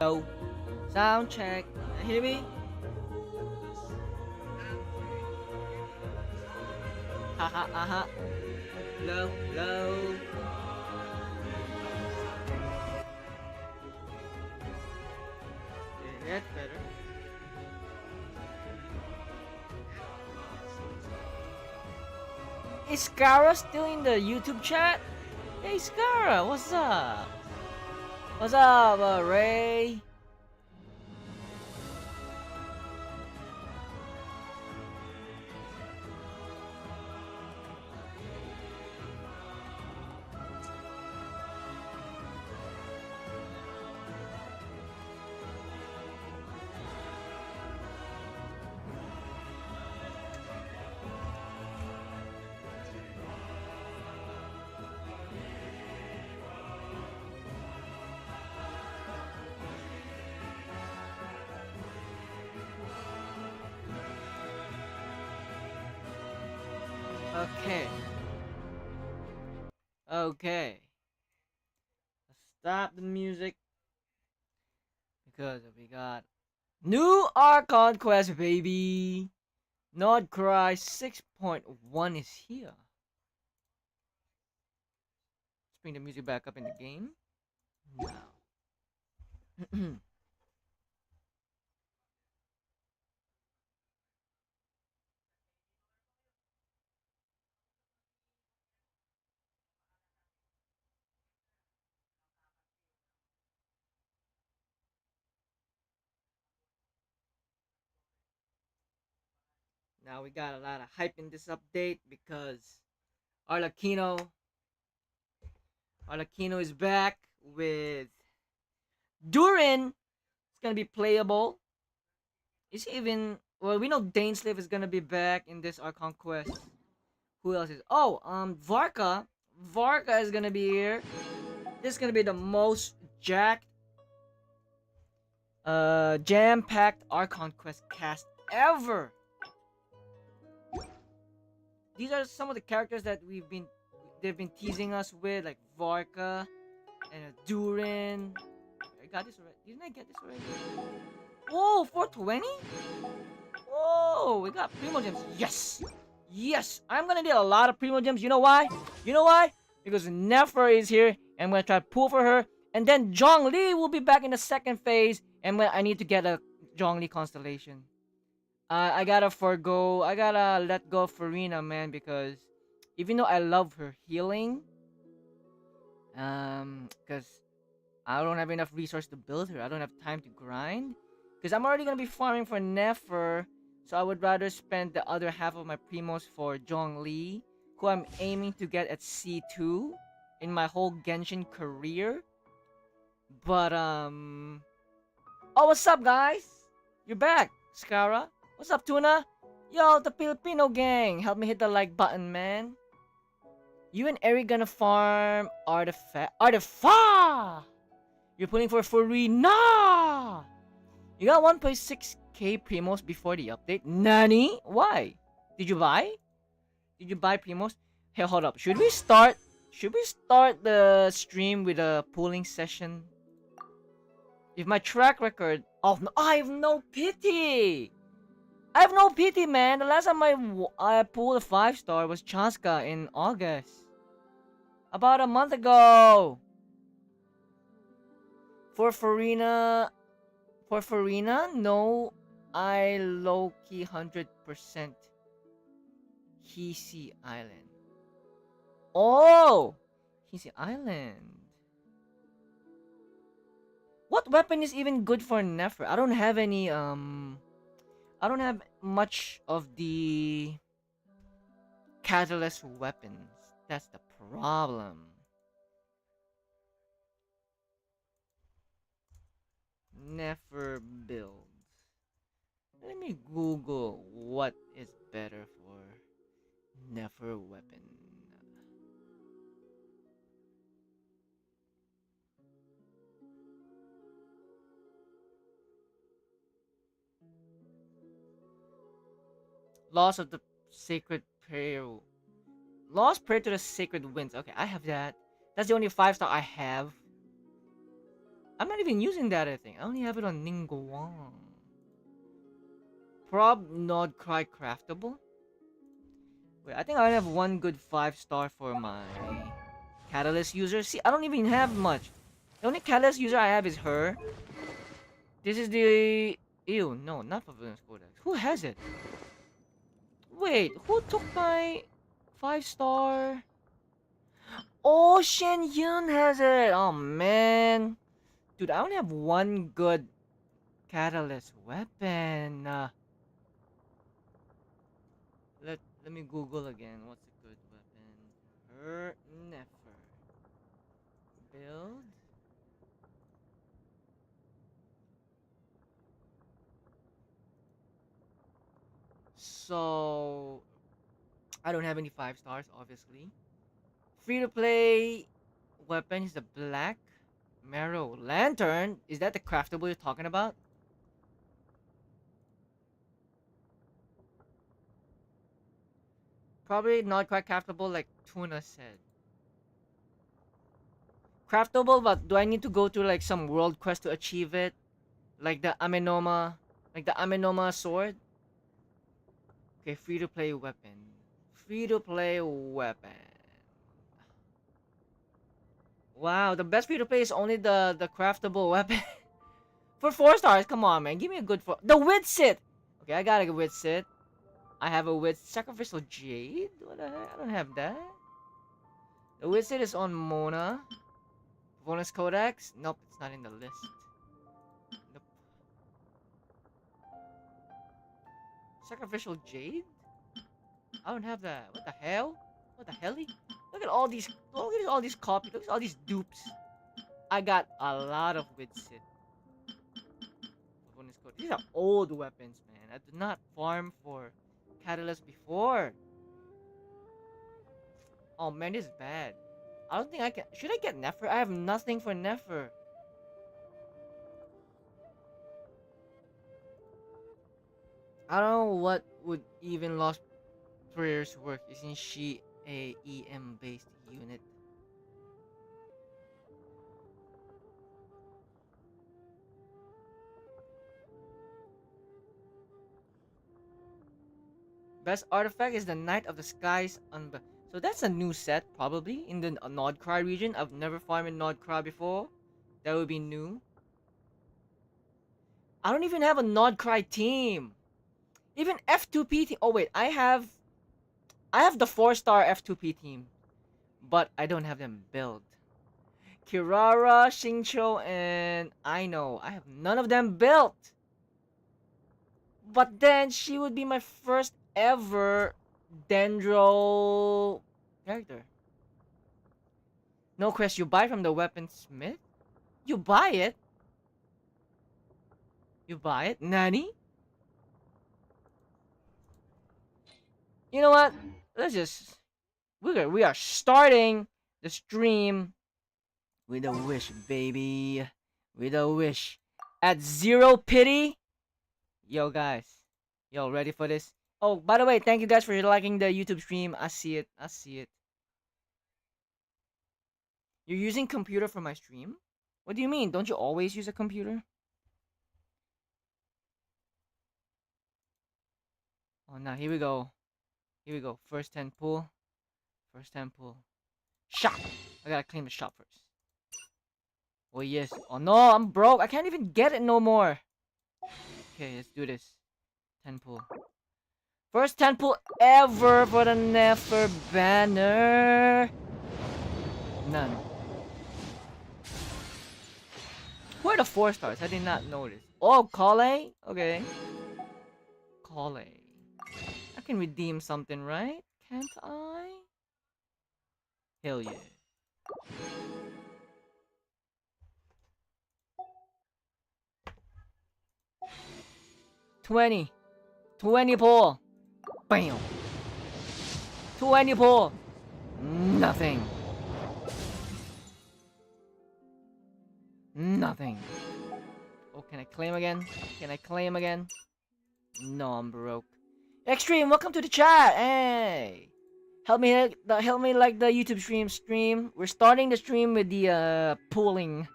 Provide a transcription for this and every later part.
Hello. Sound check. Hear me? Haha, uh-huh. Hello, hello. Yeah, that's better. Is Skara still in the YouTube chat? Hey Skara, what's up? What's up, Ray? Okay. Okay. Stop the music because we got new Archon quest, baby. Nodkrai 6.1 is here. Let's bring the music back up in the game. Now. Now we got a lot of hype in this update because Arlecchino Arlecchino is back with Durin. It's gonna be playable. Is he even? Well, we know Dainsleif is gonna be back in this Archon quest. Who else is? Oh, Varka. Varka is gonna be here. This is gonna be the most jacked, jam-packed Archon quest cast ever. These are some of the characters that they've been teasing us with, like Varka and Durin. I got this already. Didn't I get this already? Whoa, 420? Whoa, we got Primo Gems. Yes! Yes! I'm gonna need a lot of Primo Gems. You know why? You know why? Because Nefer is here, and I'm gonna try to pull for her. And then Zhongli will be back in the second phase, and I need to get a Zhongli constellation. I gotta let go of Furina, man, because even though I love her healing, because I don't have enough resource to build her. I don't have time to grind. Because I'm already going to be farming for Nefer. So I would rather spend the other half of my primos for Zhongli, who I'm aiming to get at C2 in my whole Genshin career. But, oh, what's up, guys? You're back, Skara. What's up, Tuna? Yo, the Filipino gang. Help me hit the like button, man. You and Eric gonna farm Artifa! You're pulling for Furina! You got 1.6k Primos before the update? Nani? Why? Did you buy? Did you buy Primos? Hey, hold up. Should we start the stream with a pooling session? If my track record... Oh, no, I have no pity! I have no pity, man! The last time I pulled a 5-star was Chasca in August. About a month ago! For Furina, no, I low-key 100% Hisi Island. Oh! Hisi Island. What weapon is even good for Nefer? I don't have any, I don't have much of the catalyst weapons. That's the problem. Nefer builds. Let me Google what is better for Nefer weapon. Loss of the Sacred Prayer. Lost Prayer to the Sacred Winds. Okay, I have that. That's the only 5-star I have. I'm not even using that, I think. I only have it on Ningguang. Prob nodkrai craftable. Wait, I think I have one good 5-star for my catalyst user. See, I don't even have much. The only catalyst user I have is her. This is the... Ew, no, not Pavilions Codex. Who has it? Wait, who took my 5-star? Oh, Shen Yun has it! Oh, man. Dude, I only have one good catalyst weapon. Let me Google again. What's a good weapon? Her nefer. Build. So I don't have any 5-stars, obviously. Free to play weapon is the black marrow lantern. Is that the craftable you're talking about? Probably not quite craftable like Tuna said. Craftable, but do I need to go to like some world quest to achieve it? Like the Amenoma sword? Okay, free to play weapon. Free to play weapon. Wow, the best free to play is only the craftable weapon. For 4-stars, come on, man. Give me a good 4. The wit sit! Okay, I got a wit sit. I have a wit sacrificial jade? What the heck? I don't have that. The wit sit is on Mona. Bonus codex? Nope, it's not in the list. Nope. Sacrificial jade? I don't have that. What the hell? What the helly? Look at all these copies. Look at all these dupes. I got a lot of wit sit. These are old weapons, man. I did not farm for catalyst before. Oh man, this is bad. I don't think I can. Should I get nefer? I have nothing for nefer. I don't know what would even Lost Prayers work. Isn't she a EM based unit? Best artifact is the Night of the Skies so that's a new set, probably, in the Nodkrai region. I've never farmed in Nodkrai before. That would be new. I don't even have a Nodkrai team. Even F2P team. Oh wait, I have the 4-star F2P team, but I don't have them built. Kirara, Xingqiu, and Aino. I have none of them built. But then she would be my first ever Dendro character. No quest, you buy from the weaponsmith? You buy it? You buy it? Nani? You know what? Let's just... We are starting the stream with a wish, baby. With a wish. At 0 pity. Yo, guys. Yo, ready for this? Oh, by the way, thank you guys for liking the YouTube stream. I see it. I see it. You're using computer for my stream? What do you mean? Don't you always use a computer? Oh, now here we go. Here we go. First 10 pull. First 10 pull. Shop! I gotta clean the shop first. Oh, yes. Oh, no, I'm broke. I can't even get it no more. Okay, let's do this. 10 pull. First 10 pull ever for the Nefer banner. None. Who are the 4-stars? I did not notice. Oh, Krai? Okay. Krai. I can redeem something, right? Can't I? Hell yeah. $20 pull. Bam. 20 pull. Nothing. Nothing. Oh, can I claim again? Can I claim again? No, I'm broke. Extreme, welcome to the chat. Hey, help me like the YouTube stream. We're starting the stream with the pooling.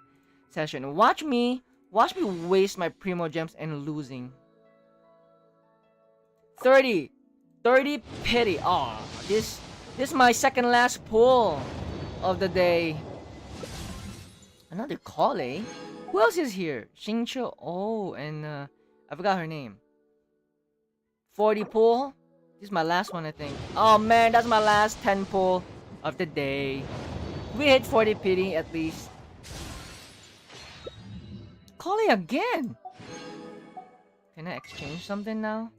session. Watch me waste my primo gems and losing. 30 pity. Oh, this is my second last pull of the day. Another Krai. Who else is here? Xingqiu. Oh, and I forgot her name. 40 pull. This is my last one, I think. Oh man, that's my last 10 pull of the day. We hit 40 pity at least. Krai again. Can I exchange something now?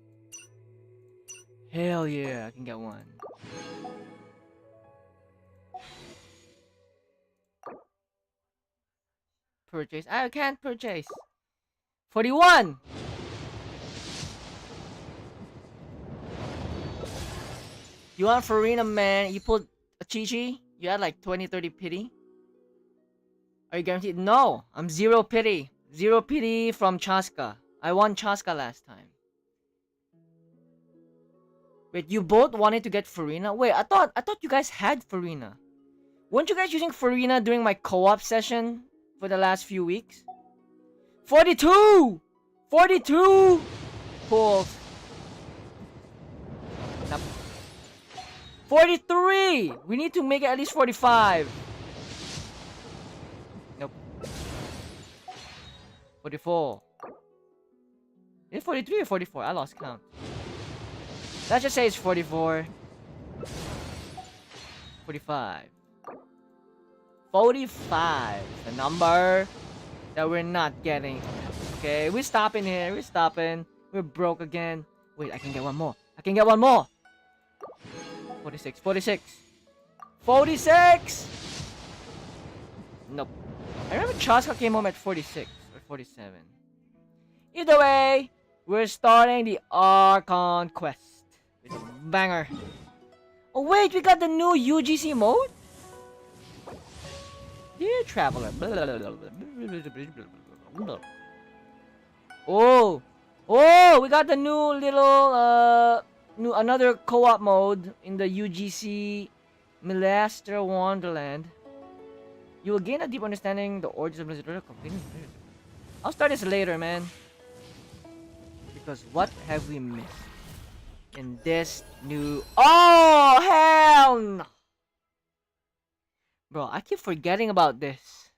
Hell yeah, I can get one. Purchase. I can't purchase. 41! You want Furina, man? You pulled a Chi-Chi? You had like 20-30 pity? Are you guaranteed? No! I'm 0 pity. 0 pity from Chasca. I won Chasca last time. Wait, you both wanted to get Furina? Wait, I thought you guys had Furina. Weren't you guys using Furina during my co-op session for the last few weeks? 42! 42 pulls. 43! We need to make it at least 45. Nope. 44. Is it 43 or 44? I lost count. Let's just say it's 44. 45. 45. The number that we're not getting. Okay, we're stopping here. We're stopping. We're broke again. Wait, I can get one more. I can get one more. 46. 46. 46! Nope. I remember Chasca came home at 46 or 47. Either way, we're starting the Archon quest. With a banger. Oh wait, we got the new UGC mode? Dear traveler. Oh! Oh! We got the new little, another co-op mode in the UGC Milastra Wonderland. You will gain a deep understanding the origins of Blizzard. I'll start this later, man. Because what have we missed in this new... Oh, hell no! Bro, I keep forgetting about this.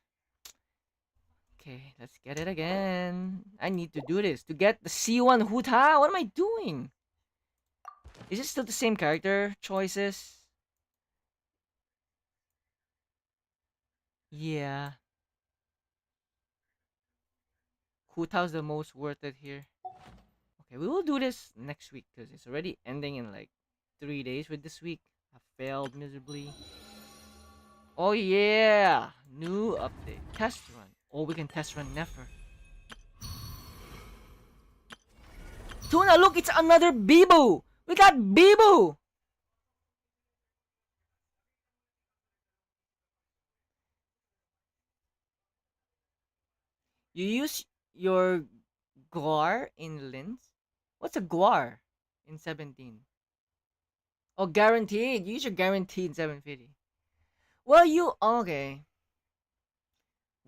Okay, let's get it again. I need to do this to get the C1 Huta. What am I doing? Is it still the same character choices? Yeah. Huta's the most worth it here. Okay, we will do this next week because it's already ending in like 3 days with this week. I failed miserably. Oh yeah! New update. Test run. Oh, we can test run Nefer. Tuna, look! It's another Bibu! We got Bibu! You use your guar in Lins? What's a guar in 17? Oh, guaranteed. You use your guaranteed in 750. Well, you... Okay.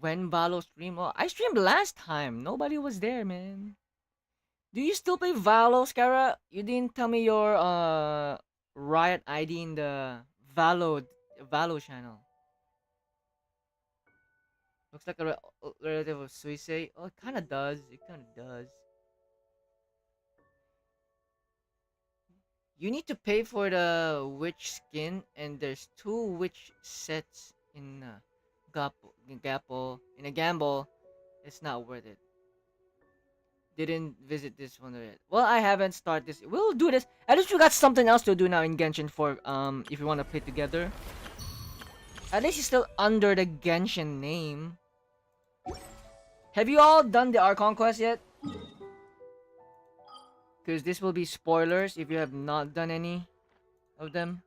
When Valo stream? Oh, I streamed last time. Nobody was there, man. Do you still play Valo, Scara? You didn't tell me your Riot ID in the Valo channel. Looks like a relative of Suisei. Oh, it kind of does. It kind of does. You need to pay for the witch skin, and there's 2 witch sets in in a gamble. It's not worth it. Didn't visit this one yet. Well, I haven't started this. We'll do this. At least we got something else to do now in Genshin for if you want to play together. At least it's still under the Genshin name. Have you all done the Archon quest yet? Because this will be spoilers if you have not done any of them.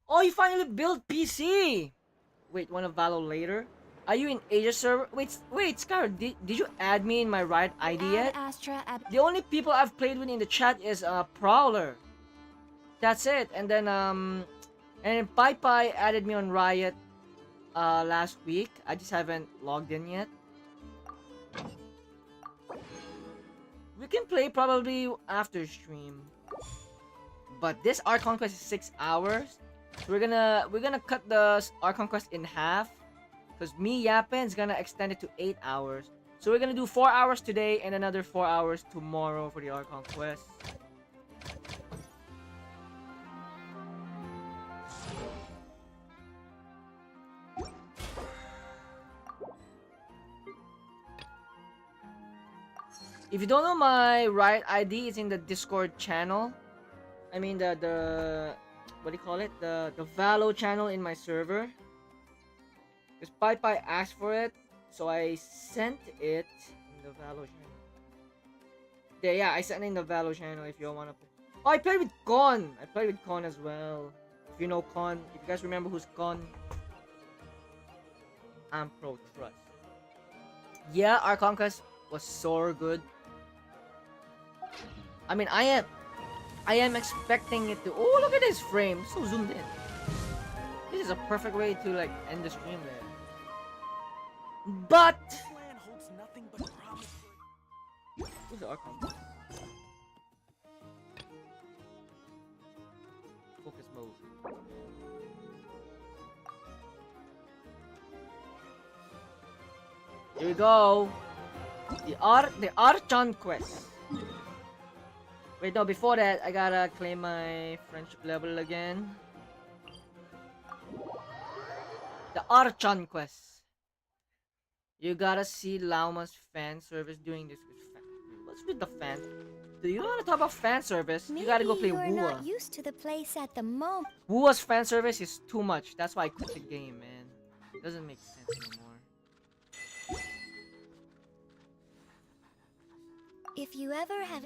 Oh, you finally built PC! Wait, wanna Valo later? Are you in Asia server? Wait, Scar, did you add me in my right ID yet? The only people I've played with in the chat is Prowler. that's it. And then Pai Pai added me on Riot last week. I just haven't logged in yet. We can play probably after stream. But this Archon quest is 6 hours. So we're gonna cut the Archon quest in half. Because me yapping is gonna extend it to 8 hours. So we're gonna do 4 hours today and another 4 hours tomorrow for the Archon quest. If you don't know my Riot ID, it's in the Discord channel. I mean the what do you call it? The Valo channel in my server. Because Pai Pai asked for it, so I sent it in the Valo channel. Yeah, I sent it in the Valo channel if you all wanna play. Oh, I played with Con. I played with Con as well. If you know Con, if you guys remember who's Con, I'm pro trust. Yeah, our conquest was so good. I mean, I am expecting it to. Oh, look at this frame, so zoomed in. This is a perfect way to like end the stream there. But who's the Archon? Focus mode. Here we go. The Archon quest. Wait, no, before that, I gotta claim my friendship level again. The Archon quest. You gotta see Lauma's fan service doing this with fan. What's with the fan? Do you want to talk about fan service? Maybe you gotta go play you're Wua. not used to the place at the moment. Wua's fan service is too much. That's why I quit the game, man. It doesn't make sense anymore. If you ever have...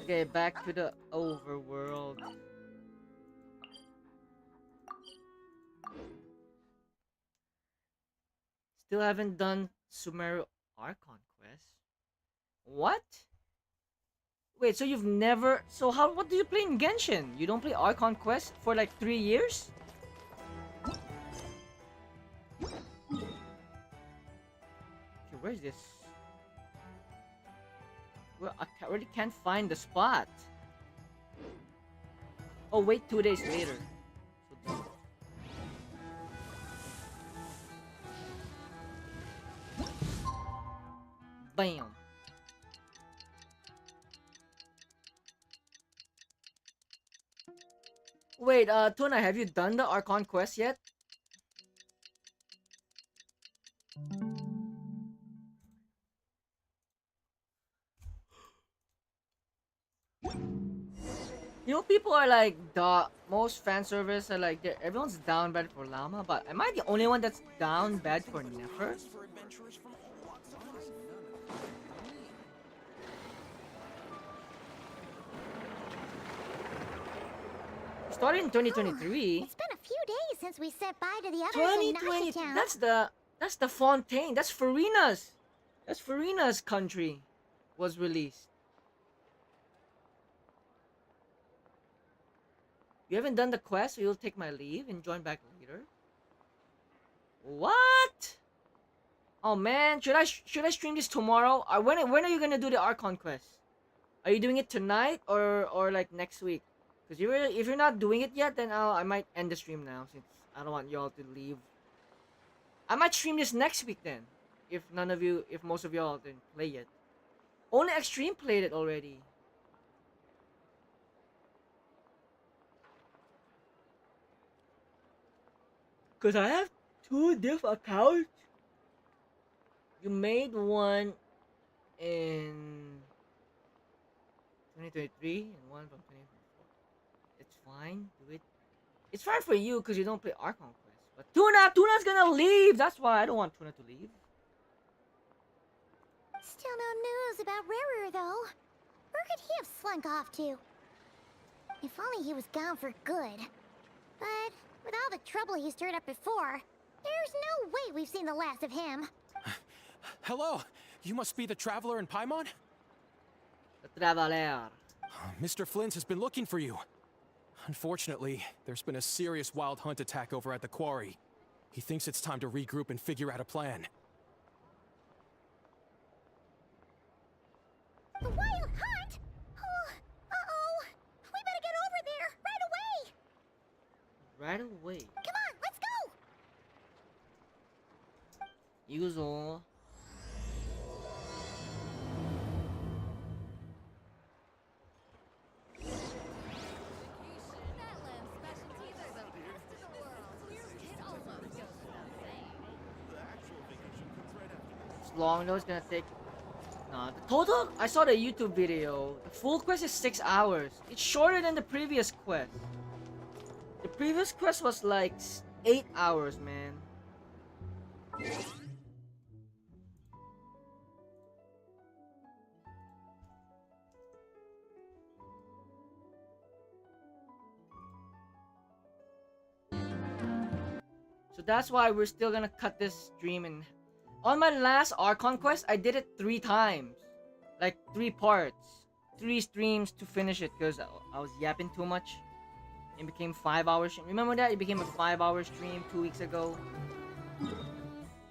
Okay, back to the overworld. Still haven't done Sumeru Archon quest. What? Wait, so you've never... So how... What do you play in Genshin? You don't play Archon quest for like 3 years? Okay, where's this? Well, I already can't find the spot. Oh, wait 2 days later. So bam. Wait, Tuna, have you done the Archon quest yet? You know, people are like, the most fan service are like, everyone's down bad for Lauma, but am I the only one that's down bad for Nefer? Started in 2023. It's been a few days since we said bye to the others in 2020. Town. That's the Fontaine. That's Furina's. That's Furina's country was released. You haven't done the quest, so you'll take my leave and join back later. What? Oh man, should I stream this tomorrow? When are you gonna do the Archon quest? Are you doing it tonight or like next week? Because if you're not doing it yet, then I might end the stream now since I don't want y'all to leave. I might stream this next week then, if most of y'all didn't play yet. Only Extreme played it already. Cause I have 2 diff accounts. You made one in 2023 and one from 2024. It's fine. Do it. It's fine for you because you don't play Archon quest. But Tuna's gonna leave. That's why I don't want Tuna to leave. Still no news about Rarer, though. Where could he have slunk off to? If only he was gone for good. But with all the trouble he stirred up before, there's no way we've seen the last of him. Hello, you must be the traveler in Paimon? The Traveler. Mr. Flins has been looking for you. Unfortunately, there's been a serious wild hunt attack over at the quarry. He thinks it's time to regroup and figure out a plan. The wild hunt? Oh, uh-oh. We better get over there right away. Right away. Come on, let's go. Yuzo. It's long though, it's gonna take. Nah, the total, I saw the YouTube video. The full quest is 6 hours. It's shorter than the previous quest. The previous quest was like 8 hours, man. So that's why we're still gonna cut this stream in. On my last Archon quest, I did it 3 times. Like 3 parts. 3 streams to finish it because I was yapping too much. It became 5 hours. Remember that? It became a 5-hour stream 2 weeks ago.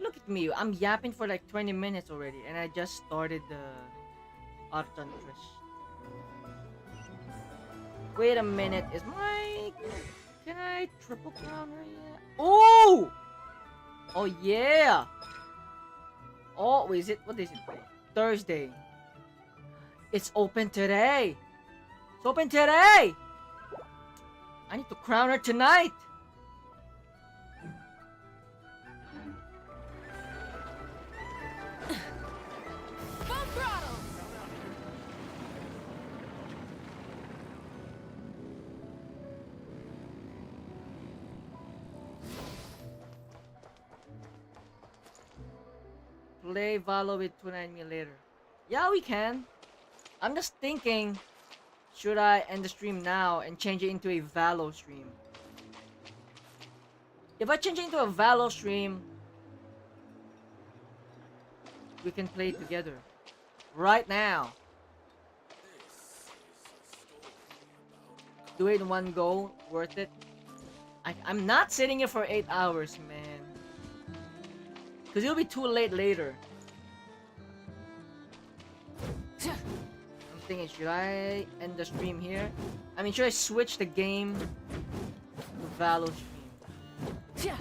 Look at me. I'm yapping for like 20 minutes already. And I just started the Archon quest. Wait a minute. Is my... Can I triple crown her yet? Oh! Oh yeah! Oh, is it? What is it? Thursday. It's open today. It's open today. I need to crown her tonight. Full throttle. Play Valo with 29 me later. Yeah, we can. I'm just thinking, should I end the stream now and change it into a Valo stream? If I change it into a Valo stream, we can play together. Right now. Do it in one go. Worth it. I'm not sitting here for 8 hours, man. Because it'll be too late later. I'm thinking, should I end the stream here? I mean, should I switch the game to Valo stream?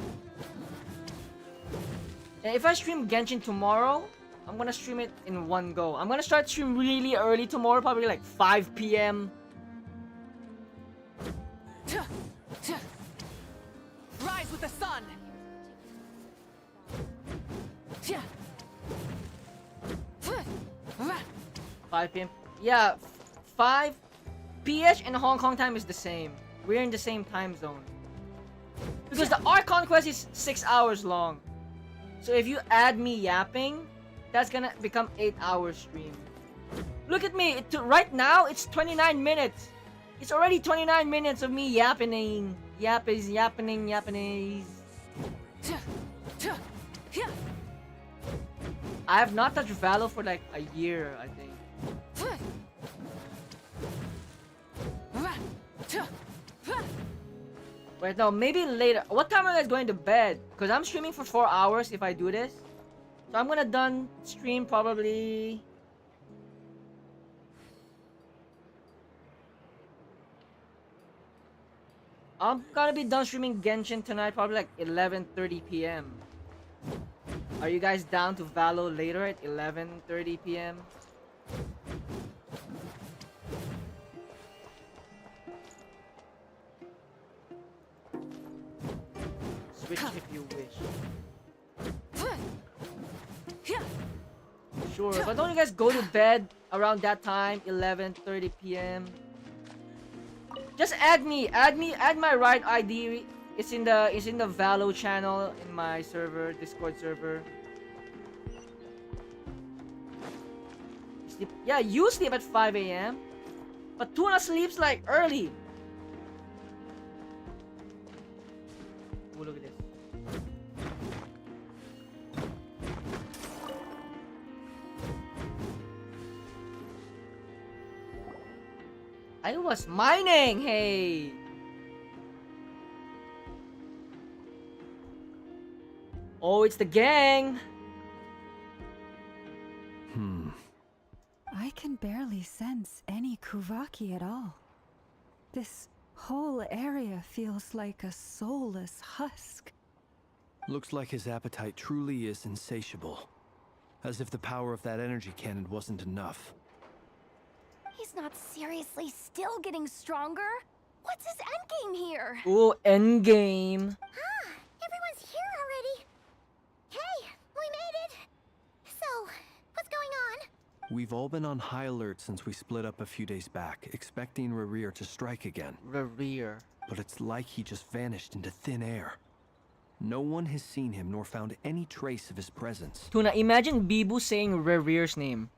And if I stream Genshin tomorrow, I'm gonna stream it in one go. I'm gonna start stream really early tomorrow, probably like 5 p.m. Rise with the sun. 5 p.m. Yeah, 5 PH and Hong Kong time is the same. We're in the same time zone. Because the Archon quest is 6 hours long. So if you add me yapping, that's gonna become 8 hours stream. Look at me, right now it's 29 minutes. It's already 29 minutes of me yapping. Yapping. I have not touched Valo for like a year, I think. Wait, no, maybe later. What time are you guys going to bed? Because I'm streaming for 4 hours if I do this. So I'm gonna done stream probably... I'm gonna be done streaming Genshin tonight, probably like 11:30 p.m. Are you guys down to Valo later at 11:30 p.m.? Switch if you wish. Sure, but don't you guys go to bed around that time, 11:30 p.m.? Just add my right ID. It's in the Valo channel in my server, Discord server. Sleep, yeah, you sleep at 5 a.m. But Tuna sleeps like early. Oh, look at this. I was mining, hey! Oh, it's the gang! I can barely sense any Kuvaki at all. This whole area feels like a soulless husk. Looks like his appetite truly is insatiable. As if the power of that energy cannon wasn't enough. He's not seriously still getting stronger? What's his endgame here? Ooh, endgame. Ah, everyone's here already. Hey, we made it. So, what's going on? We've all been on high alert since we split up a few days back, expecting Rerir to strike again. Rerir. But it's like he just vanished into thin air. No one has seen him nor found any trace of his presence. Tuna, imagine Bibu saying Rerir's name.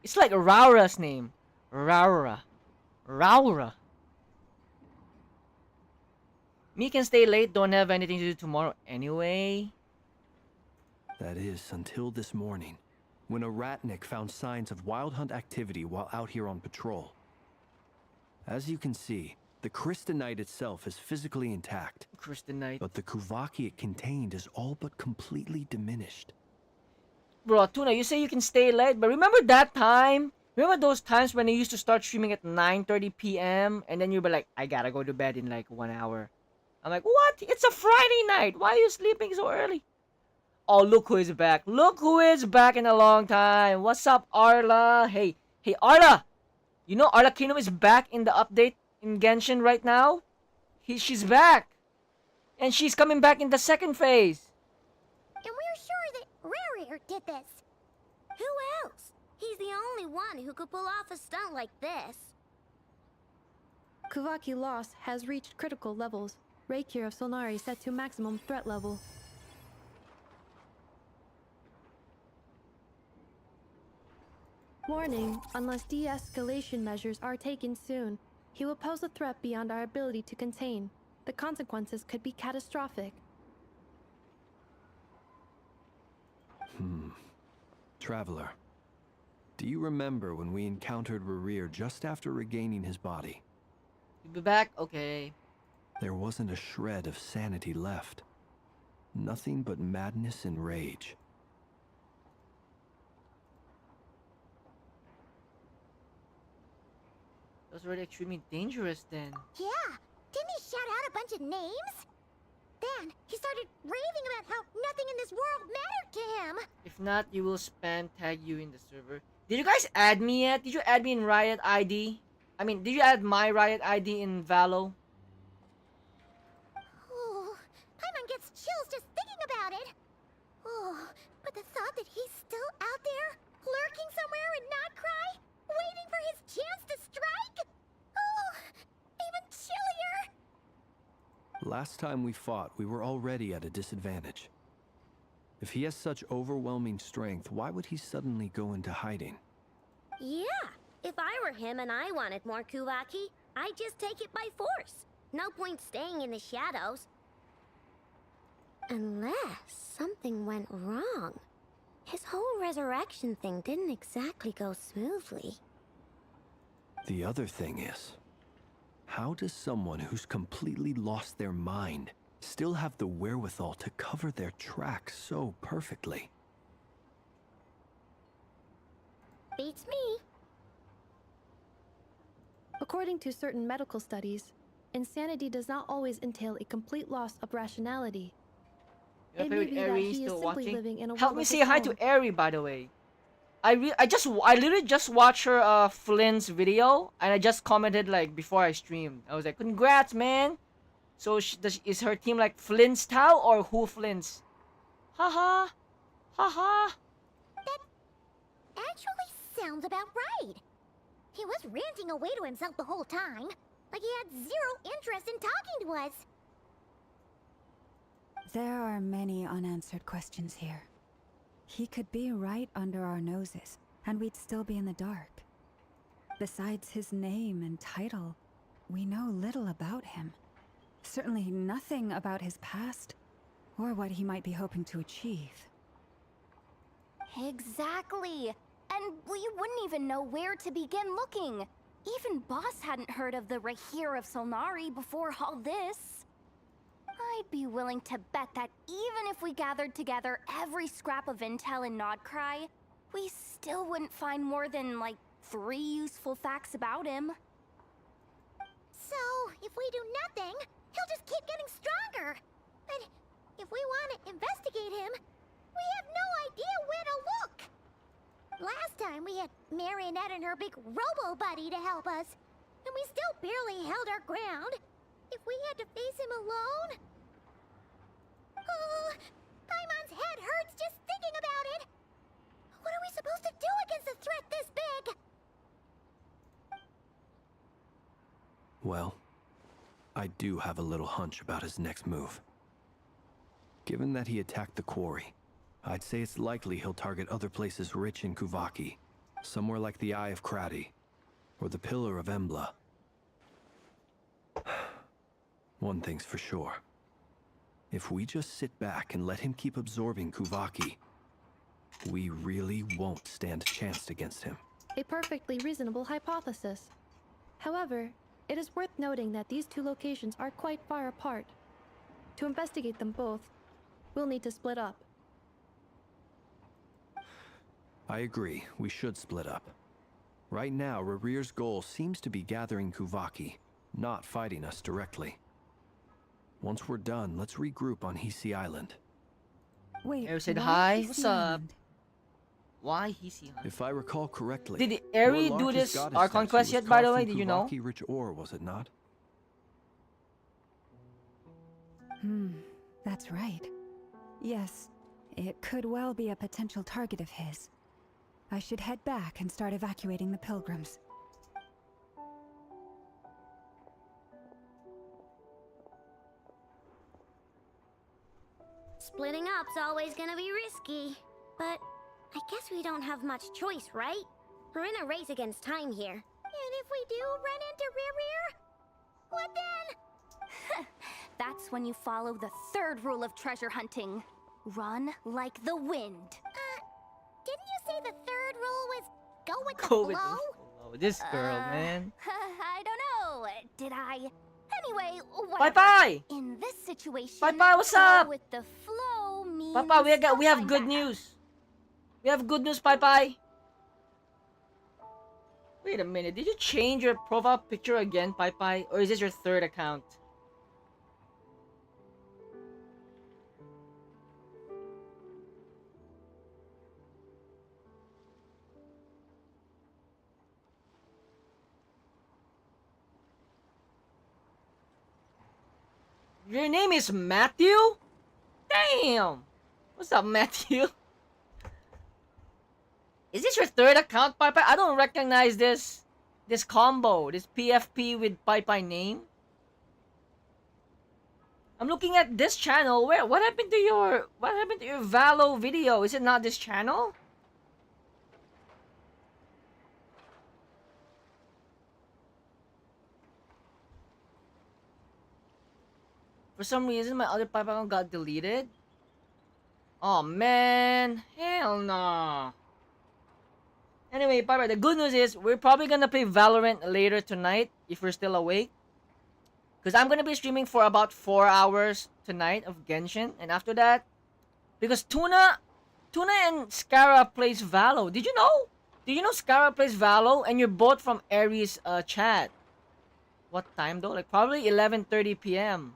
It's like Raura's name. Raura. Raura. Me can stay late, don't have anything to do tomorrow anyway. That is, until this morning, when a ratnik found signs of wild hunt activity while out here on patrol. As you can see, the crystalline itself is physically intact. Crystalline. But the Kuvaki it contained is all but completely diminished. Bro, Tuna, you say you can stay late, but remember that time? Remember those times when I used to start streaming at 9:30 p.m. and then you'd be like, I gotta go to bed in like 1 hour. I'm like, what? It's a Friday night. Why are you sleeping so early? Oh, look who is back. Look who is back in a long time. What's up, Arla? Hey, Arla. You know Arlecchino is back in the update in Genshin right now? She's back. And she's coming back in the second phase. And we're sure that Rerir did this. Who else? He's the only one who could pull off a stunt like this. Kuvaki loss has reached critical levels. Reiki of Solnari set to maximum threat level. Warning, unless de-escalation measures are taken soon, he will pose a threat beyond our ability to contain. The consequences could be catastrophic. Traveler, do you remember when we encountered Rerir just after regaining his body? You be back? Okay. There wasn't a shred of sanity left. Nothing but madness and rage. That was already extremely dangerous then. Yeah, didn't he shout out a bunch of names? Then he started raving about how nothing in this world mattered to him. If not, you will spam tag you in the server. Did you guys add me yet? Did you add me in Riot ID? I mean, did you add my Riot ID in Valo? Oh, Paimon gets chills just thinking about it. Oh, but the thought that he's still out there, lurking somewhere in nodkrai, waiting for his chance to strike? Oh, even chillier. Last time we fought, we were already at a disadvantage. If he has such overwhelming strength, why would he suddenly go into hiding? Yeah, if I were him and I wanted more Kuvaki, I'd just take it by force. No point staying in the shadows. Unless something went wrong. His whole resurrection thing didn't exactly go smoothly. The other thing is, how does someone who's completely lost their mind still have the wherewithal to cover their tracks so perfectly? Beats me. According to certain medical studies, insanity does not always entail a complete loss of rationality. Your It may favorite be that Aerie he is still simply watching? living in a Help world me of say his hi own. to Aerie, by the way. I literally just watched her Flynn's video, and I just commented like before I streamed. I was like, congrats, man. So is her team like Flynn's Tao or who Flynn's? Haha. Haha. That actually sounds about right. He was ranting away to himself the whole time, like he had zero interest in talking to us. There are many unanswered questions here. He could be right under our noses, and we'd still be in the dark. Besides his name and title, we know little about him. Certainly nothing about his past, or what he might be hoping to achieve. Exactly. And we wouldn't even know where to begin looking. Even Boss hadn't heard of the Rahir of Solnari before all this. I'd be willing to bet that even if we gathered together every scrap of intel in Nodkrai, we still wouldn't find more than, like, 3 useful facts about him. So, if we do nothing, he'll just keep getting stronger. But if we want to investigate him, we have no idea where to look. Last time we had Marionette and her big robo-buddy to help us, and we still barely held our ground. If we had to face him alone... Oh, Paimon's head hurts just thinking about it. What are we supposed to do against a threat this big? Well, I do have a little hunch about his next move. Given that he attacked the quarry, I'd say it's likely he'll target other places rich in Kuvaki, somewhere like the Eye of Krai, or the Pillar of Embla. One thing's for sure. If we just sit back and let him keep absorbing Kuvaki, we really won't stand a chance against him. A perfectly reasonable hypothesis. However, it is worth noting that these 2 locations are quite far apart. To investigate them both, we'll need to split up. I agree, we should split up. Right now, Rarir's goal seems to be gathering Kuvaki, not fighting us directly. Once we're done, let's regroup on Hisi Island. Wait, Air said why hi. Hisi What's up? Island? Why Hisi? If I recall correctly, Did Eri your do largest this goddess Archon statue quest was yet, by the carved way? from Did you know? Kuvaki rich ore, was it not? That's right. Yes, it could well be a potential target of his. I should head back and start evacuating the pilgrims. Splitting up's always gonna be risky. But I guess we don't have much choice, right? We're in a race against time here. And if we do run into Rarir, what then? That's when you follow the 3rd rule of treasure hunting. Run like the wind. Didn't you say the 3rd rule was go with the Go with flow? this girl, man. I don't know. Did I? Anyway, Bye whatever. bye. In this situation, Bye-bye, what's go up? with the flow means Bye bye. We have I'm good back. news. We have good news. Bye bye. Wait a minute. Did you change your profile picture again, Pai Pai? Or is this your 3rd account? Your name is Matthew? Damn! What's up, Matthew? Is this your 3rd account, Pai Pai? I don't recognize this combo, this PFP with Pai Pai name. I'm looking at this channel. What happened to your Valo video? Is it not this channel? For some reason, my other Pai Pai account got deleted. Oh man, hell nah. Anyway, Pai Pai, the good news is we're probably gonna play Valorant later tonight if we're still awake. Because I'm gonna be streaming for about 4 hours tonight of Genshin, and after that, because Tuna and Scara plays Valo. Did you know? Did you know Scara plays Valo? And you're both from Aries chat. What time though? Like probably 11:30 p.m.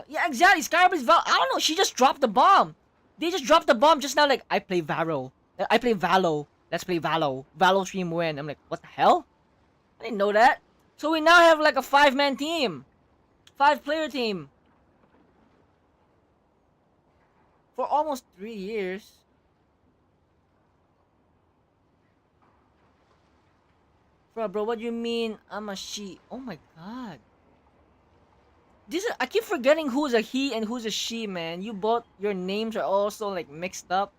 Yeah, exactly. Scara plays Valo. I don't know. She just dropped the bomb. They just dropped the bomb just now. Like, I play Valo. I play Valo. Let's play Valo. Valo stream win. I'm like, what the hell? I didn't know that. So we now have like a 5-man team. 5-player team. For almost 3 years. Bro, what do you mean I'm a she? Oh my god. I keep forgetting who's a he and who's a she, man. Your names are also like mixed up.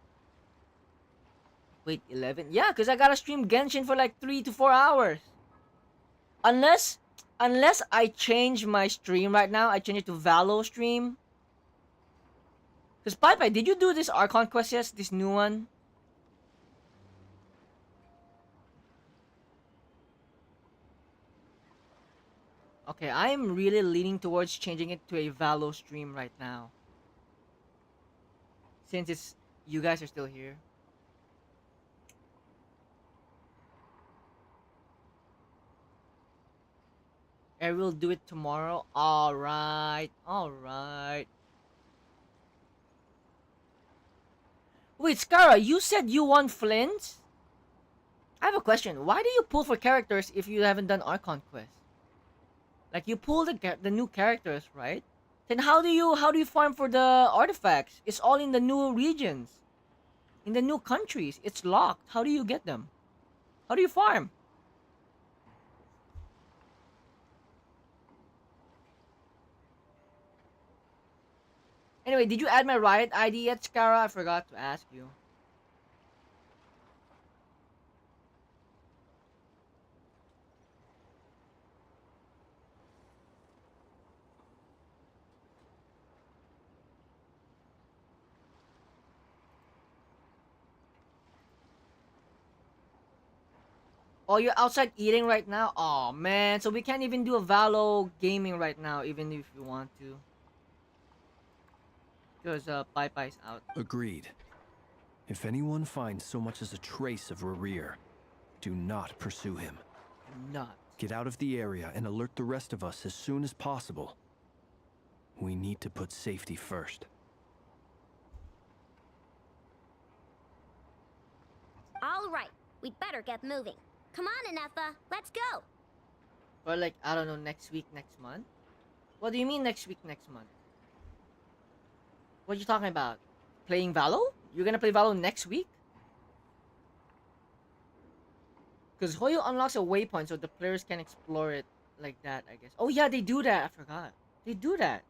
Wait, 11? Yeah, because I gotta stream Genshin for like 3 to 4 hours. Unless I change my stream right now, I change it to Valo stream. Cause Pai, did you do this Archon quest yet? This new one? Okay, I am really leaning towards changing it to a Valo stream right now. Since it's you guys are still here. I will do it tomorrow. Alright. Alright. Wait, Skara, you said you want flins? I have a question. Why do you pull for characters if you haven't done Archon quest? Like you pull the new characters, right? Then how do you farm for the artifacts? It's all in the new regions. In the new countries. It's locked. How do you get them? How do you farm? Anyway, did you add my Riot ID yet, Skara? I forgot to ask you. Oh, you're outside eating right now? Oh man, so we can't even do a Valo gaming right now, even if you want to. Because Pai-Pai's out. Agreed. If anyone finds so much as a trace of Rerir, do not pursue him. Not. Get out of the area and alert the rest of us as soon as possible. We need to put safety first. All right, we'd better get moving. Come on, Ineffa, let's go. Or like, I don't know, next week, next month? What do you mean next week, next month? What are you talking about? Playing Valo? You're gonna play Valo next week? Because Hoyo unlocks a waypoint so the players can explore it like that, I guess. Oh yeah, they do that. I forgot. They do that.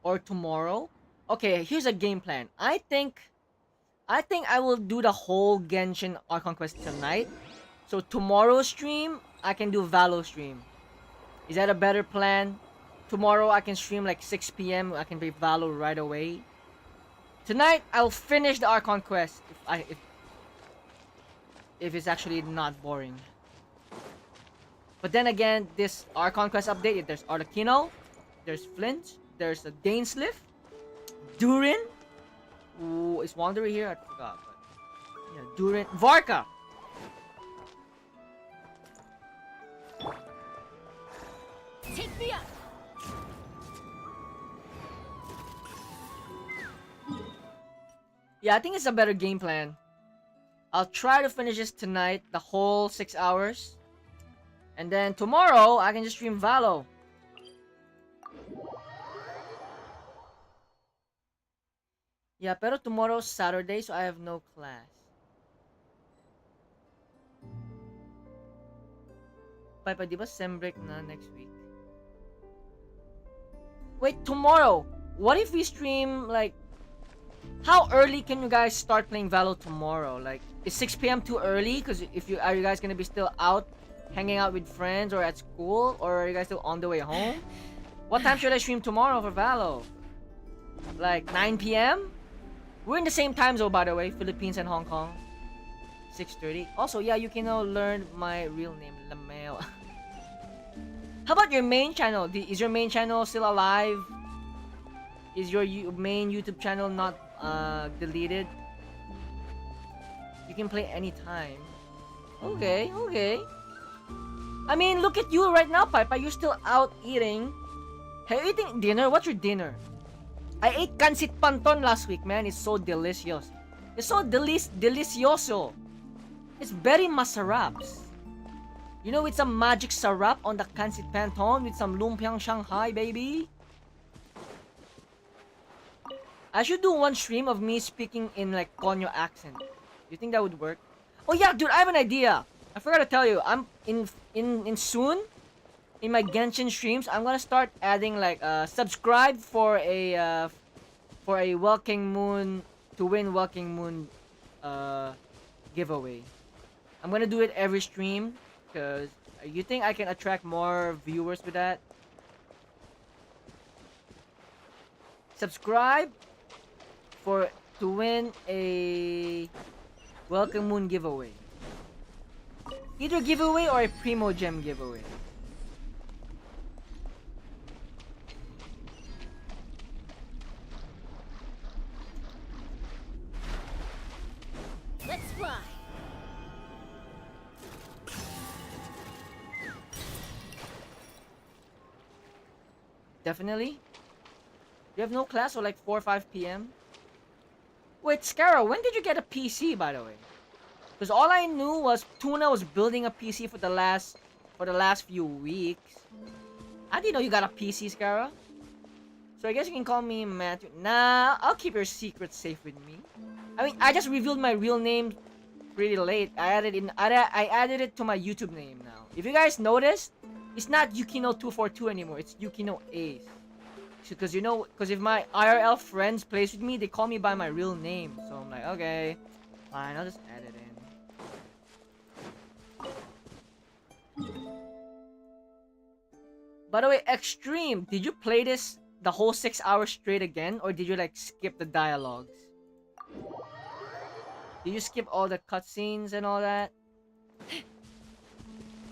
Or tomorrow? Okay, here's a game plan. I think I will do the whole Genshin Archon quest tonight. So tomorrow's stream, I can do Valo stream. Is that a better plan? Tomorrow I can stream like 6 p.m. I can play Valo right away. Tonight I'll finish the Archon quest if it's actually not boring. But then again, this Archon quest update, there's Arlecchino, there's Flins, there's a dainsleif, Durin. Ooh, is Wanderer here? I forgot. But yeah, Durin, Varka. Take me up! Yeah, I think it's a better game plan. I'll try to finish this tonight, the whole 6 hours. And then tomorrow, I can just stream Valo. Yeah, pero tomorrow's Saturday, so I have no class. Papa, di ba sem break na next week? Wait, tomorrow! What if we stream, like... How early can you guys start playing Valo tomorrow? Like, is 6 p.m. too early? Because are you guys gonna be still out, hanging out with friends or at school? Or are you guys still on the way home? What time should I stream tomorrow for Valo? Like, 9 p.m.? We're in the same time zone, by the way. Philippines and Hong Kong. 6:30. Also, yeah, you can now learn my real name, Lameo. How about your main channel? Is your main channel still alive? Is your main YouTube channel not deleted? You can play anytime. Okay, okay. I mean, look at you right now, Pipa. You're still out eating. Hey, eating dinner? What's your dinner? I ate Kansit Panton last week, man. It's so delicious. It's so delicioso. It's very masaraps. You know, with some magic syrup on the Kansit Panton with some lumpiang Shanghai, baby. I should do one stream of me speaking in like Konyo accent. You think that would work? Oh yeah, dude, I have an idea. I forgot to tell you. I'm in soon in my Genshin streams. I'm gonna start adding like subscribe for a Welking Moon to win Welking Moon giveaway. I'm gonna do it every stream because you think I can attract more viewers with that? Subscribe to win a Welcome Moon giveaway. Either giveaway or a Primo Gem giveaway. Let's fly. Definitely. You have no class or like 4 or 5 p.m.? Wait, Scarrow, when did you get a PC, by the way? Because all I knew was Tuna was building a PC for the last few weeks. I didn't know you got a PC, Scarrow. So I guess you can call me Matthew. Nah, I'll keep your secret safe with me. I mean, I just revealed my real name pretty late. I added it to my YouTube name now. If you guys noticed, it's not Yukino242 anymore. It's Yukino Ace. Because if my IRL friends plays with me, they call me by my real name. So I'm like, okay, fine, I'll just add it in. By the way, Extreme, did you play this the whole 6 hours straight again? Or did you like skip the dialogues? Did you skip all the cutscenes and all that?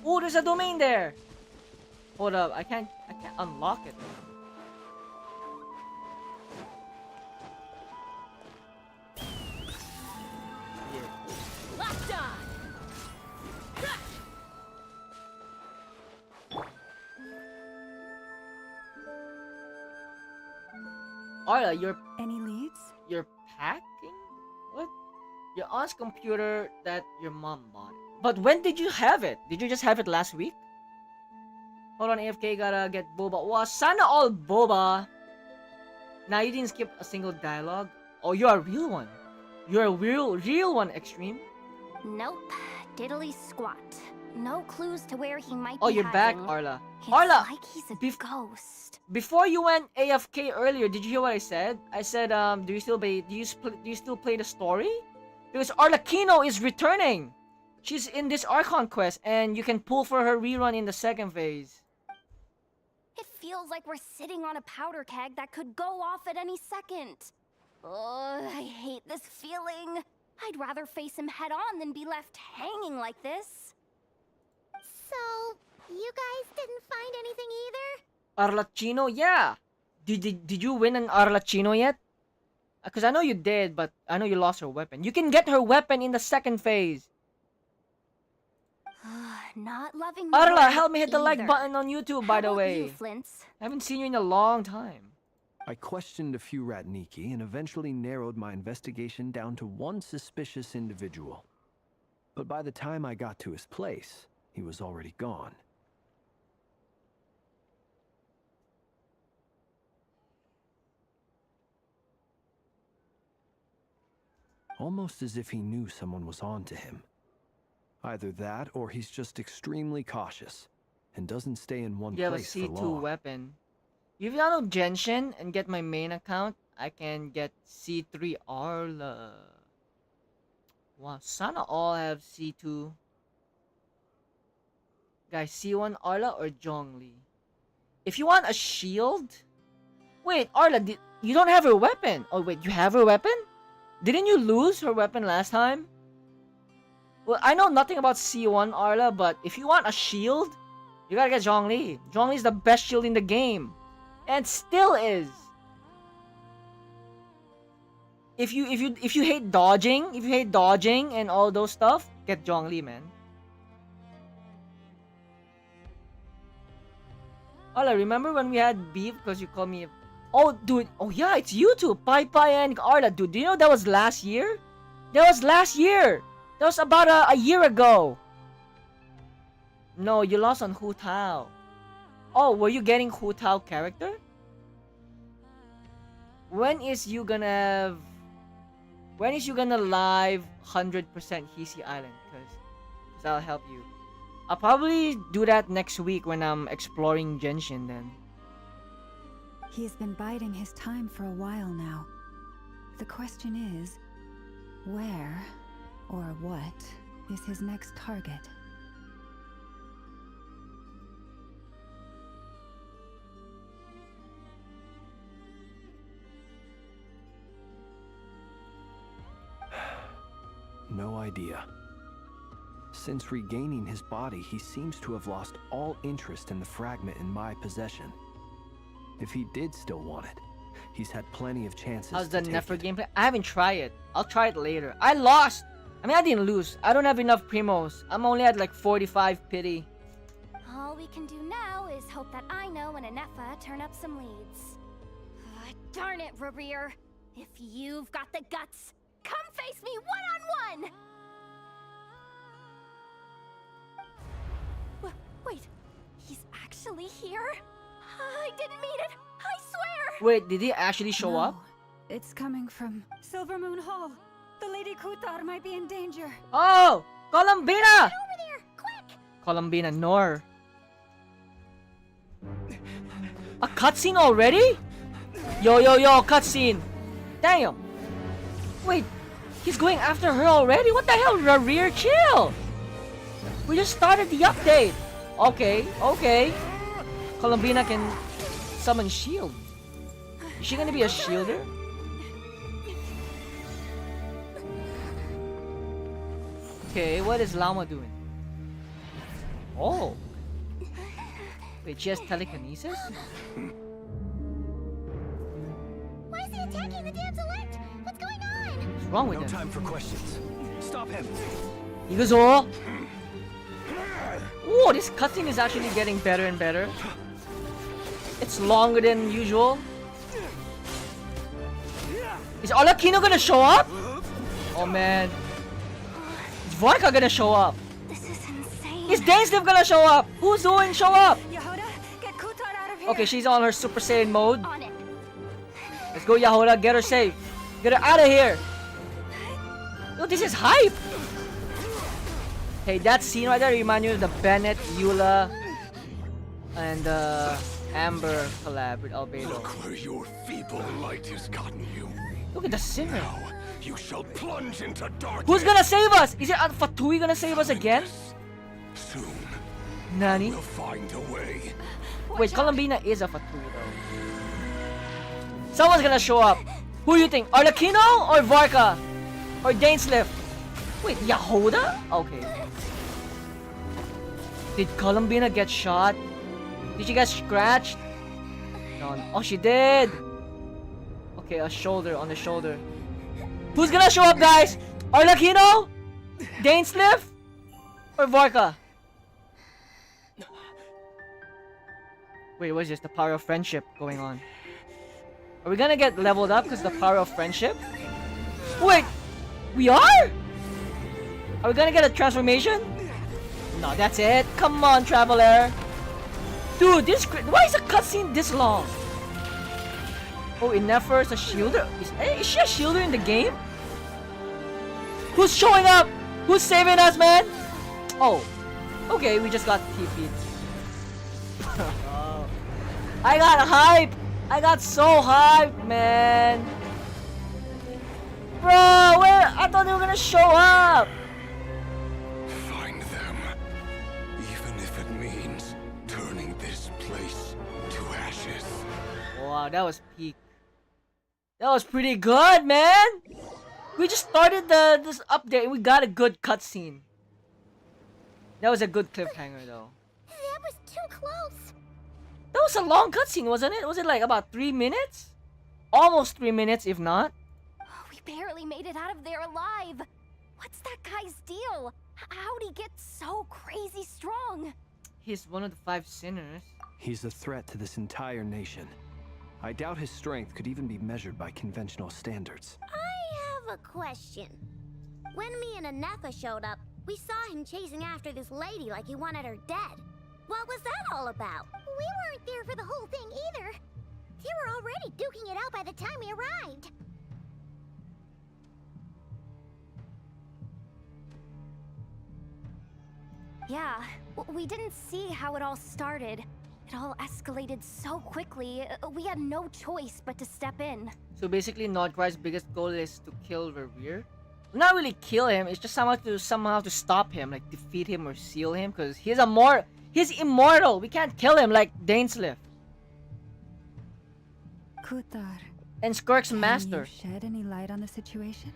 Oh, there's a domain there! Hold up, I can't unlock it. Locked on. Arla, Any leads? you're packing? What? Your aunt's computer that your mom bought. But when did you have it? Did you just have it last week? Hold on, AFK, gotta get boba. Wow, sana all boba. Now you didn't skip a single dialogue. Oh, you're a real one. You're a real one, Extreme. Nope. Diddly squat. No clues to where he might be. Oh, you're back, hiding. Arla. It's Arla, like he's a ghost. before you went AFK earlier, did you hear what I said? I said, do you still play the story? Because Arlecchino is returning. She's in this Archon quest, and you can pull for her rerun in the second phase. It feels like we're sitting on a powder keg that could go off at any second. Oh, I hate this feeling. I'd rather face him head on than be left hanging like this. So, you guys didn't find anything either? Arlecchino, yeah. Did you win an Arlecchino yet? Because I know you did, but I know you lost her weapon. You can get her weapon in the second phase. Not loving Arla, help me hit the like either. button on YouTube, by How the about way. you, Flins? I haven't seen you in a long time. I questioned a few Ratniki and eventually narrowed my investigation down to one suspicious individual. But by the time I got to his place, he was already gone. Almost as if he knew someone was on to him. Either that, or he's just extremely cautious and doesn't stay in one You have a place for C2 long. weapon. If you download Genshin and get my main account, I can get C3 Arla. Wow, sana all have C2. Guys, C1 Arla or zhongli? If you want a shield... Wait, Arla, you don't have her weapon. Oh wait, you have her weapon? Didn't you lose her weapon last time? Well, I know nothing about C1 Arla, but if you want a shield, you gotta get zhongli. Zhongli is the best shield in the game. And still is. If you hate dodging, and all those stuff, get zhongli, man. Arla, remember when we had beef because you called me? Oh, dude. Oh yeah, it's you two, Pai and Arla, dude. Do you know that was last year? That was last year. That was about a year ago. No, you lost on Hu Tao. Oh, were you getting Hu Tao character? When is you gonna live 100% Hisi Island? Cause I'll help you. I'll probably do that next week when I'm exploring Genshin then. He's been biding his time for a while now. The question is, where or what is his next target? No idea. Since regaining his body, he seems to have lost all interest in the fragment in my possession. If he did still want it, he's had plenty of chances. How's to the take Nefer it. gameplay? I haven't tried it. I'll try it later. I lost! I mean, I didn't lose. I don't have enough primos. I'm only at like 45 pity. All we can do now is hope that Ino and Ineffa turn up some leads. Darn it, Rerir. If you've got the guts, come face me one-on-one! Wait, he's actually here? I didn't mean it, I swear! Wait, did he actually show up? It's coming from Silver Moon Hall. The Lady Kutar might be in danger. Oh! Columbina! Over there, quick! Columbina Nor. A cutscene already? Yo, cutscene. Damn. Wait, he's going after her already? What the hell, Rerir, chill. We just started the update. Okay. Columbina can summon shield. Is she gonna be a shielder? Okay, what is Lauma doing? Oh. Wait, she has telekinesis? Why is he attacking the damselette? What's going on? What's wrong with No him? time for questions. Stop him. 이거죠? Oh, this cutscene is actually getting better and better. It's longer than usual. Is Arlecchino gonna show up? Oh man. Is Vodka gonna show up? This is insane. Is dainsleif gonna show up? Who's going to show up? Yahoda, get Kutar out of here. Okay, she's on her Super Saiyan mode. On it. Let's go, Yahoda. Get her safe. Get her out of here. Yo, this is hype. Hey, that scene right there reminds me of the Bennett, Eula, and Amber collab with Albedo. Look where your feeble light has gotten you. Look at the sinner. Now you shall plunge into darkness. Who's gonna save us? Is it Fatui gonna save us again? Soon Nani? we'll find a way. Wait, Columbina is a Fatui though. Someone's gonna show up. Who do you think? Arlecchino or Varka? Or Dainsleif? Wait, Yahoda? Okay. Did Columbina get shot? Did she get scratched? No. Oh, she did. Okay, a shoulder on the shoulder. Who's gonna show up, guys? Arlecchino? Dainsleif? Or Varka? Wait, what is this? The power of friendship going on. Are we gonna get leveled up because the power of friendship? Wait! We are? Are we gonna get a transformation? No, that's it. Come on, Traveler. Dude, why is the cutscene this long? Oh, Nefer is a shielder. Is she a shielder in the game? Who's showing up? Who's saving us, man? Oh, okay, we just got TP'd. I got hype. I got so hyped, man. Bro, where? I thought they were gonna show up. Find them, even if it means turning this place to ashes. Wow, that was peak. That was pretty good, man. We just started this update and we got a good cutscene. That was a good cliffhanger, though. That was too close. That was a long cutscene, wasn't it? Was it like about 3 minutes? Almost 3 minutes, if not. We barely made it out of there alive. What's that guy's deal? How'd he get so crazy strong? He's one of the 5 sinners. He's a threat to this entire nation. I doubt his strength could even be measured by conventional standards. I have a question. When me and Ineffa showed up, we saw him chasing after this lady like he wanted her dead. What was that all about? We weren't there for the whole thing either. They were already duking it out by the time we arrived. Yeah, we didn't see how it all started. It all escalated so quickly, we had no choice but to step in. So basically, Nodkrai's biggest goal is to kill Rerir. not really kill him. It's just somehow to stop him, like defeat him or seal him, because he's immortal. We can't kill him like dainsleif Kutar, and Skirk's can master. you shed any light on the situation?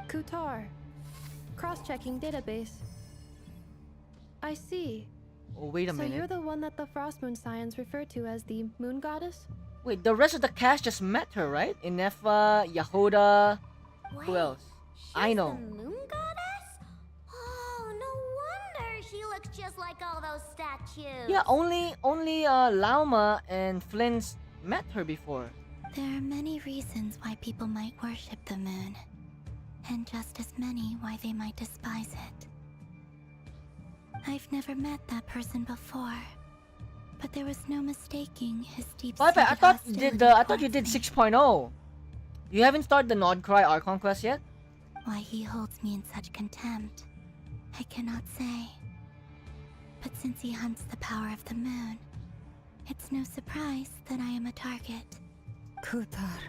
Kutar. Cross-checking database. I see. Oh, wait a So minute. you're the one that the Frost Moon Scions refer to as the Moon Goddess? Wait, the rest of the cast just met her, right? Ineffa, Yahoda. Who Wait, else? She's I know. the moon goddess? Oh, no wonder she looks just like all those statues. Yeah, only Lauma and Flins met her before. There are many reasons why people might worship the moon, and just as many why they might despise it. I've never met that person before, but there was no mistaking his deep-seated I thought you hostility did I thought you did towards me. 6.0. You haven't started the nodkrai Archon quest yet? Why he holds me in such contempt, I cannot say. But since he hunts the power of the moon, it's no surprise that I am a target. Kutar.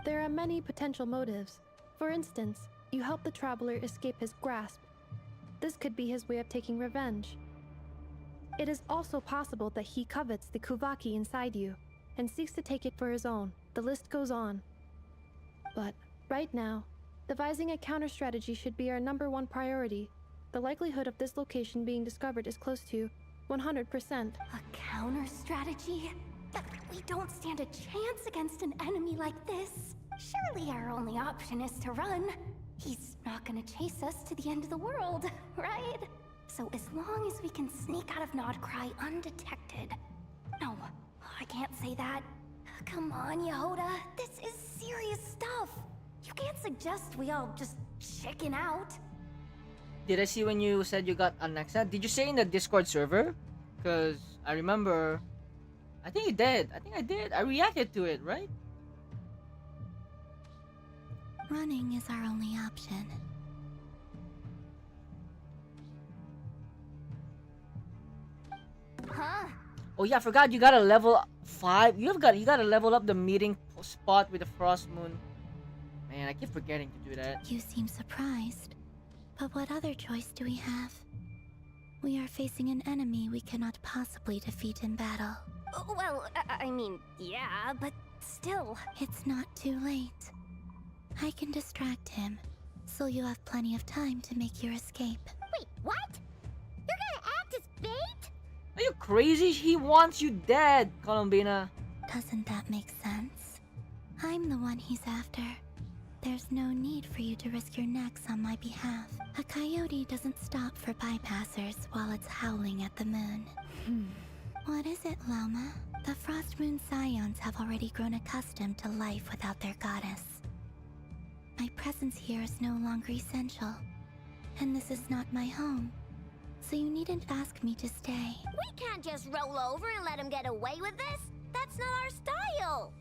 There are many potential motives. For instance, you help the traveler escape his grasp. This could be his way of taking revenge. It is also possible that he covets the Kuvaki inside you and seeks to take it for his own. The list goes on. But right now, devising a counter strategy should be our #1 priority. The likelihood of this location being discovered is close to 100%. A counter strategy? We don't stand a chance against an enemy like this. Surely our only option is to run. He's not gonna chase us to the end of the world, right? So as long as we can sneak out of Nodkrai undetected. No, I can't say that. Come on, Yehoda. This is serious stuff. You can't suggest we all just chicken out. Did I see when you said you got Alexa? Did you say in the Discord server? Because I remember. I think you did. I think I did. I reacted to it, right? Running is our only option. Huh? Oh yeah, I forgot you gotta level 5. You gotta level up the meeting spot with the Frost Moon. Man, I keep forgetting to do that. You seem surprised. But what other choice do we have? We are facing an enemy we cannot possibly defeat in battle. Well, I mean, yeah, but still. It's not too late. I can distract him, so you have plenty of time to make your escape. Wait, what? You're gonna act as bait? Are you crazy? He wants you dead, Columbina. Doesn't that make sense? I'm the one he's after. There's no need for you to risk your necks on my behalf. A coyote doesn't stop for bypassers while it's howling at the moon. What is it, Lauma? The Frost Moon Scions have already grown accustomed to life without their goddess. My presence here is no longer essential, and this is not my home, so you needn't ask me to stay. We can't just roll over and let him get away with this. That's not our style.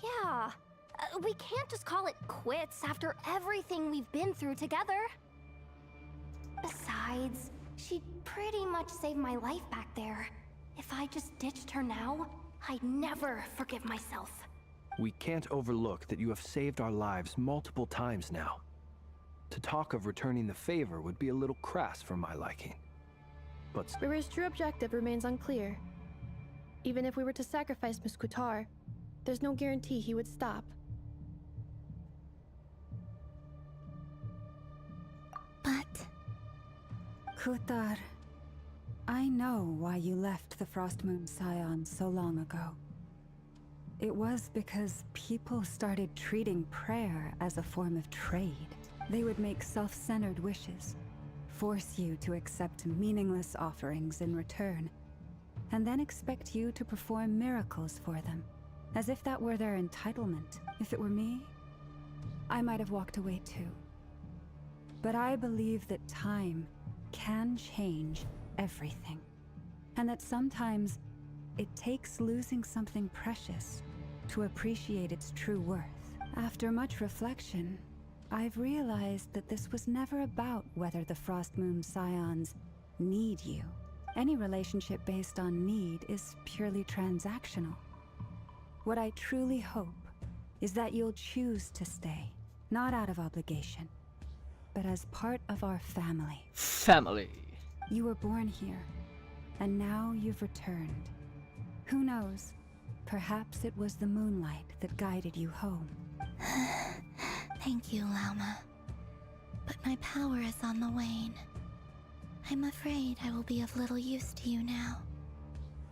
Yeah. We can't just call it quits after everything we've been through together. Besides, she pretty much saved my life back there. If I just ditched her now, I'd never forgive myself. We can't overlook that you have saved our lives multiple times now. To talk of returning the favor would be a little crass for my liking. But Rira's true objective remains unclear. Even if we were to sacrifice Miss Kutar, there's no guarantee he would stop. But Kutar, I know why you left the Frost Moon Scions so long ago. It was because people started treating prayer as a form of trade. They would make self-centered wishes, force you to accept meaningless offerings in return, and then expect you to perform miracles for them, as if that were their entitlement. If it were me, I might have walked away too. But I believe that time can change everything, and that sometimes it takes losing something precious to appreciate its true worth. After much reflection, I've realized that this was never about whether the Frost Moon Scions need you. Any relationship based on need is purely transactional. What I truly hope is that you'll choose to stay, not out of obligation, but as part of our family. Family. You were born here, and now you've returned. Who knows? Perhaps it was the moonlight that guided you home. Thank you, Lauma. But my power is on the wane. I'm afraid I will be of little use to you now.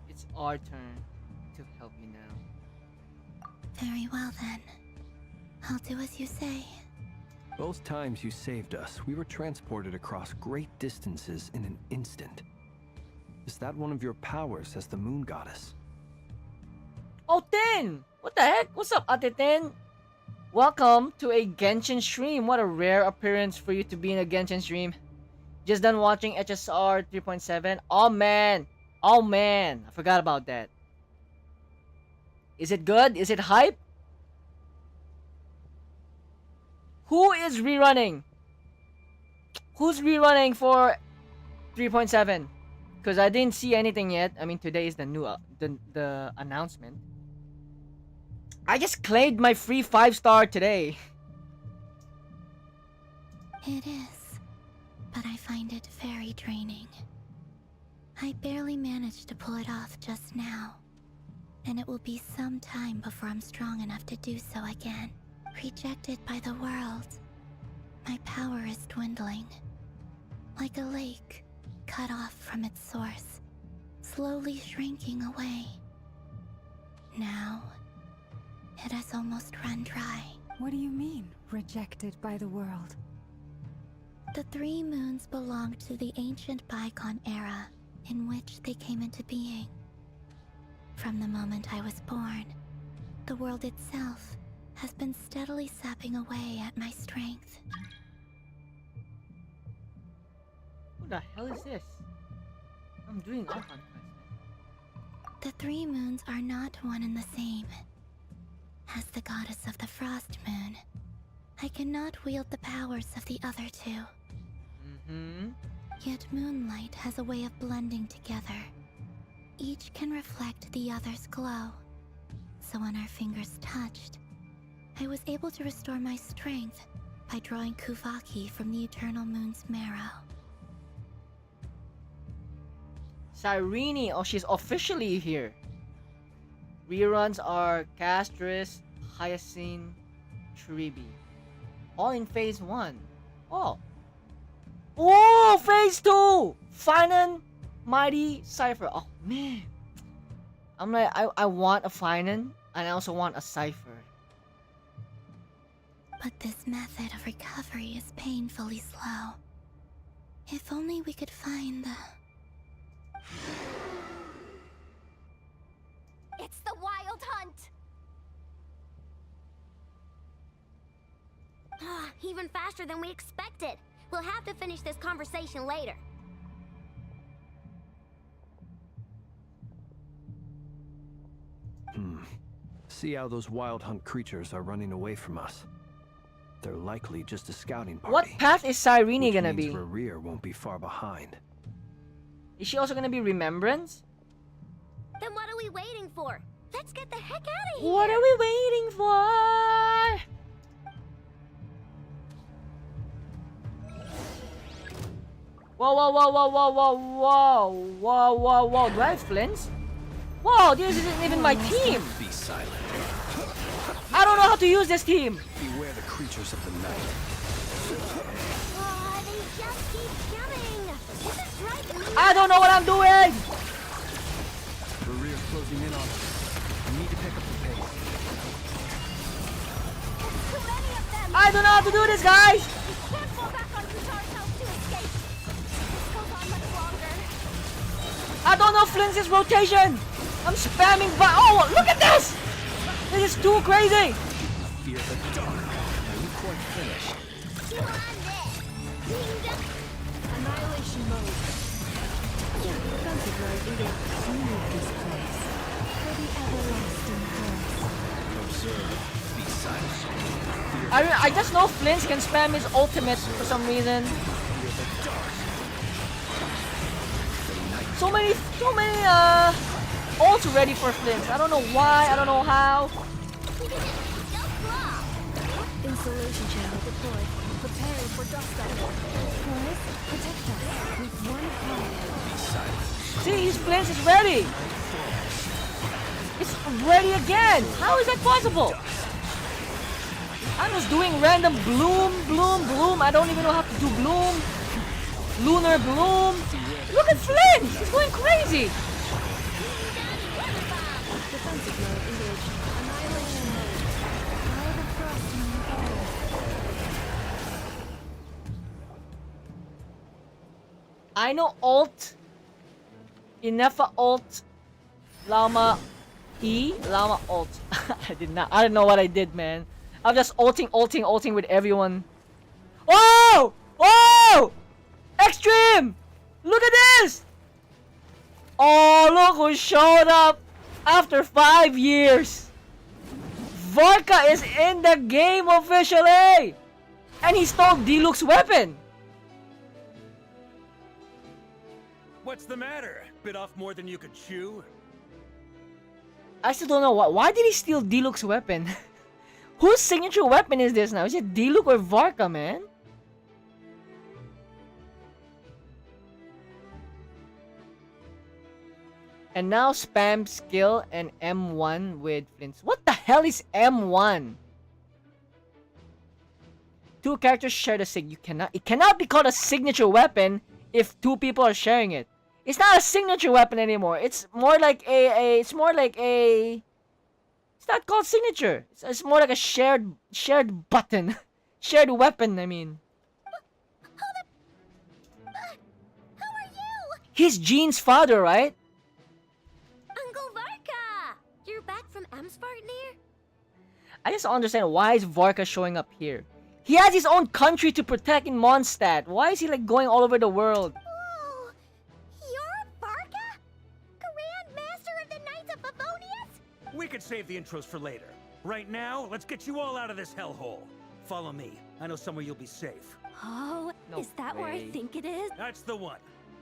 It's our turn to help you now. Very well then. I'll do as you say. Both times you saved us, we were transported across great distances in an instant. Is that one of your powers as the moon goddess? Oh, Tin! What the heck? What's up, Ate Tin? Welcome to a Genshin stream. What a rare appearance for you to be in a Genshin stream. Just done watching HSR 3.7. Oh man! Oh man! I forgot about that. Is it good? Is it hype? Who is rerunning? Who's rerunning for 3.7? Because I didn't see anything yet. I mean, today is the new the announcement. I just claimed my free 5-star today. It is, but I find it very draining. I barely managed to pull it off just now, and it will be some time before I'm strong enough to do so again. Rejected by the world, my power is dwindling. Like a lake, cut off from its source, slowly shrinking away. Now, it has almost run dry. What do you mean, rejected by the world? The 3 moons belonged to the ancient bygone era in which they came into being. From the moment I was born, the world itself has been steadily sapping away at my strength. Who the hell is this? I'm doing Archon quest. The 3 moons are not one and the same. As the goddess of the frost moon, I cannot wield the powers of the other 2. Yet moonlight has a way of blending together. Each can reflect the other's glow. So when our fingers touched, I was able to restore my strength by drawing Kuvaki from the eternal moon's marrow. Cyrene, oh, she's officially here. Reruns are Castris, Hyacinth, Tribi. All in phase 1. Oh. Oh, phase 2! Finan, Mighty, Cypher. Oh, man. I'm like, I want a Finan, and I also want a Cypher. But this method of recovery is painfully slow. If only we could find the... It's the Wild Hunt! Even faster than we expected. We'll have to finish this conversation later. See how those wild hunt creatures are running away from us. They're likely just a scouting party. What path is Cyrene gonna which be? means Rear won't be far behind. Is she also gonna be Remembrance? Then what are we waiting for? Let's get the heck out of here! What are we waiting for? Whoa, whoa, whoa, whoa, whoa, whoa, whoa, whoa, whoa, whoa. Do I have flins? Whoa, this isn't even my team. Be silent. I don't know how to use this team. Beware the creatures of the night. Oh, they just keep coming! This is driving me I don't know what I'm doing. Rear's closing in on us. We need to pick up the pace. There's too many of them! I don't know how to do this, guys. We can't fall back on Kutar's house to escape! This goes on much longer. I don't know Flins's rotation. I'm spamming by. Oh, look at this. This is too crazy. Fear the dark. Are you quite finished? Annihilation mode. Contemplate either leave this place for the everlasting curse. Observe. Be silent. I just know Flins can spam his ultimate for some reason. So many ults ready for Flins. I don't know why, I don't know how. Insulation channel deployed. Preparing for dust uplift. Forest, protect us with one hand. See, his flins is ready. It's ready again. How is that possible? I was doing random bloom, bloom, bloom. I don't even know how to do bloom. Lunar bloom. Look at Flynn. He's going crazy. Defensive mode engaged. Annihilation mode. All the frost in the fall. I know alt. Ineffa alt. Lauma E. Lauma alt. I didn't know what I did, man. I'm just ulting with everyone. Oh! Oh! Extreme! Look at this! Oh, look who showed up after 5 years. Vorka is in the game officially! And he stole Diluc's weapon. What's the matter? Bit off more than you could chew? I still don't know why did he steal Diluc's weapon? Whose signature weapon is this now? Is it Diluc or Vorka, man? And now spam skill and M1 with Flins. What the hell is M1? Two characters share the sig. It cannot be called a signature weapon if two people are sharing it. It's not a signature weapon anymore. It's more like it's not called signature. It's more like a shared button. Shared weapon, I mean. Who are you? He's Jean's father, right? Uncle Varka! You're back from Amsvartnir? I just don't understand why is Vorka showing up here. He has his own country to protect in Mondstadt. Why is he like going all over the world? Oh, you're Varka? Grand Master of the Knights of Favonius? We could save the intros for later. Right now, let's get you all out of this hellhole. Follow me. I know somewhere you'll be safe. Oh, No is that where I way. think it is? That's the one.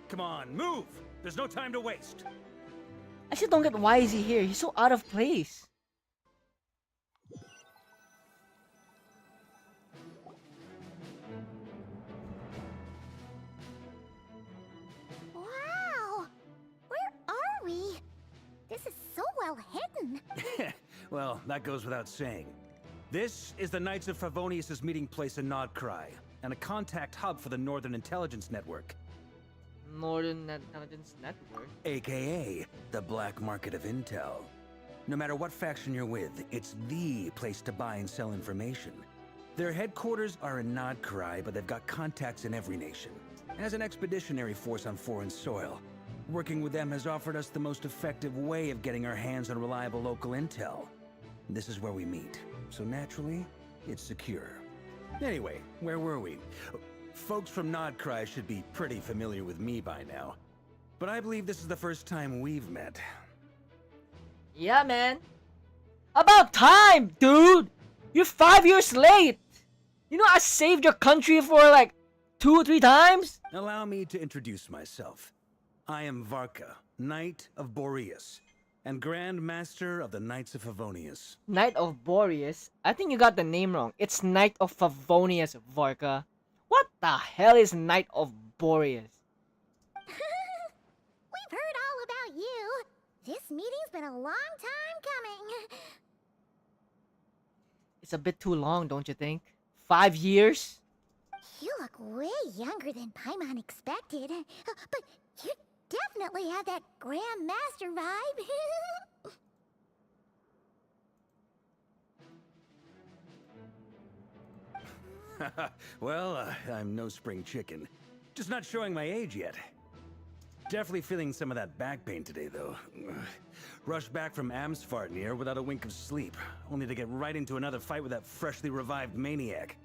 Come on, move! There's no time to waste. I still don't get why is he here. He's so out of place. Wow! Where are we? This is so well hidden. Well, that goes without saying. This is the Knights of Favonius' meeting place in Nodkrai, and a contact hub for the Northern Intelligence Network, Northern Intelligence Network. aka the black market of intel. No matter what faction you're with, it's the place to buy and sell information. Their headquarters are in Nodkrai, but they've got contacts in every nation. As an expeditionary force on foreign soil, working with them has offered us the most effective way of getting our hands on reliable local intel. This is where we meet, so naturally, it's secure. Anyway, where were we? Folks from Nodkrai should be pretty familiar with me by now. But I believe this is the first time we've met. Yeah, man. About time, dude. You're 5 years late. You know I saved your country for like 2 or 3 times. Allow me to introduce myself. I am Varka, Knight of Boreas, and Grand Master of the Knights of Favonius. Knight of Boreas. I think you got the name wrong. It's Knight of Favonius, Vorka. What the hell is Knight of Boreas? We've heard all about you. This meeting's been a long time coming. It's a bit too long, don't you think? 5 years? You look way younger than Paimon expected. But you definitely have that Grand Master vibe. Well, I'm no spring chicken. Just not showing my age yet. Definitely feeling some of that back pain today, though. Rushed back from Amsvartnir without a wink of sleep, only to get right into another fight with that freshly revived maniac.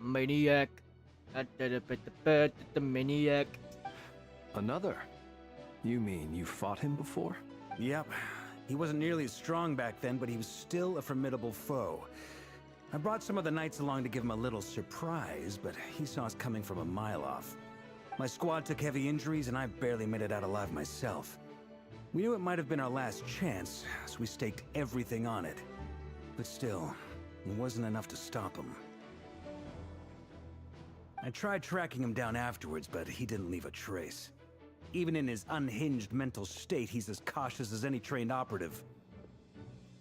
Maniac. The maniac. Another? You mean you fought him before? Yep. He wasn't nearly as strong back then, but he was still a formidable foe. I brought some of the knights along to give him a little surprise, but he saw us coming from a mile off. My squad took heavy injuries, and I barely made it out alive myself. We knew it might have been our last chance, so we staked everything on it. But still, It wasn't enough to stop him. I tried tracking him down afterwards, but he didn't leave a trace. Even in his unhinged mental state, he's as cautious as any trained operative.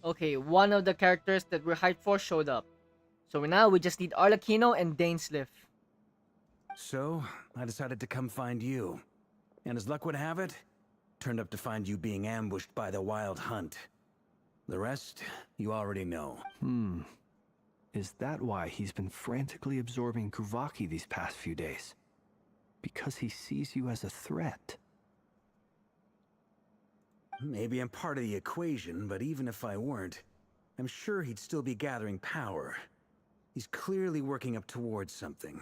Okay, one of the characters that we're hyped for showed up. So now we just need Arlecchino and dainsleif. So, I decided to come find you. And as luck would have it, turned up to find you being ambushed by the Wild Hunt. The rest, you already know. Is that why he's been frantically absorbing Kuvaki these past few days? Because he sees you as a threat? Maybe I'm part of the equation, but even if I weren't, I'm sure he'd still be gathering power. He's clearly working up towards something.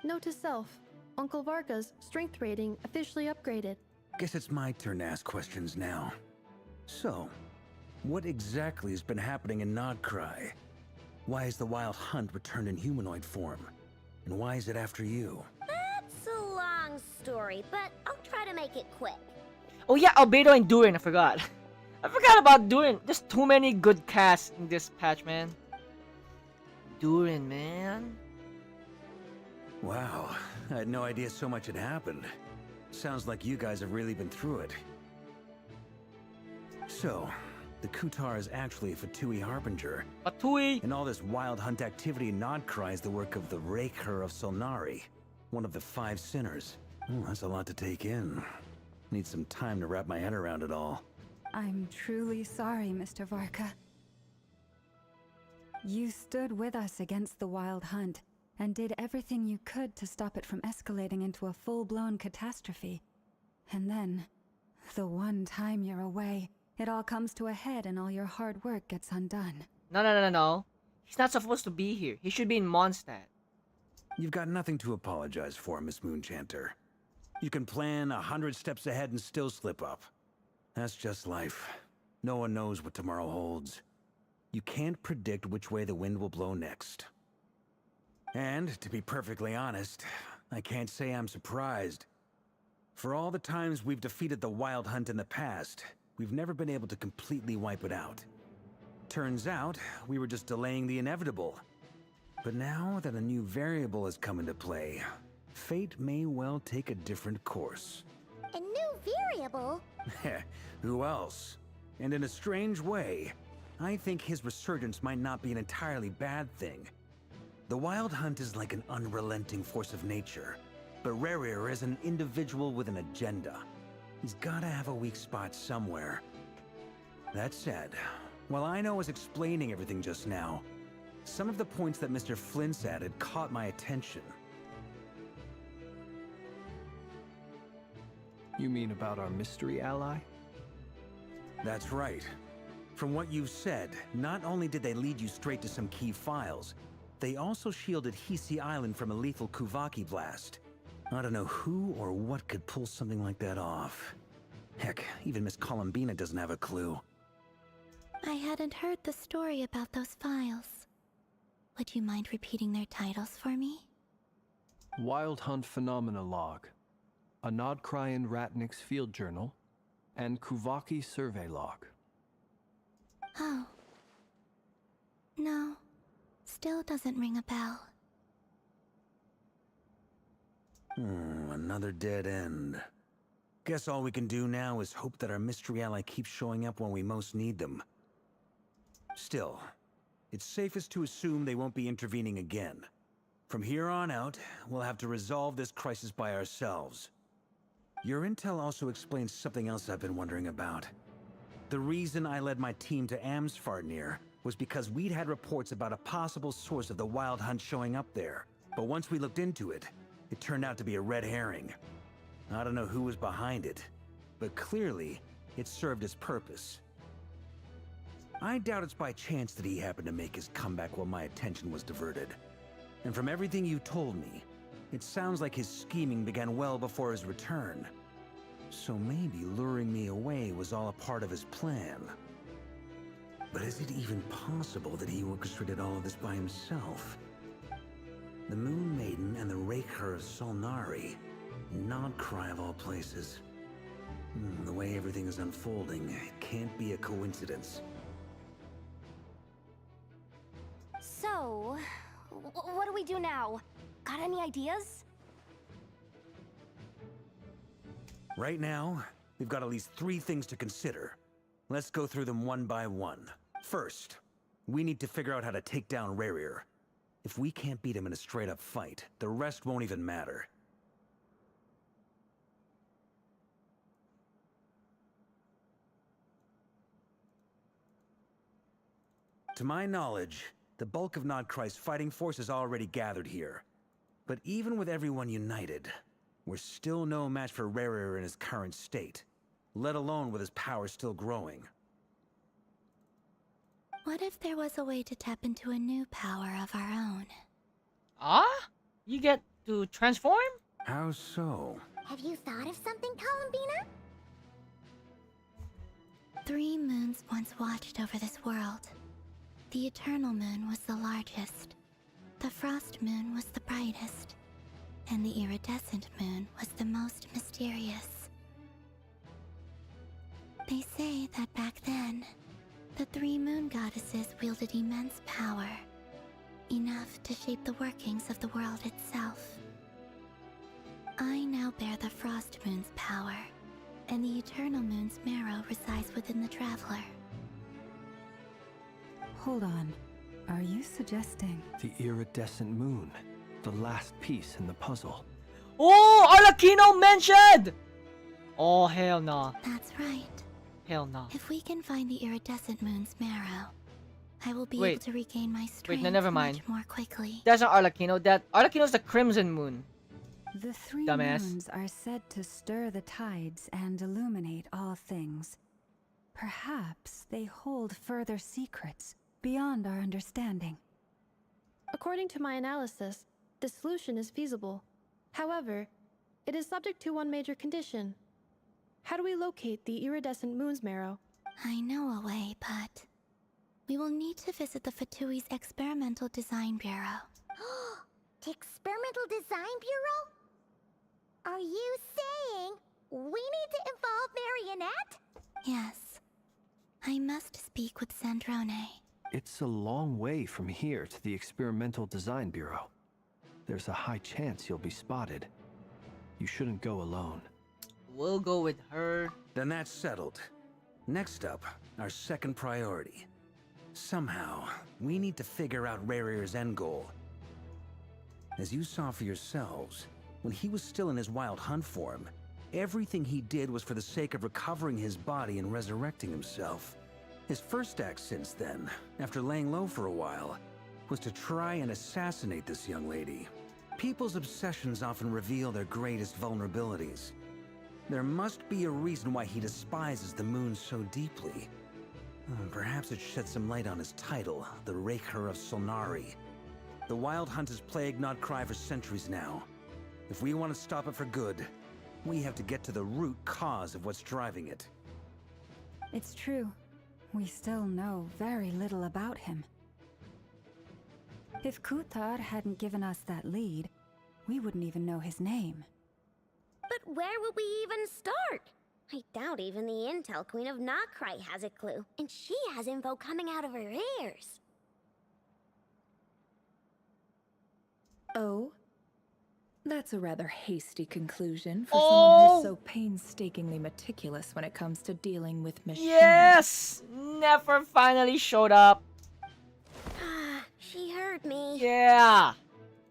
Note to self, Uncle Varka's strength rating officially upgraded. Guess it's my turn to ask questions now. So, what exactly has been happening in Nodkrai? Why is the Wild Hunt returned in humanoid form? And why is it after you? That's a long story, but I'll try to make it quick. Oh yeah, Albedo and Durin, I forgot. I forgot about Durin. There's too many good casts in this patch, man. Durin, man. Wow, I had no idea so much had happened. Sounds like you guys have really been through it. So, the Kutar is actually a Fatui Harbinger. Fatui! And all this Wild Hunt activity in Nodkrai is the work of the Nefer of Solnari, one of the 5 sinners. That's a lot to take in. Need some time to wrap my head around it all. I'm truly sorry, Mr. Varka. You stood with us against the Wild Hunt, and did everything you could to stop it from escalating into a full-blown catastrophe. And then, the one time you're away, it all comes to a head and all your hard work gets undone. No. He's not supposed to be here. He should be in Mondstadt. You've got nothing to apologize for, Miss Moonchanter. You can plan 100 steps ahead and still slip up. That's just life. No one knows what tomorrow holds. You can't predict which way the wind will blow next. And, to be perfectly honest, I can't say I'm surprised. For all the times we've defeated the Wild Hunt in the past, we've never been able to completely wipe it out. Turns out, we were just delaying the inevitable. But now that a new variable has come into play, fate may well take a different course. A new variable? Who else? And in a strange way, I think his resurgence might not be an entirely bad thing. The Wild Hunt is like an unrelenting force of nature, but Rerir is an individual with an agenda. He's gotta have a weak spot somewhere. That said, while I was explaining everything just now, some of the points that Mr. Flins added caught my attention. You mean about our mystery ally? That's right. From what you've said, not only did they lead you straight to some key files, they also shielded Hisi Island from a lethal Kuvaki blast. I don't know who or what could pull something like that off. Heck, even Miss Columbina doesn't have a clue. I hadn't heard the story about those files. Would you mind repeating their titles for me? Wild Hunt Phenomena Log, a Nodkrai Ratnik's Field Journal, and Kuvaki Survey Log. Oh. No. Still doesn't ring a bell. Another dead end. Guess all we can do now is hope that our mystery ally keeps showing up when we most need them. Still, it's safest to assume they won't be intervening again. From here on out, we'll have to resolve this crisis by ourselves. Your intel also explains something else I've been wondering about. The reason I led my team to Amsfarnir was because we'd had reports about a possible source of the Wild Hunt showing up there. But once we looked into it, it turned out to be a red herring. I don't know who was behind it, but clearly, it served its purpose. I doubt it's by chance that he happened to make his comeback while my attention was diverted. And from everything you told me, it sounds like his scheming began well before his return. So maybe luring me away was all a part of his plan. But is it even possible that he orchestrated all of this by himself? The Moon Maiden and the Raker of Solnari. Nodkrai of all places. The way everything is unfolding, it can't be a coincidence. So, what do we do now? Got any ideas? Right now, we've got at least 3 things to consider. Let's go through them one by one. First, we need to figure out how to take down Rerir. If we can't beat him in a straight-up fight, the rest won't even matter. To my knowledge, the bulk of Nodkrai's fighting force is already gathered here. But even with everyone united, we're still no match for Rerir in his current state, let alone with his power still growing. What if there was a way to tap into a new power of our own? Ah? You get to transform? How so? Have you thought of something, Columbina? 3 moons once watched over this world. The Eternal Moon was the largest. The Frost Moon was the brightest. And the Iridescent Moon was the most mysterious. They say that back then, the 3 moon goddesses wielded immense power, enough to shape the workings of the world itself. I now bear the Frost Moon's power, and the Eternal Moon's marrow resides within the Traveler. Hold on. Are you suggesting... The iridescent moon. The last piece in the puzzle. Oh, Arlecchino mentioned! Oh, hell no. That's right. Hell no. If we can find the Iridescent Moon's marrow, I will be Wait. able to regain my strength Wait, no, never mind. much more quickly. That's not Arlecchino. Arlecchino's the Crimson Moon. The 3 Dumbass. moons are said to stir the tides and illuminate all things. Perhaps they hold further secrets beyond our understanding. According to my analysis, the solution is feasible. However, it is subject to one major condition. How do we locate the iridescent moon's marrow? I know a way, but we will need to visit the Fatui's Experimental Design Bureau. The Experimental Design Bureau? Are you saying we need to involve Marionette? Yes. I must speak with Sandrone. It's a long way from here to the Experimental Design Bureau. There's a high chance you'll be spotted. You shouldn't go alone. We'll go with her. Then that's settled. Next up, our second priority. Somehow, we need to figure out Rerir's end goal. As you saw for yourselves, when he was still in his wild hunt form, everything he did was for the sake of recovering his body and resurrecting himself. His first act since then, after laying low for a while, was to try and assassinate this young lady. People's obsessions often reveal their greatest vulnerabilities. There must be a reason why he despises the moon so deeply. Perhaps it sheds some light on his title, the Raker of Solnari. The Wild Hunt has plagued Nodkrai for centuries now. If we want to stop it for good, we have to get to the root cause of what's driving it. It's true. We still know very little about him. If Kutar hadn't given us that lead, we wouldn't even know his name. But where would we even start? I doubt even the Intel Queen of Nodkrai has a clue, and she has info coming out of her ears. Oh? That's a rather hasty conclusion for someone who's so painstakingly meticulous when it comes to dealing with machines. Yes! Nefer finally showed up. She heard me. Yeah!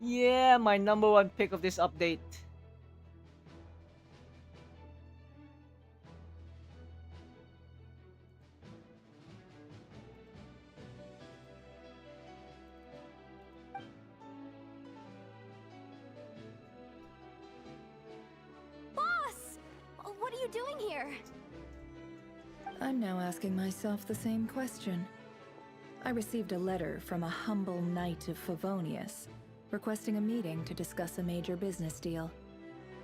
Yeah, my #1 pick of this update. Boss! What are you doing here? I'm now asking myself the same question. I received a letter from a humble knight of Favonius, requesting a meeting to discuss a major business deal.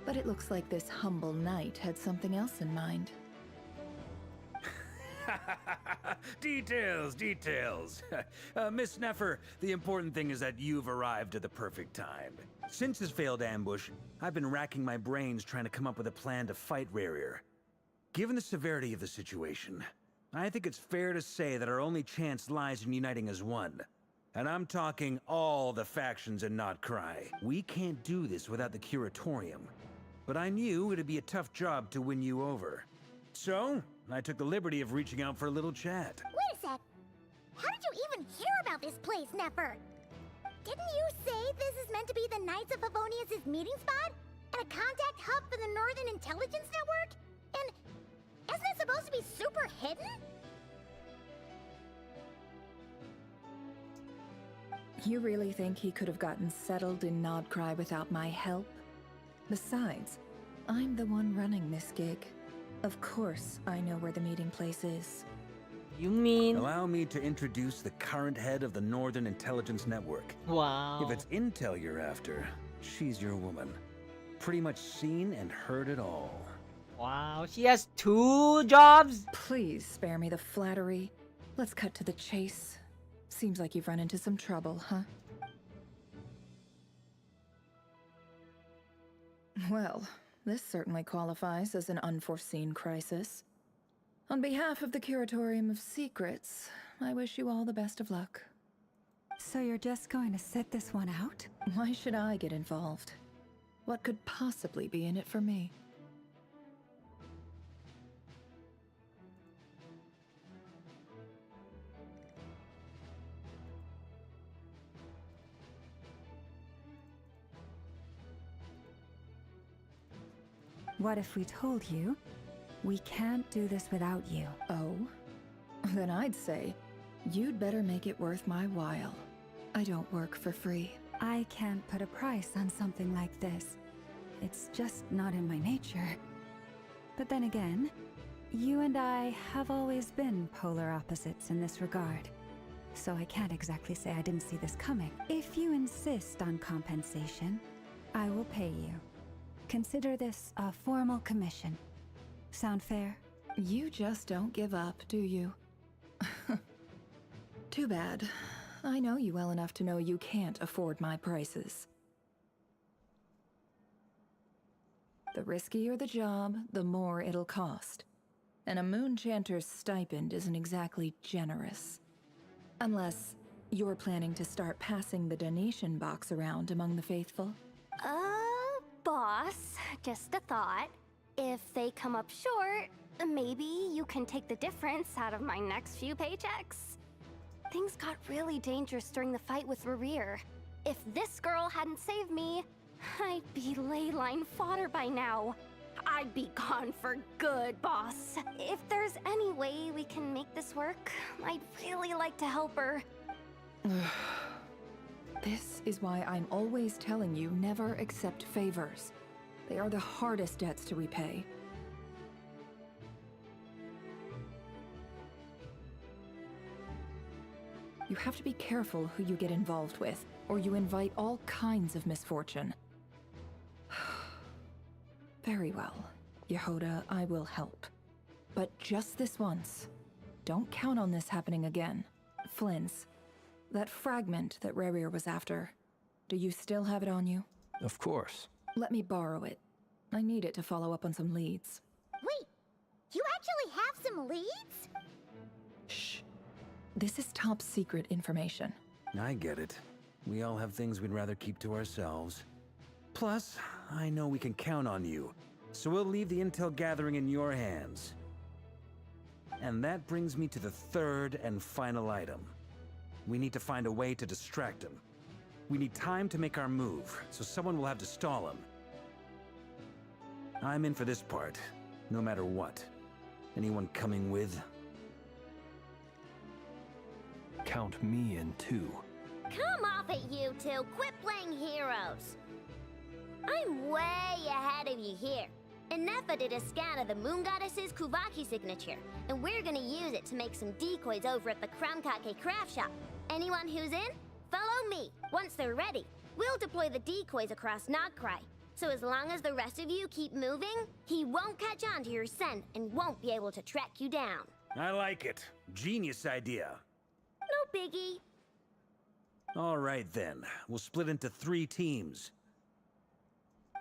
But it looks like this humble knight had something else in mind. Details, details. Miss Nefer, the important thing is that you've arrived at the perfect time. Since his failed ambush, I've been racking my brains trying to come up with a plan to fight Rarier. Given the severity of the situation, I think it's fair to say that our only chance lies in uniting as one. And I'm talking all the factions in Nodkrai. We can't do this without the Curatorium. But I knew it'd be a tough job to win you over. So, I took the liberty of reaching out for a little chat. Wait a sec. How did you even hear about this place, Nefer? Didn't you say this is meant to be the Knights of Favonius' meeting spot? And a contact hub for the Northern Intelligence Network? And isn't it supposed to be super hidden? You really think he could have gotten settled in Nodkrai without my help? Besides, I'm the one running this gig. Of course I know where the meeting place is. You mean? Allow me to introduce the current head of the Northern Intelligence Network. Wow. If it's intel you're after, she's your woman. Pretty much seen and heard it all. Wow, she has 2 jobs? Please spare me the flattery. Let's cut to the chase. Seems like you've run into some trouble, huh? Well, this certainly qualifies as an unforeseen crisis. On behalf of the Curatorium of Secrets, I wish you all the best of luck. So you're just going to sit this one out? Why should I get involved? What could possibly be in it for me? What if we told you we can't do this without you? Oh? Then I'd say, you'd better make it worth my while. I don't work for free. I can't put a price on something like this. It's just not in my nature. But then again, you and I have always been polar opposites in this regard. So I can't exactly say I didn't see this coming. If you insist on compensation, I will pay you. Consider this a formal commission. Sound fair? You just don't give up, do you? Too bad. I know you well enough to know you can't afford my prices. The riskier the job, the more it'll cost. And a Moonchanter's stipend isn't exactly generous. Unless you're planning to start passing the donation box around among the faithful. Boss, just a thought. If they come up short, maybe you can take the difference out of my next few paychecks. Things got really dangerous during the fight with Rarier. If this girl hadn't saved me, I'd be ley line fodder by now. I'd be gone for good, boss. If there's any way we can make this work, I'd really like to help her. This is why I'm always telling you never accept favors. They are the hardest debts to repay. You have to be careful who you get involved with, or you invite all kinds of misfortune. Very well, Yehoda, I will help. But just this once. Don't count on this happening again. Flins, that fragment that Rarier was after, do you still have it on you? Of course. Let me borrow it. I need it to follow up on some leads. Wait, you actually have some leads? Shh. This is top secret information. I get it. We all have things we'd rather keep to ourselves. Plus, I know we can count on you, so we'll leave the intel gathering in your hands. And that brings me to the third and final item. We need to find a way to distract him. We need time to make our move, so someone will have to stall him. I'm in for this part, no matter what. Anyone coming with? Count me in too. Come off it, you two. Quit playing heroes. I'm way ahead of you here. Ineffa did a scan of the Moon Goddess's Kuvaki signature, and we're gonna use it to make some decoys over at the Kramkake craft shop. Anyone who's in, follow me. Once they're ready, we'll deploy the decoys across Nodkrai. So as long as the rest of you keep moving, he won't catch on to your scent and won't be able to track you down. I like it. Genius idea. No biggie. All right then, we'll split into 3 teams.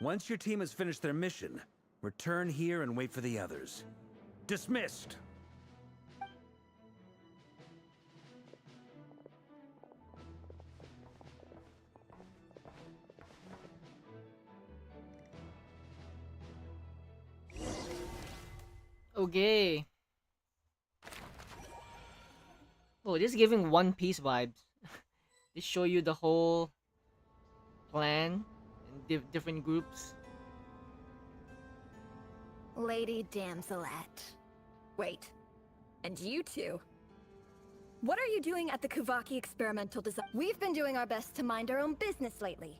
Once your team has finished their mission, return here and wait for the others. Dismissed! Okay. Oh, this is giving One Piece vibes. This show you the whole plan in different groups. Lady Damselette. Wait. And you two? What are you doing at the Kuvaki experimental design? We've been doing our best to mind our own business lately.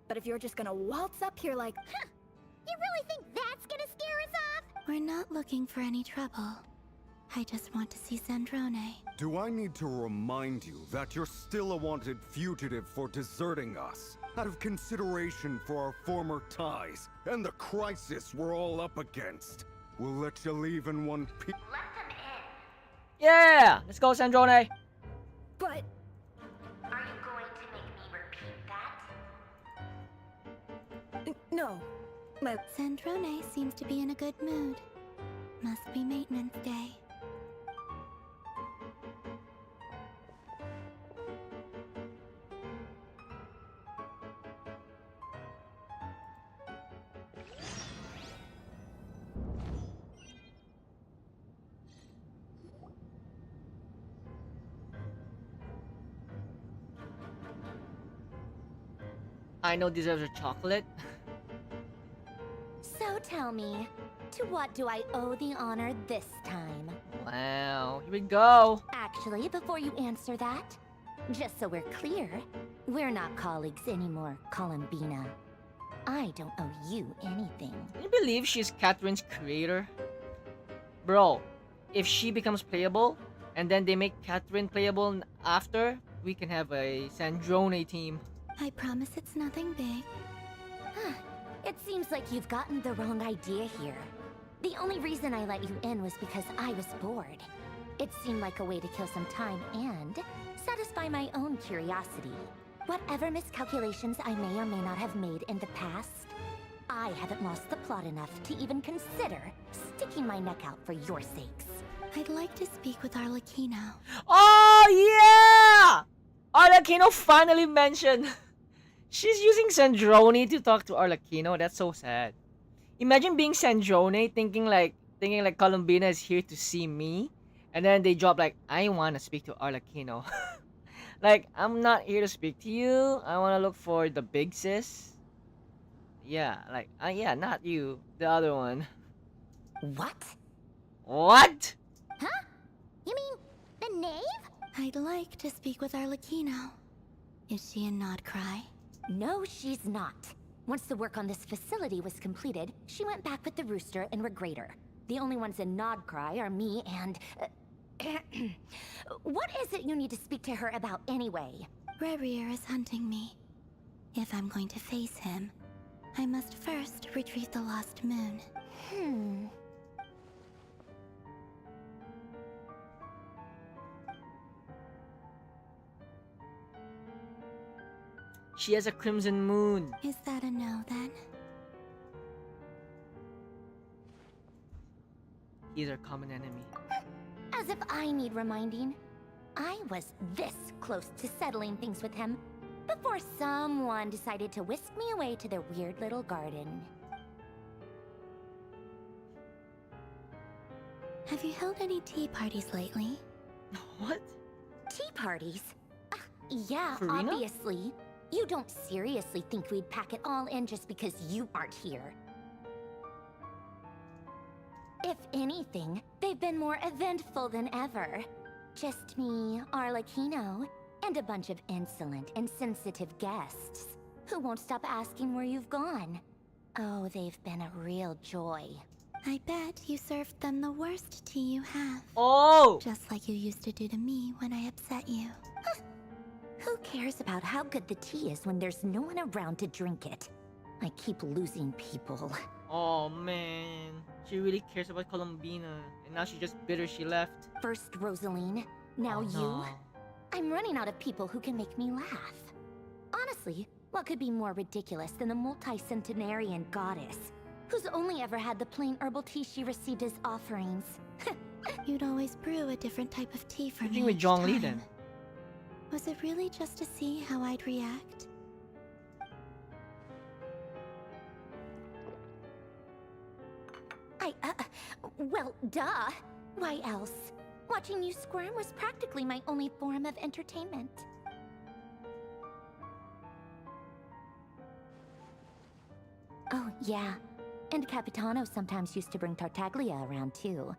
But if you're just gonna waltz up here like... Huh! You really think that's gonna scare us off? We're not looking for any trouble. I just want to see Sandrone. Do I need to remind you that you're still a wanted fugitive for deserting us? Out of consideration for our former ties and the crisis we're all up against. We'll let you leave in one piece. Let them in. Yeah! Let's go, Sandrone! But... Are you going to make me repeat that? No. My... Sandrone seems to be in a good mood. Must be maintenance day. I know deserves a chocolate. So tell me, to what do I owe the honor this time? Wow, here we go. Actually, before you answer that, just so we're clear, we're not colleagues anymore, Columbina. I don't owe you anything. Can you believe she's Catherine's creator? Bro, if she becomes playable, and then they make Catherine playable after, we can have a Sandrone team. I promise it's nothing big. It seems like you've gotten the wrong idea here. The only reason I let you in was because I was bored. It seemed like a way to kill some time and satisfy my own curiosity. Whatever miscalculations I may or may not have made in the past, I haven't lost the plot enough to even consider sticking my neck out for your sakes. I'd like to speak with Arlecchino. Oh, yeah! Arlecchino finally mentioned. She's using Sandrone to talk to Arlecchino. That's so sad. Imagine being Sandrone thinking like Columbina is here to see me, and then they drop like, I want to speak to Arlecchino. Like, I'm not here to speak to you. I want to look for the big sis. Yeah, like, yeah, not you. The other one. What? What? Huh? You mean the knave? I'd like to speak with Arlecchino. Is she in nodkrai? No, she's not. Once the work on this facility was completed, she went back with the rooster and regrater. The only ones in nodkrai are me and... What is it you need to speak to her about anyway? Rerir is hunting me. If I'm going to face him, I must first retrieve the lost moon. She has a crimson moon. Is that a no, then? He's our common enemy. As if I need reminding. I was this close to settling things with him before someone decided to whisk me away to their weird little garden. Have you held any tea parties lately? What? Tea parties? Yeah, Furina? obviously. You don't seriously think we'd pack it all in just because you aren't here. If anything, they've been more eventful than ever. Just me, Arlecchino, and a bunch of insolent and sensitive guests who won't stop asking where you've gone. Oh, they've been a real joy. I bet you served them the worst tea you have. Oh! Just like you used to do to me when I upset you. Who cares about how good the tea is when there's no one around to drink it? I keep losing people. Oh man, she really cares about Columbina, and now she's just bitter she left. First Rosaline, now Oh, you. no. I'm running out of people who can make me laugh. Honestly, what could be more ridiculous than the multi-centenarian goddess, who's only ever had the plain herbal tea she received as offerings? You'd always brew a different type of tea for Good me thing with each Zhongli time. then. Was it really just to see how I'd react? Well, duh. Why else? Watching you squirm was practically my only form of entertainment. Oh, yeah. And Capitano sometimes used to bring Tartaglia around too.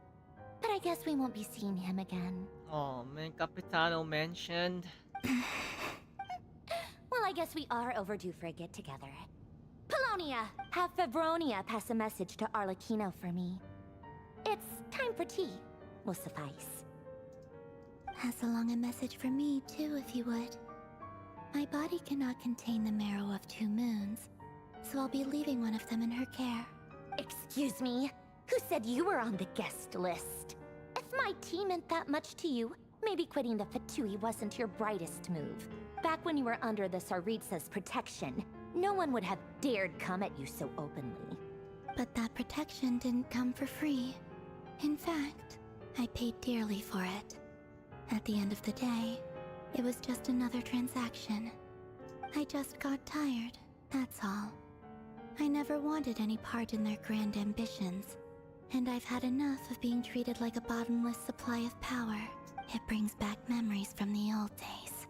But I guess we won't be seeing him again. Oh man, Capitano mentioned. Well, I guess we are overdue for a get-together. Polonia, have Fevronia pass a message to Arlecchino for me. It's time for tea. Will suffice. Pass along a message for me, too, if you would. My body cannot contain the marrow of 2 moons, so I'll be leaving one of them in her care. Excuse me? Who said you were on the guest list? If my tea meant that much to you, maybe quitting the Fatui wasn't your brightest move. Back when you were under the Tsaritsa's protection, no one would have dared come at you so openly. But that protection didn't come for free. In fact, I paid dearly for it. At the end of the day, it was just another transaction. I just got tired, that's all. I never wanted any part in their grand ambitions, and I've had enough of being treated like a bottomless supply of power. It brings back memories from the old days,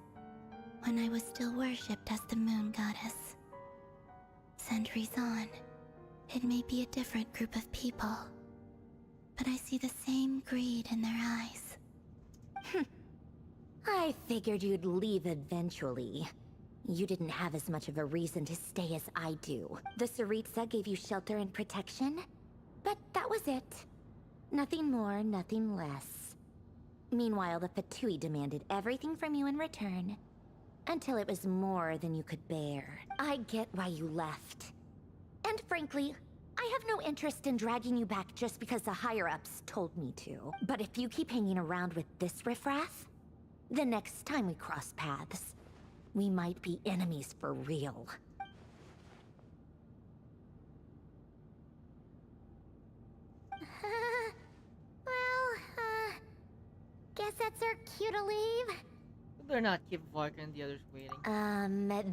when I was still worshipped as the moon goddess. Centuries on, it may be a different group of people, but I see the same greed in their eyes. I figured you'd leave eventually. You didn't have as much of a reason to stay as I do. The Tsaritsa gave you shelter and protection, but that was it. Nothing more, nothing less. Meanwhile, the Fatui demanded everything from you in return, until it was more than you could bear. I get why you left. And frankly, I have no interest in dragging you back just because the higher-ups told me to. But if you keep hanging around with this riffraff, the next time we cross paths, we might be enemies for real. Guess that's our cue to leave. We better not keep Varka and the others waiting.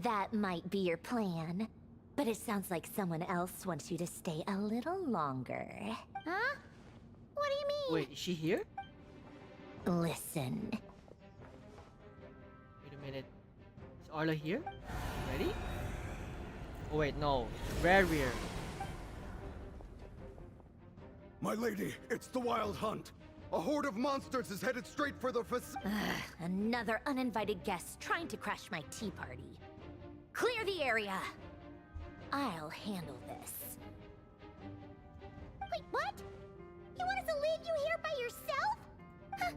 That might be your plan. But it sounds like someone else wants you to stay a little longer. Huh? What do you mean? Wait, is she here? Listen. Wait a minute. Is Arla here? Ready? Oh wait, no. Rare. My lady, it's the Wild Hunt. A horde of monsters is headed straight for the Another uninvited guest trying to crash my tea party. Clear the area! I'll handle this. Wait, what? You want us to leave you here by yourself? Huh,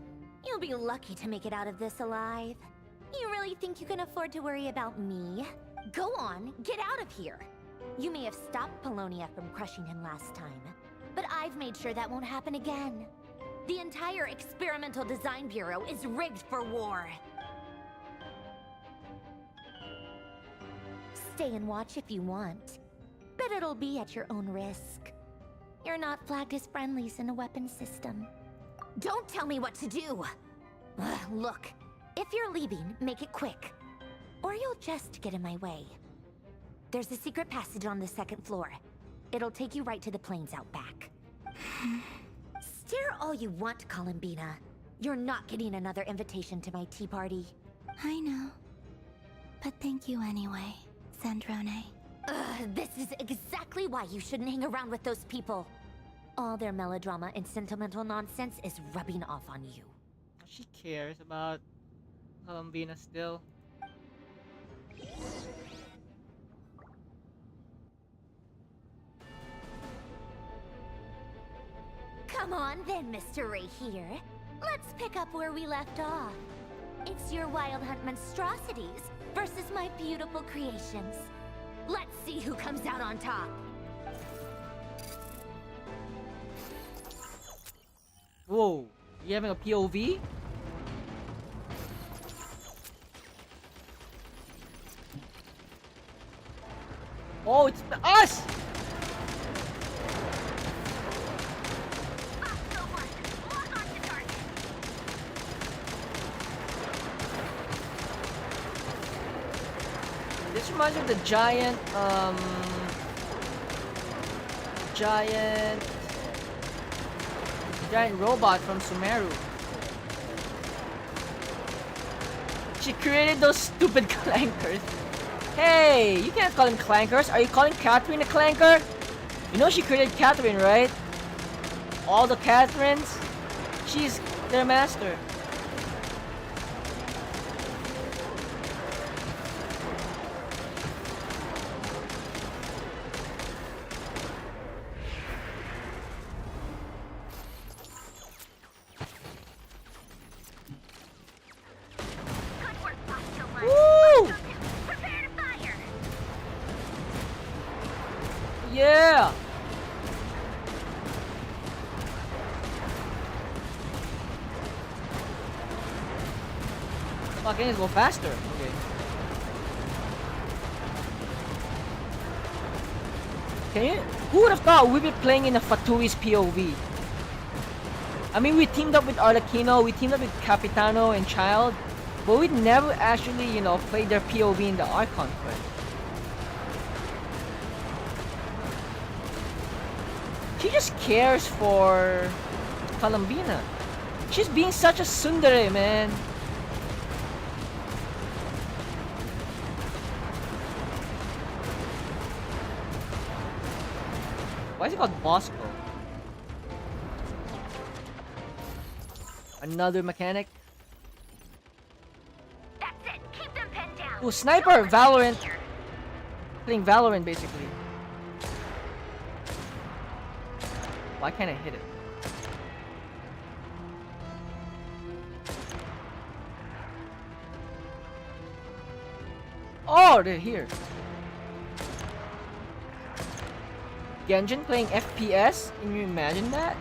you'll be lucky to make it out of this alive. You really think you can afford to worry about me? Go on, get out of here. You may have stopped Polonia from crushing him last time, but I've made sure that won't happen again. The entire Experimental Design Bureau is rigged for war. Stay and watch if you want, but it'll be at your own risk. You're not flagged as friendlies in a weapon system. Don't tell me what to do! Look, if you're leaving, make it quick, or you'll just get in my way. There's a secret passage on the 2nd floor. It'll take you right to the plains out back. Stare all you want, Columbina. You're not getting another invitation to my tea party. I know. But thank you anyway, Sandrone. This is exactly why you shouldn't hang around with those people. All their melodrama and sentimental nonsense is rubbing off on you. She cares about Columbina still. Come on then, Mr. Ray here. Let's pick up where we left off. It's your Wild Hunt monstrosities versus my beautiful creations. Let's see who comes out on top. Whoa, you having a POV? Oh, it's us! This reminds me of the giant robot from Sumeru. She created those stupid clankers. Hey, you can't call them clankers. Are you calling Catherine a clanker? You know she created Catherine, right? All the Catherines, she's their master. Woo! Yeah! Fuck, I need to go faster. Okay. Can you? Who would have thought we'd be playing in a Fatui's POV? I mean, we teamed up with Arlecchino, we teamed up with Capitano and Childe, but we'd never actually, you know, played their POV in the Archon quest. She just cares for Columbina. She's being such a tsundere, man. Why is it called Bosco? Another mechanic. That's it. Keep them pinned down. Ooh, sniper! Valorant. Playing Valorant, basically. Why can't I hit it? Oh, they're here. Genshin playing FPS? Can you imagine that?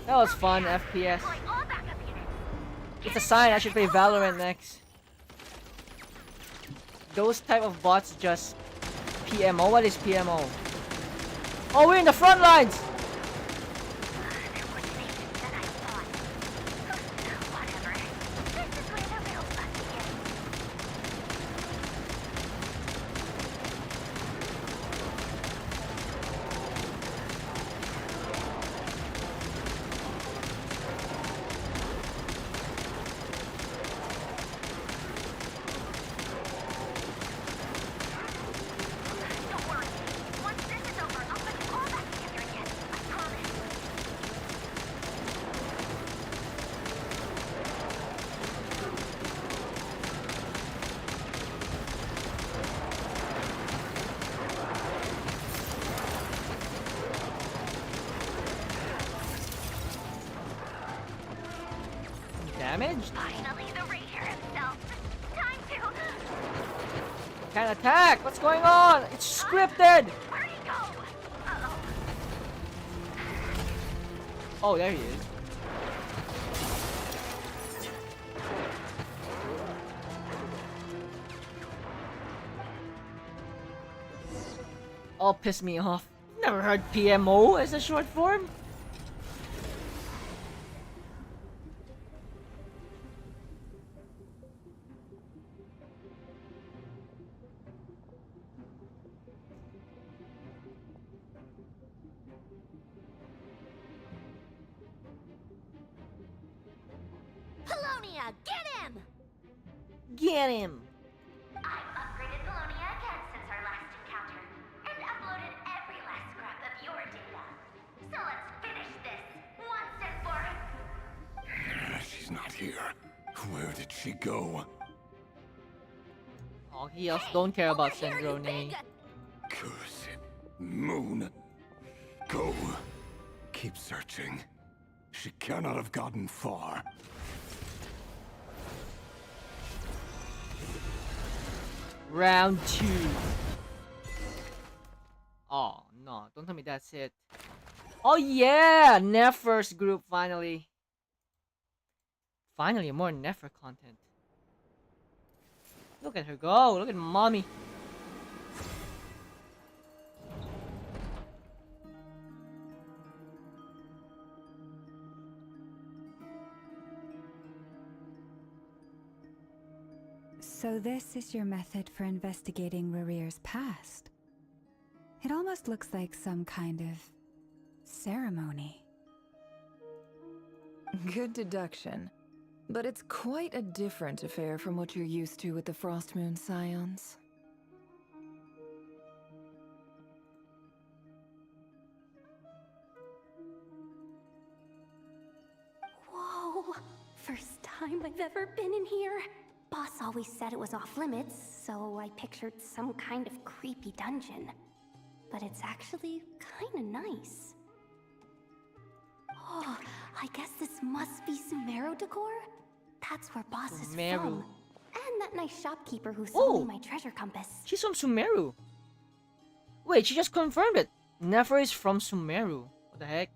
That was fun, FPS. It's a sign I should play Valorant next. Those type of bots just PMO. What is PMO? Oh, we're in the front lines! Damaged? Finally, the Ranger himself. Time to. Can't attack! What's going on? It's scripted! Where'd he go? Uh-oh. Oh, there he is. All piss me off. Never heard PMO as a short form. Polonia, get him! Get him! I've upgraded Polonia again since our last encounter, and uploaded every last scrap of your data. So let's finish this once and for. She's not here. Where did she go? Oh, he else don't care about Sendrone. Curse it. Moon. Go. Keep searching. She cannot have gotten far. Round 2. Oh no, don't tell me that's it. Oh yeah, Nefer's group finally. Finally, more Nefer content. Look at her go. Look at mommy. So this is your method for investigating Rarir's past. It almost looks like some kind of ceremony. Good deduction. But it's quite a different affair from what you're used to with the Frostmoon Scions. Whoa! First time I've ever been in here. Boss always said it was off limits, so I pictured some kind of creepy dungeon. But it's actually kinda nice. Oh, I guess this must be Sumeru decor? That's where Boss is from. And that nice shopkeeper who sold me my treasure compass. She's from Sumeru. Wait, she just confirmed it. Nefer is from Sumeru. What the heck?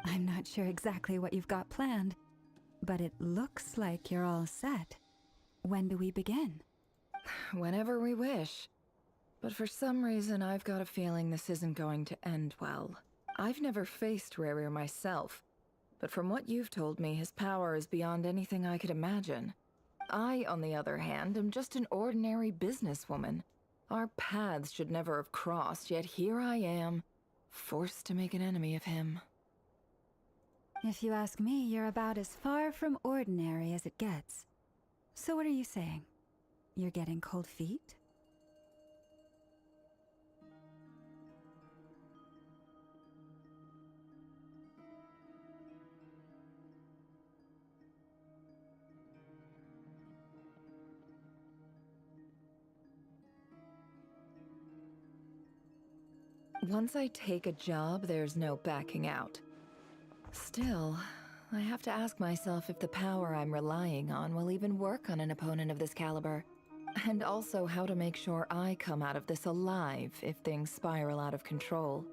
I'm not sure exactly what you've got planned, but it looks like you're all set. When do we begin? Whenever we wish. But for some reason, I've got a feeling this isn't going to end well. I've never faced Rarir myself, but from what you've told me, his power is beyond anything I could imagine. I, on the other hand, am just an ordinary businesswoman. Our paths should never have crossed, yet here I am, forced to make an enemy of him. If you ask me, you're about as far from ordinary as it gets. So what are you saying? You're getting cold feet? Once I take a job, there's no backing out. Still, I have to ask myself if the power I'm relying on will even work on an opponent of this caliber. And also how to make sure I come out of this alive if things spiral out of control.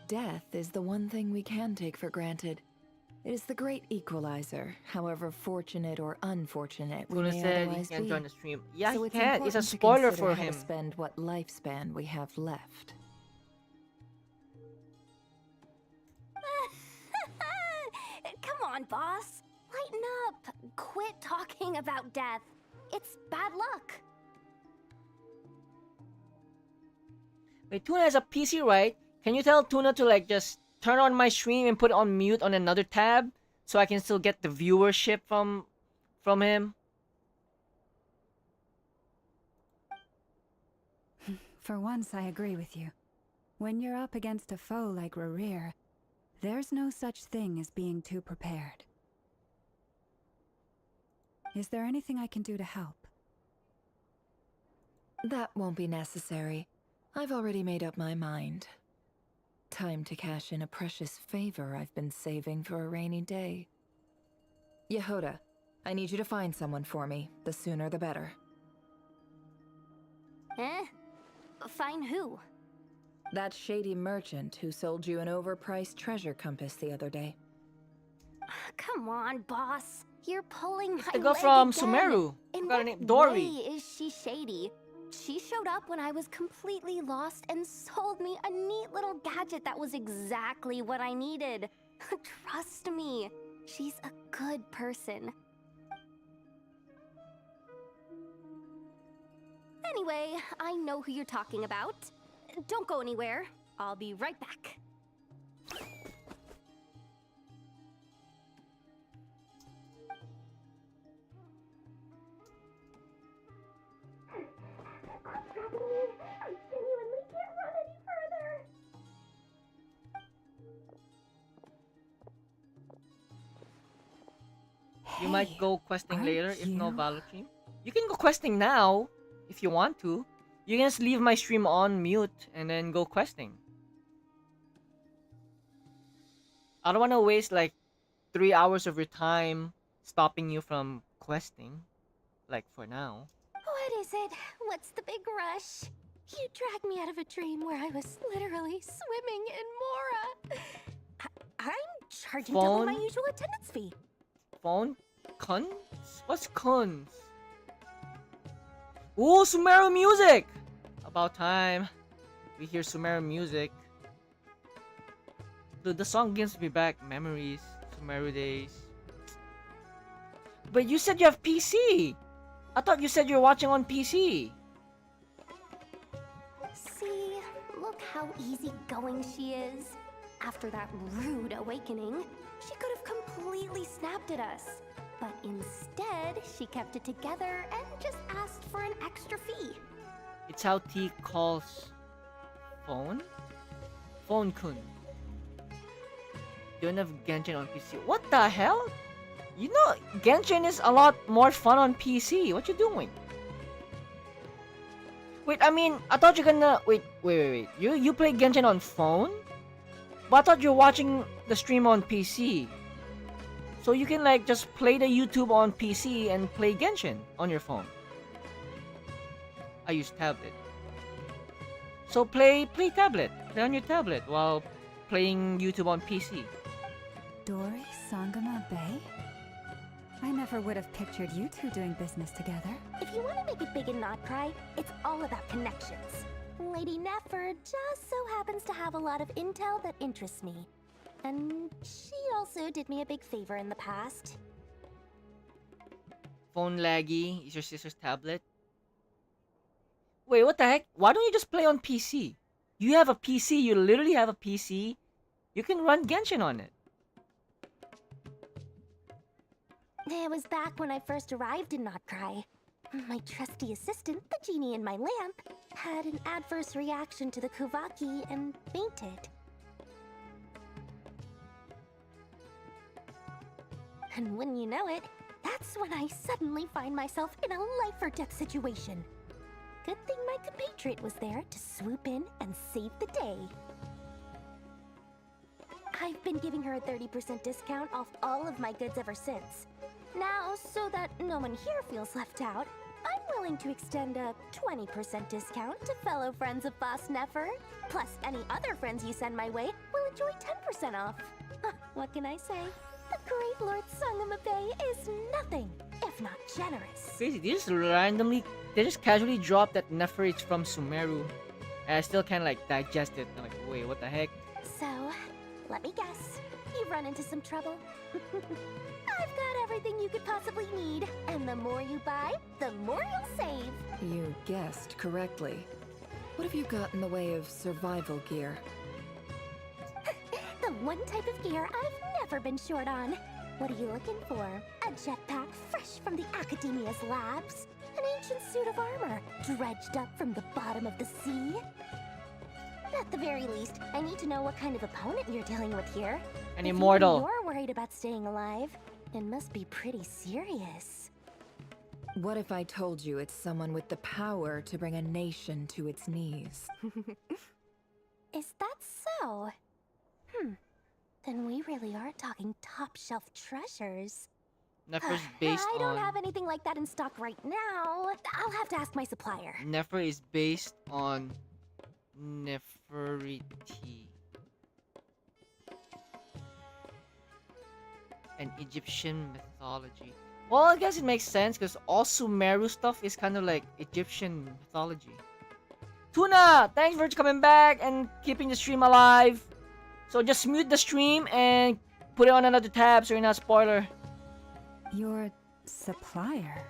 Death is the one thing we can take for granted. It is the great equalizer, however fortunate or unfortunate we Tuna may said he otherwise can't be. join the stream. Yeah, So he it's can. It's a important to spoiler consider for how to him. spend what lifespan we have left. Come on, boss. Lighten up. Quit talking about death. It's bad luck. Wait, Tuna has a PC, right? Can you tell Tuna to like just turn on my stream and put it on mute on another tab so I can still get the viewership from him? For once, I agree with you. When you're up against a foe like Rarir, there's no such thing as being too prepared. Is there anything I can do to help? That won't be necessary. I've already made up my mind. Time to cash in a precious favor I've been saving for a rainy day. Yehoda, I need you to find someone for me. The sooner the better. Eh? Find who? That shady merchant who sold you an overpriced treasure compass the other day. Come on, boss. You're pulling my The girl leg from again. Sumeru. In Got her what name Dory. way is she shady? She showed up when I was completely lost and sold me a neat little gadget that was exactly what I needed. Trust me, she's a good person. Anyway, I know who you're talking about. Don't go anywhere. I'll be right back. You might go questing later if no you? Valor stream. You can go questing now if you want to. You can just leave my stream on mute and then go questing. I don't want to waste like 3 hours of your time stopping you from questing. Like for now. What is it? What's the big rush? You dragged me out of a dream where I was literally swimming in Mora. I'm charging double my Phone? usual attendance fee. Phone? Kuns? What's kuns? Ooh, Sumeru music! About time we hear Sumeru music. Dude, the song gives me back memories. Sumeru days. But you said you have PC! I thought you said you're watching on PC. See, look how easygoing she is. After that rude awakening, she could have completely snapped at us. But instead, she kept it together and just asked for an extra fee. It's how T calls phone? Phone-kun. Don't have Genshin on PC. What the hell? You know, Genshin is a lot more fun on PC. What you doing? Wait, I mean, I thought you're gonna... Wait. You play Genshin on phone? But I thought you're watching the stream on PC. So you can like just play the YouTube on PC and play Genshin on your phone. I use tablet. So play tablet. Play on your tablet while playing YouTube on PC. Dori Sangama Bay? I never would have pictured you two doing business together. If you want to make it big in Nodkrai, it's all about connections. Lady Nefer just so happens to have a lot of intel that interests me. And she also did me a big favor in the past. Phone laggy. Is your sister's tablet? Wait, what the heck? Why don't you just play on PC? You have a PC. You literally have a PC. You can run Genshin on it. It was back when I first arrived in Nodkrai. My trusty assistant, the genie in my lamp, had an adverse reaction to the Kuvaki and fainted. And when you know it, that's when I suddenly find myself in a life-or-death situation. Good thing my compatriot was there to swoop in and save the day. I've been giving her a 30% discount off all of my goods ever since. Now, so that no one here feels left out, I'm willing to extend a 20% discount to fellow friends of Boss Nefer. Plus, any other friends you send my way will enjoy 10% off. What can I say? The great Lord Sangamabe is nothing if not generous. Crazy. They just casually dropped that Nefer is from Sumeru. And I still can't like digest it. I'm like, wait, what the heck? So, let me guess. You've run into some trouble? I've got everything you could possibly need. And the more you buy, the more you'll save. You guessed correctly. What have you got in the way of survival gear? The one type of gear I've never been short on. What are you looking for? A jetpack fresh from the Academia's labs? An ancient suit of armor dredged up from the bottom of the sea? At the very least, I need to know what kind of opponent you're dealing with here. An If immortal. you're worried about staying alive, it must be pretty serious. What if I told you it's someone with the power to bring a nation to its knees? Is that so? Then we really are talking top-shelf treasures. Nefer's based I don't on... have anything like that in stock right now. I'll have to ask my supplier. Nefer is based on Nefertiti. And Egyptian mythology. Well, I guess it makes sense because all Sumeru stuff is kind of like Egyptian mythology. Tuna! Thanks for coming back and keeping the stream alive. So just mute the stream and put it on another tab so you're not spoiler. Your supplier?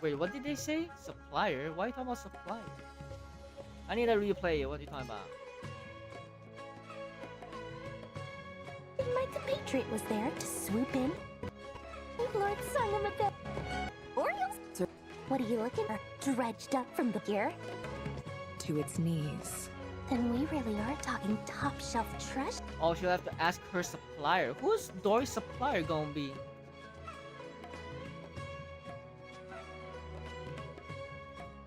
Wait, what did they say? Supplier? Why are you talking about supplier? I need a replay. What are you talking about? My compatriot was there to swoop in. Lord Sangamabe. Orioles? What are you looking for? Dredged up from the gear? To its knees. Then we really are talking top shelf treasure. Oh, she'll have to ask her supplier. Who's Dory's supplier gonna be?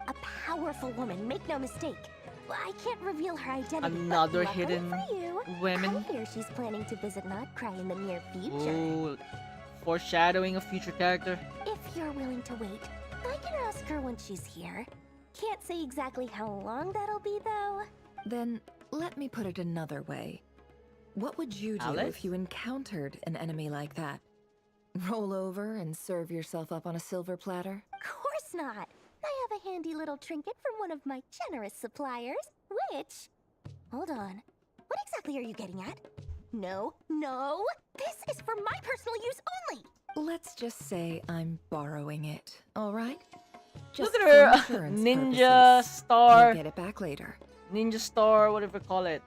A powerful woman, make no mistake. I can't reveal her identity. Another but luckily hidden for you, women. I hear she's planning to visit Nodkrai in the near future. Ooh, foreshadowing a future character. If you're willing to wait, I can ask her when she's here. Can't say exactly how long that'll be, though. Then let me put it another way. What would you do Alice? if you encountered an enemy like that? Roll over and serve yourself up on a silver platter? Course not. I have a handy little trinket from one of my generous suppliers, which... Hold on. What exactly are you getting at? No, no! This is for my personal use only! Let's just say I'm borrowing it, all right? Look at her! for insurance Ninja purposes. star. You'll get it back later. Ninja star, whatever you call it.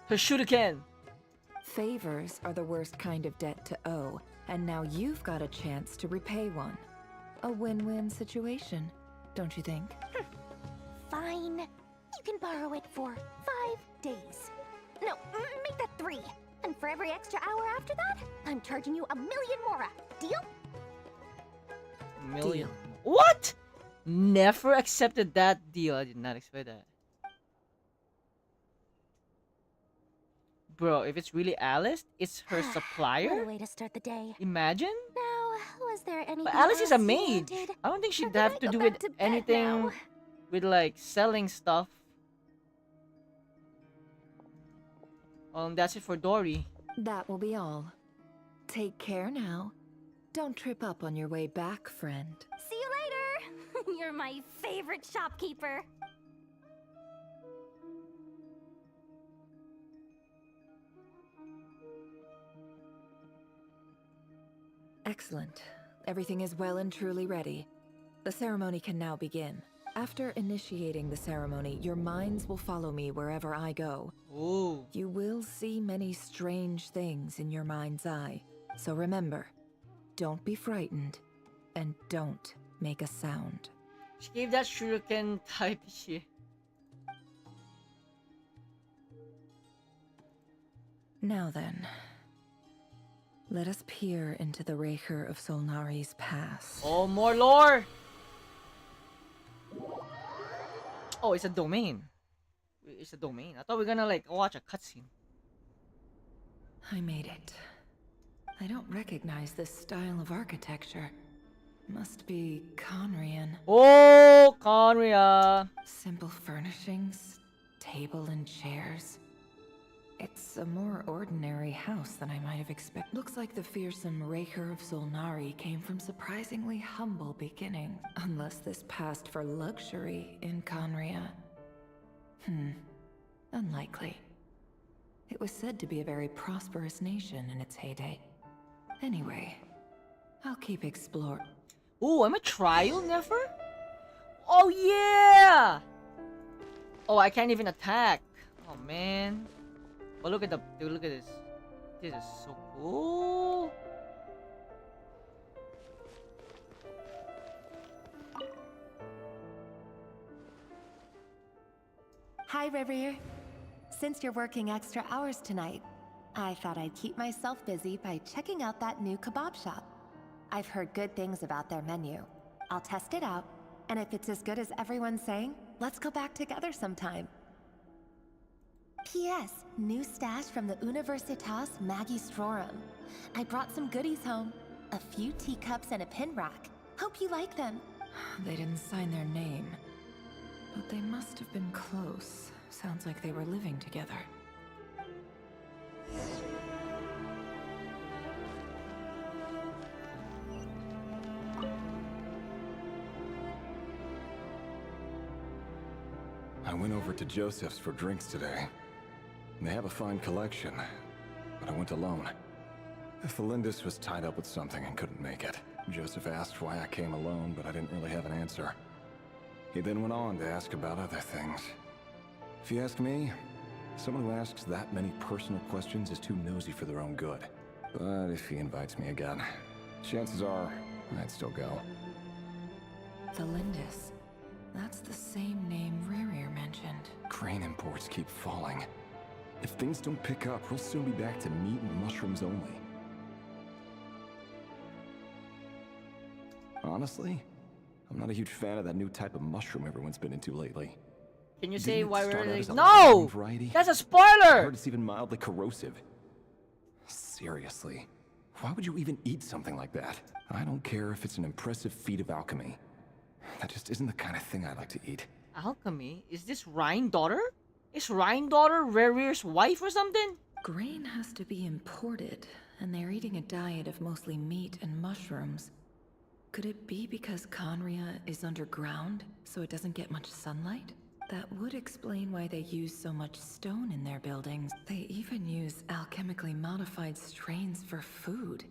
Her shuriken. Favors are the worst kind of debt to owe, and now you've got a chance to repay one. A win-win situation, don't you think? Fine. You can borrow it for 5 days. No, make that 3. And for every extra hour after that, I'm charging you 1,000,000 mora. Deal? Million. What? Never accepted that deal. I did not expect that. Bro, if it's really Alice, it's her supplier? What a way to start the day. Imagine? Now, was there anything But Alice is a else you mage. wanted? I don't think she'd Or can have I to go do back with to bed anything now? with like selling stuff. That's it for Dory. That will be all. Take care now. Don't trip up on your way back, friend. See you later! You're my favorite shopkeeper. Excellent. Everything is well and truly ready. The ceremony can now begin. After initiating the ceremony, your minds will follow me wherever I go. Ooh. You will see many strange things in your mind's eye. So remember, don't be frightened, and don't make a sound. She gave that shuriken type shit. Now then, let us peer into the Raker of Solnari's past. Oh, more lore! Oh, it's a domain. It's a domain. I thought we were gonna like watch a cutscene. I made it. I don't recognize this style of architecture. Must be Conrian. Oh, Conria. Simple furnishings, table and chairs. It's a more ordinary house than I might have expected. Looks like the fearsome Raker of Solnari came from surprisingly humble beginnings. Unless this passed for luxury in Conria. Unlikely. It was said to be a very prosperous nation in its heyday. Anyway, I'll keep exploring. Ooh, I'm a trial nefer? Oh yeah! Oh, I can't even attack. Oh man. Oh, look at the dude, look at this. This is so cool. Hi, River. Since you're working extra hours tonight, I thought I'd keep myself busy by checking out that new kebab shop. I've heard good things about their menu. I'll test it out, and if it's as good as everyone's saying, let's go back together sometime. P.S. New stash from the Universitas Magistrorum. I brought some goodies home. A few teacups and a pin rack. Hope you like them. They didn't sign their name. But they must have been close. Sounds like they were living together. I went over to Joseph's for drinks today. They have a fine collection, but I went alone. Felindus was tied up with something and couldn't make it. Joseph asked why I came alone, but I didn't really have an answer. He then went on to ask about other things. If you ask me, someone who asks that many personal questions is too nosy for their own good. But if he invites me again, chances are I'd still go. Felindus. That's the same name Rerir mentioned. Crane imports keep falling. If things don't pick up, we'll soon be back to meat and mushrooms only. Honestly, I'm not a huge fan of that new type of mushroom everyone's been into lately. Can you Didn't say it why start we're out as a No! green variety? That's a I spoiler! heard it's even mildly corrosive. Seriously, why would you even eat something like that? I don't care if it's an impressive feat of alchemy. That just isn't the kind of thing I like to eat. Alchemy? Is this Rhine daughter? Is Rhine daughter Rerir's wife or something? Grain has to be imported, and they're eating a diet of mostly meat and mushrooms. Could it be because Conria is underground, so it doesn't get much sunlight? That would explain why they use so much stone in their buildings. They even use alchemically modified strains for food.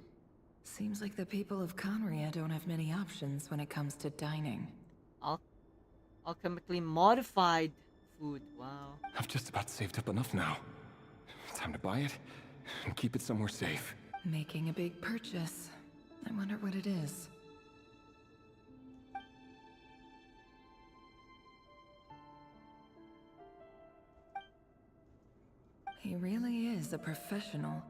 Seems like the people of Conria don't have many options when it comes to dining. Alchemically modified food. Wow. I've just about saved up enough now. Time to buy it and keep it somewhere safe. Making a big purchase. I wonder what it is. He really is a professional.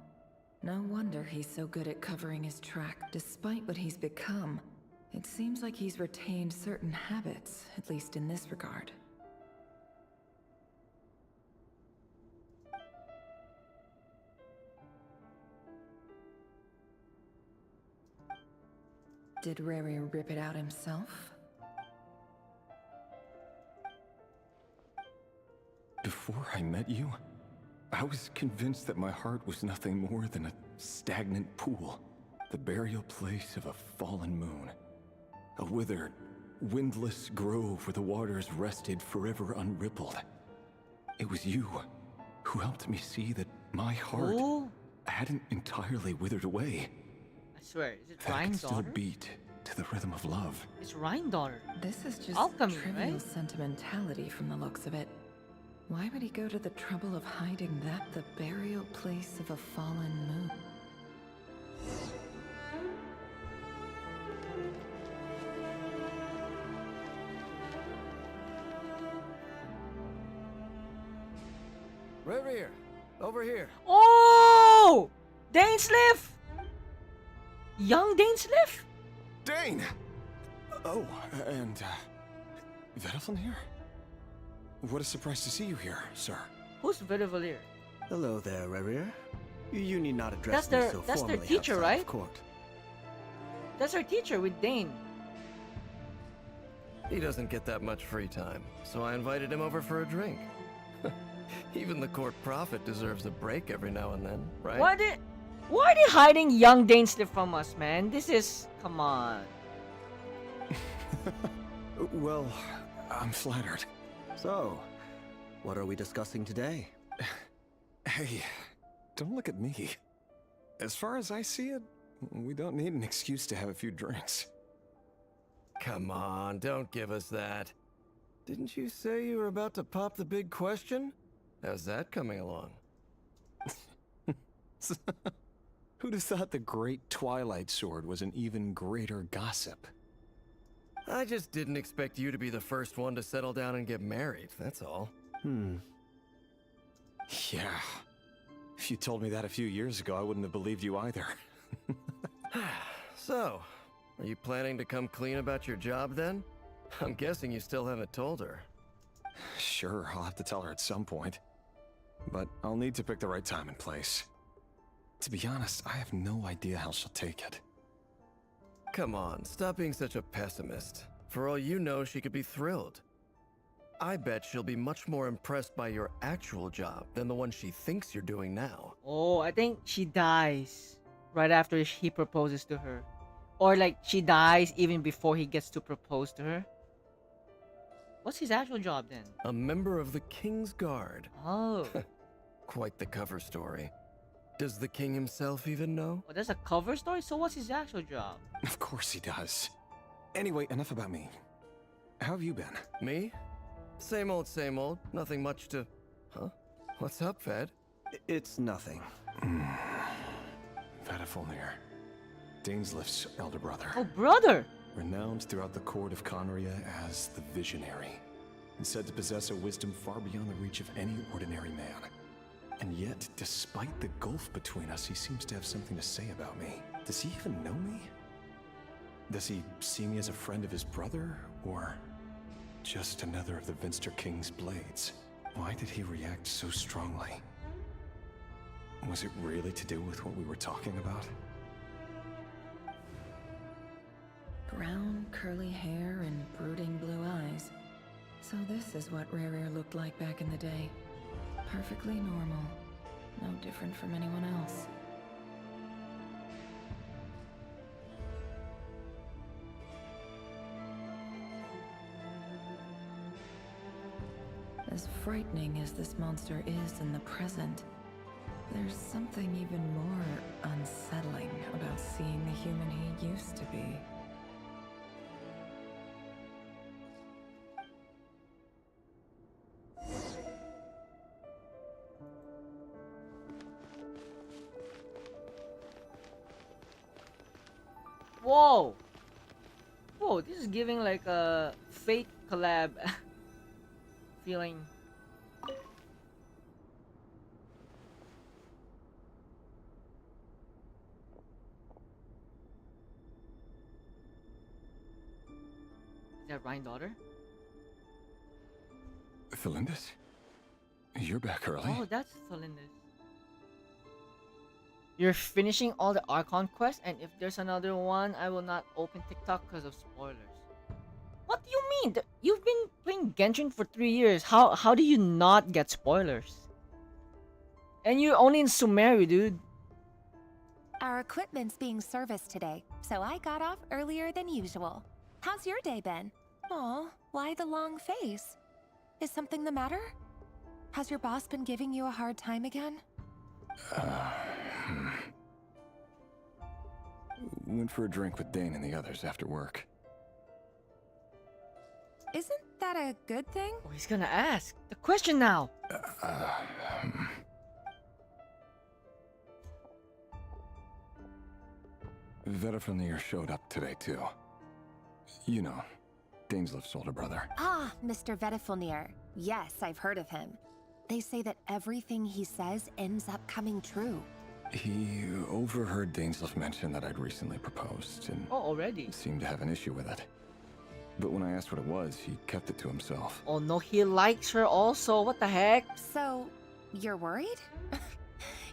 No wonder he's so good at covering his track. Despite what he's become, it seems like he's retained certain habits, at least in this regard. Did Rerir rip it out himself? Before I met you, I was convinced that my heart was nothing more than a stagnant pool. The burial place of a fallen moon. A withered, windless grove where the waters rested forever unrippled. It was you who helped me see that my heart hadn't entirely withered away. I swear, is it That it Rhine could still daughter? beat to the rhythm of love. It's Rhine daughter. This is just Alchemy, trivial right? sentimentality from the looks of it. Why would he go to the trouble of hiding that the burial place of a fallen moon? Rerir, over here. Oh! Dainsleif! Young Dainsleif? Dane! Oh, and, Vedelfin here? What a surprise to see you here, sir. Who's Vedavalier? Hello there, Rerir. You need not address That's me so their formally teacher, outside right? of court. That's our teacher with Dane. He doesn't get that much free time, so I invited him over for a drink. Even the court prophet deserves a break every now and then, right? Why are they hiding young Dainsleif from us, man? This is... Come on. Well, I'm flattered. So, what are we discussing today? Hey, don't look at me. As far as I see it, we don't need an excuse to have a few drinks. Come on, don't give us that. Didn't you say you were about to pop the big question? How's that coming along? Who'd have thought the great Twilight Sword was an even greater gossip? I just didn't expect you to be the first one to settle down and get married, that's all. Yeah. If you told me that a few years ago, I wouldn't have believed you either. So, are you planning to come clean about your job then? I'm guessing you still haven't told her. Sure, I'll have to tell her at some point. But I'll need to pick the right time and place. To be honest, I have no idea how she'll take it. Come on, stop being such a pessimist. For all you know, she could be thrilled. I bet she'll be much more impressed by your actual job than the one she thinks you're doing now. Oh, I think she dies right after he proposes to her. Or like she dies even before he gets to propose to her. What's his actual job then? A member of the King's Guard. Oh. Quite the cover story. Does the king himself even know? Oh, that's a cover story? So what's his actual job? Of course he does. Anyway, enough about me. How have you been? Me? Same old, nothing much to... Huh? What's up, Ved? It's nothing. Vedafulnir. Dainsleif's elder brother. Oh, brother! renowned throughout the court of Conria as the Visionary, and said to possess a wisdom far beyond the reach of any ordinary man. And yet, despite the gulf between us, he seems to have something to say about me. Does he even know me? Does he see me as a friend of his brother, or just another of the Vinster King's blades? Why did he react so strongly? Was it really to do with what we were talking about? Brown, curly hair and brooding blue eyes. So this is what Rare looked like back in the day. Perfectly normal. No different from anyone else. As frightening as this monster is in the present, there's something even more unsettling about seeing the human he used to be. Whoa! Whoa, this is giving like a Fate collab feeling. Is that Ryan's daughter? Thelindis? You're back early. Oh, that's Thelindis. You're finishing all the Archon quests, and if there's another one, I will not open TikTok because of spoilers. What do you mean? You've been playing Genshin for 3 years. How do you not get spoilers? And you're only in Sumeru, dude. Our equipment's being serviced today, so I got off earlier than usual. How's your day been? Aw, why the long face? Is something the matter? Has your boss been giving you a hard time again? Went for a drink with Dane and the others after work. Isn't that a good thing? Oh, he's gonna ask the question now. Vedifilnir showed up today too. You know, Dainsleif's older brother. Ah, Mr. Vedifilnir. Yes, I've heard of him. They say that everything he says ends up coming true. He overheard Dainsleif mention that I'd recently proposed, and already seemed to have an issue with it. But when I asked what it was, he kept it to himself. Oh no, he likes her also. What the heck? So, you're worried?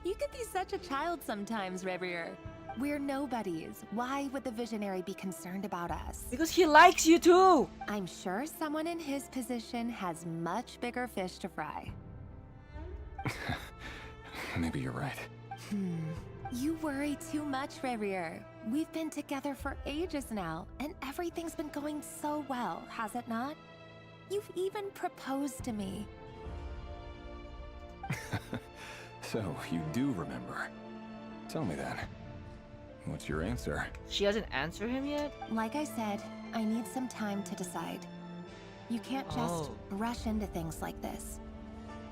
You could be such a child sometimes, Revier. We're nobodies. Why would the Visionary be concerned about us? Because he likes you too! I'm sure someone in his position has much bigger fish to fry. Maybe you're right. You worry too much, Revier. We've been together for ages now, and everything's been going so well, has it not? You've even proposed to me. So, you do remember. Tell me then. What's your answer? She hasn't answered him yet? Like I said, I need some time to decide. You can't just rush into things like this.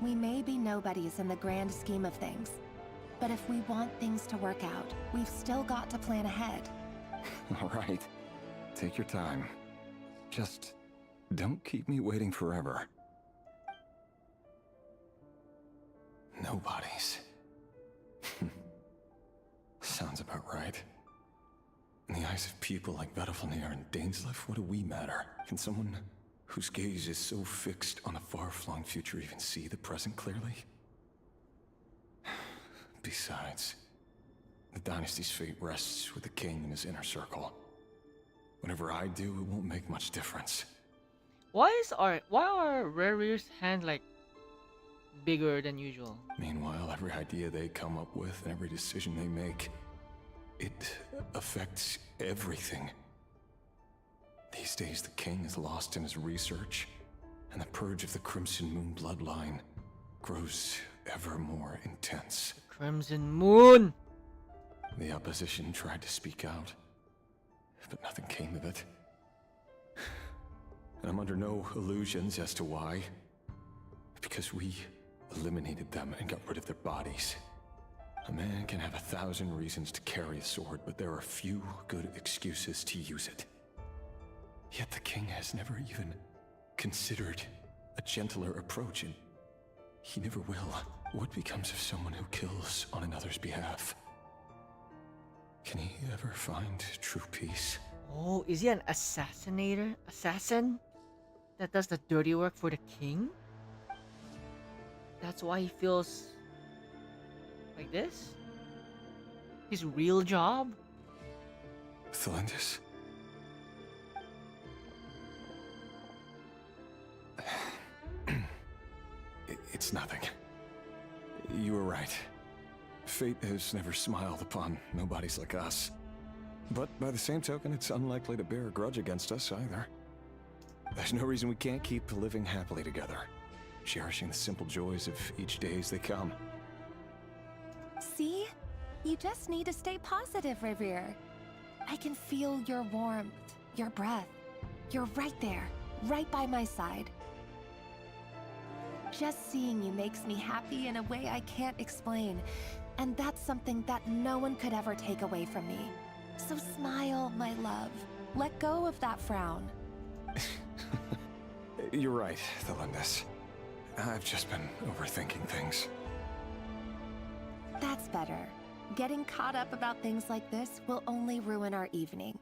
We may be nobodies in the grand scheme of things, but if we want things to work out, we've still got to plan ahead. All right. Take your time. Just don't keep me waiting forever. Nobodies. Sounds about right. In the eyes of people like Vedifilnir and Dainsleif, what do we matter? Can someone whose gaze is so fixed on a far-flung future even see the present clearly? Besides, the dynasty's fate rests with the king and his inner circle. Whatever I do, it won't make much difference. Why are Rere's hand like bigger than usual? Meanwhile, every idea they come up with and every decision they make, it affects everything. These days, the king is lost in his research, and the purge of the Crimson Moon bloodline grows ever more intense. Crimson Moon! The opposition tried to speak out, but nothing came of it. And I'm under no illusions as to why. Because we eliminated them and got rid of their bodies. A man can have 1,000 reasons to carry a sword, but there are few good excuses to use it. Yet the king has never even considered a gentler approach, and he never will. What becomes of someone who kills on another's behalf? Can he ever find true peace? Oh, is he an assassinator? Assassin? That does the dirty work for the king? That's why he feels like this? His real job? Thelindis? It's nothing. You were right. Fate has never smiled upon nobodies like us. But by the same token, it's unlikely to bear a grudge against us either. There's no reason we can't keep living happily together, cherishing the simple joys of each day as they come. See? You just need to stay positive, Revere. I can feel your warmth, your breath. You're right there, right by my side. Just seeing you makes me happy in a way I can't explain, and that's something that no one could ever take away from me. So smile, my love. Let go of that frown. You're right, Thelindis. I've just been overthinking things. That's better. Getting caught up about things like this will only ruin our evening.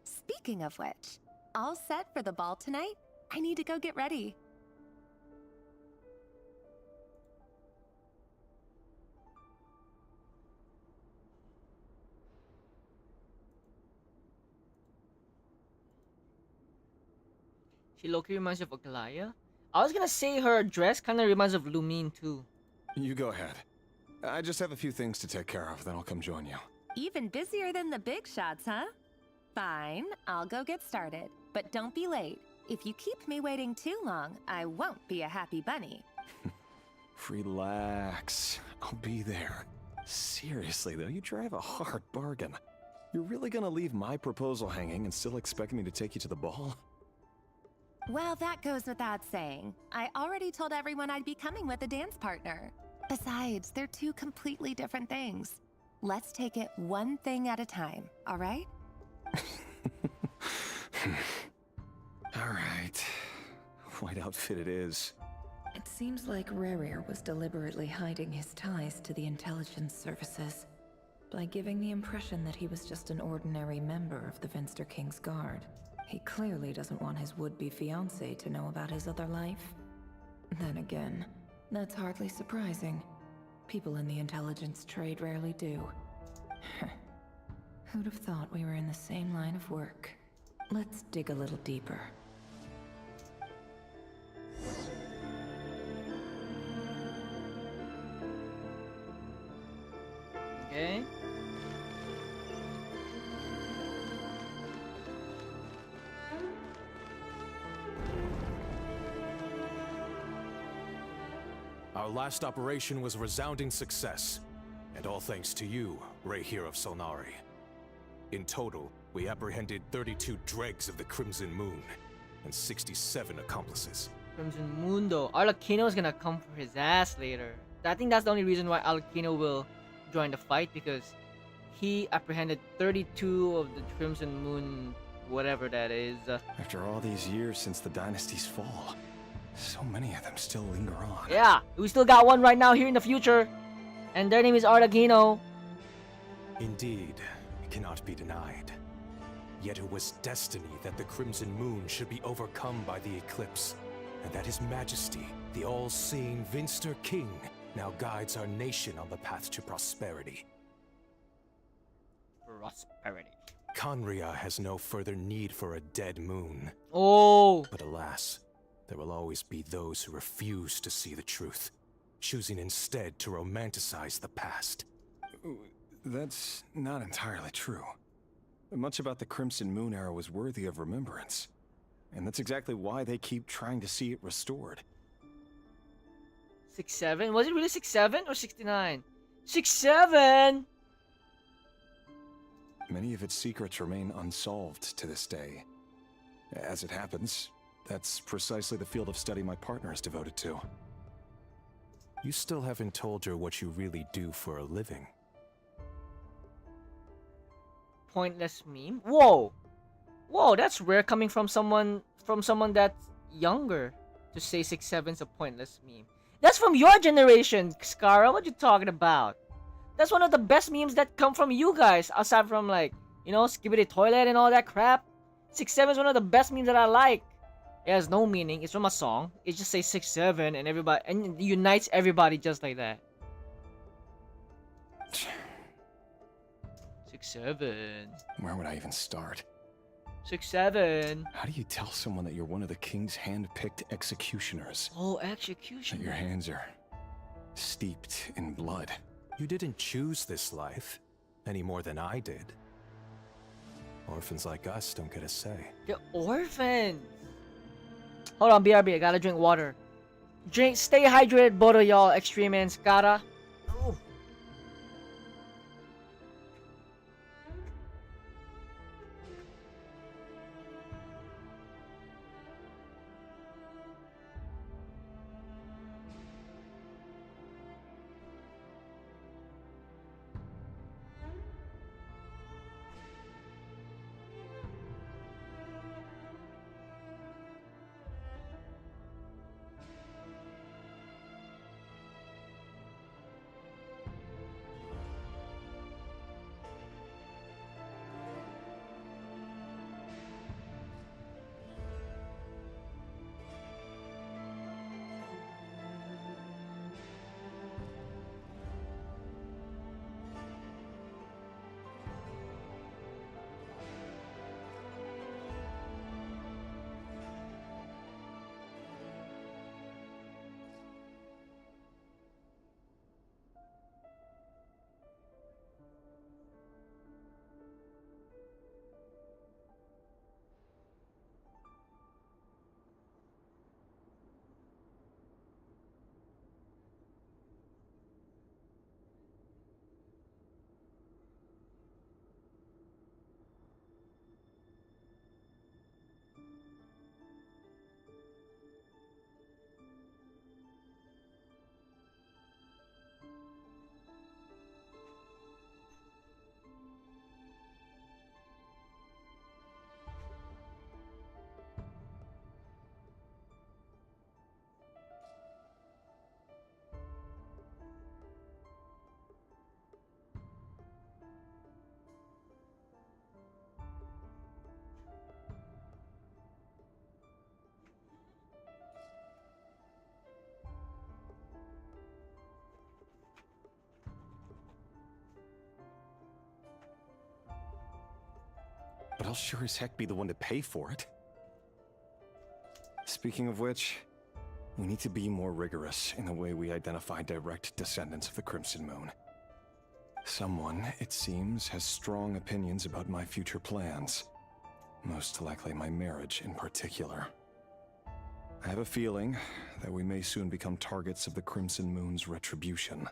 Speaking of which, all set for the ball tonight? I need to go get ready. She low-key reminds you of Aglaya. I was gonna say her dress kind of reminds of Lumine too. You go ahead. I just have a few things to take care of, then I'll come join you. Even busier than the big shots, huh? Fine, I'll go get started. But don't be late. If you keep me waiting too long, I won't be a happy bunny. Relax. I'll be there. Seriously, though, you drive a hard bargain. You're really gonna leave my proposal hanging and still expect me to take you to the ball? Well, that goes without saying. I already told everyone I'd be coming with a dance partner. Besides, they're two completely different things. Let's take it one thing at a time, all right? All right. White outfit it is. It seems like Rerir was deliberately hiding his ties to the intelligence services by giving the impression that he was just an ordinary member of the Finster King's Guard. He clearly doesn't want his would-be fiancée to know about his other life. Then again, that's hardly surprising. People in the intelligence trade rarely do. Who'd have thought we were in the same line of work? Let's dig a little deeper. Okay. Our last operation was a resounding success, and all thanks to you, Rehir of Solnari. In total, we apprehended 32 dregs of the Crimson Moon, and 67 accomplices. Crimson Mundo. Arlecchino is gonna come for his ass later. I think that's the only reason why Arlecchino will join the fight, because he apprehended 32 of the Crimson Moon, whatever that is. After all these years since the dynasty's fall, so many of them still linger on. Yeah, we still got one right now here in the future, and their name is Arlecchino. Indeed, it cannot be denied. Yet it was destiny that the Crimson Moon should be overcome by the eclipse, and that His Majesty, the all-seeing Finster King, now guides our nation on the path to prosperity. Prosperity. Conria has no further need for a dead moon. Oh! But alas, there will always be those who refuse to see the truth, choosing instead to romanticize the past. That's not entirely true. Much about the Crimson Moon era was worthy of remembrance. And that's exactly why they keep trying to see it restored. 67? Was it really 67 or 69? 67! Many of its secrets remain unsolved to this day. As it happens, that's precisely the field of study my partner is devoted to. You still haven't told her what you really do for a living. Pointless meme? Whoa! Whoa, that's rare coming from someone that's younger to say 6'7's a pointless meme. That's from your generation, Skara. What you talking about? That's one of the best memes that come from you guys, aside from like, Skibidi Toilet and all that crap. 6'7 is one of the best memes that I like. It has no meaning. It's from a song. It just says 6'7 and it unites everybody just like that. 6'7. Where would I even start? 6'7. How do you tell someone that you're one of the king's hand-picked executioners? Oh, executioner. That your hands are steeped in blood? You didn't choose this life, any more than I did. Orphans like us don't get a say. The orphans. Hold on, BRB. I gotta drink water. Stay hydrated, both of y'all, Extreme and Skara. Oh. But I'll sure as heck be the one to pay for it. Speaking of which, we need to be more rigorous in the way we identify direct descendants of the Crimson Moon. Someone, it seems, has strong opinions about my future plans. Most likely my marriage in particular. I have a feeling that we may soon become targets of the Crimson Moon's retribution.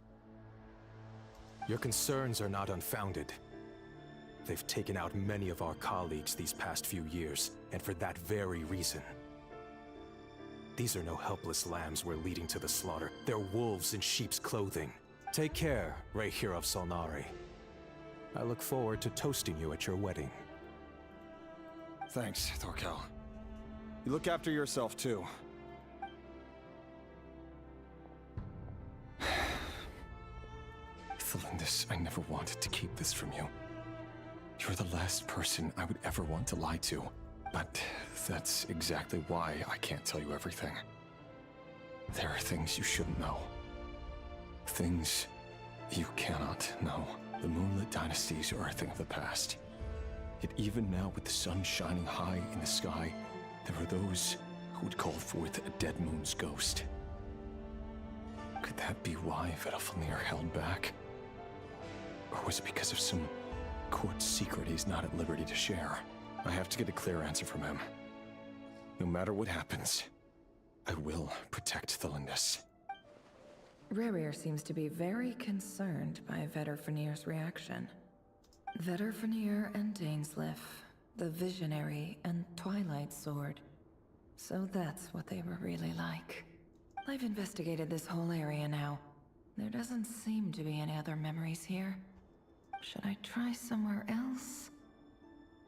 Your concerns are not unfounded. They've taken out many of our colleagues these past few years, and for that very reason. These are no helpless lambs we're leading to the slaughter. They're wolves in sheep's clothing. Take care, Rayhir of Solnari. I look forward to toasting you at your wedding. Thanks, Thorkel. You look after yourself, too. Thelindis, I never wanted to keep this from you. You're the last person I would ever want to lie to. But that's exactly why I can't tell you everything. There are things you shouldn't know. Things you cannot know. The Moonlit Dynasty's are a thing of the past. Yet even now, with the sun shining high in the sky, there are those who would call forth a dead moon's ghost. Could that be why Vedalfnir held back? Or was it because of some court secret he's not at liberty to share? I have to get a clear answer from him. No matter what happens, I will protect Thelindis. Rerir seems to be very concerned by Vedalfnir's reaction. Vedalfnir and dainsleif, the Visionary and Twilight Sword. So that's what they were really like. I've investigated this whole area now. There doesn't seem to be any other memories here. Should I try somewhere else?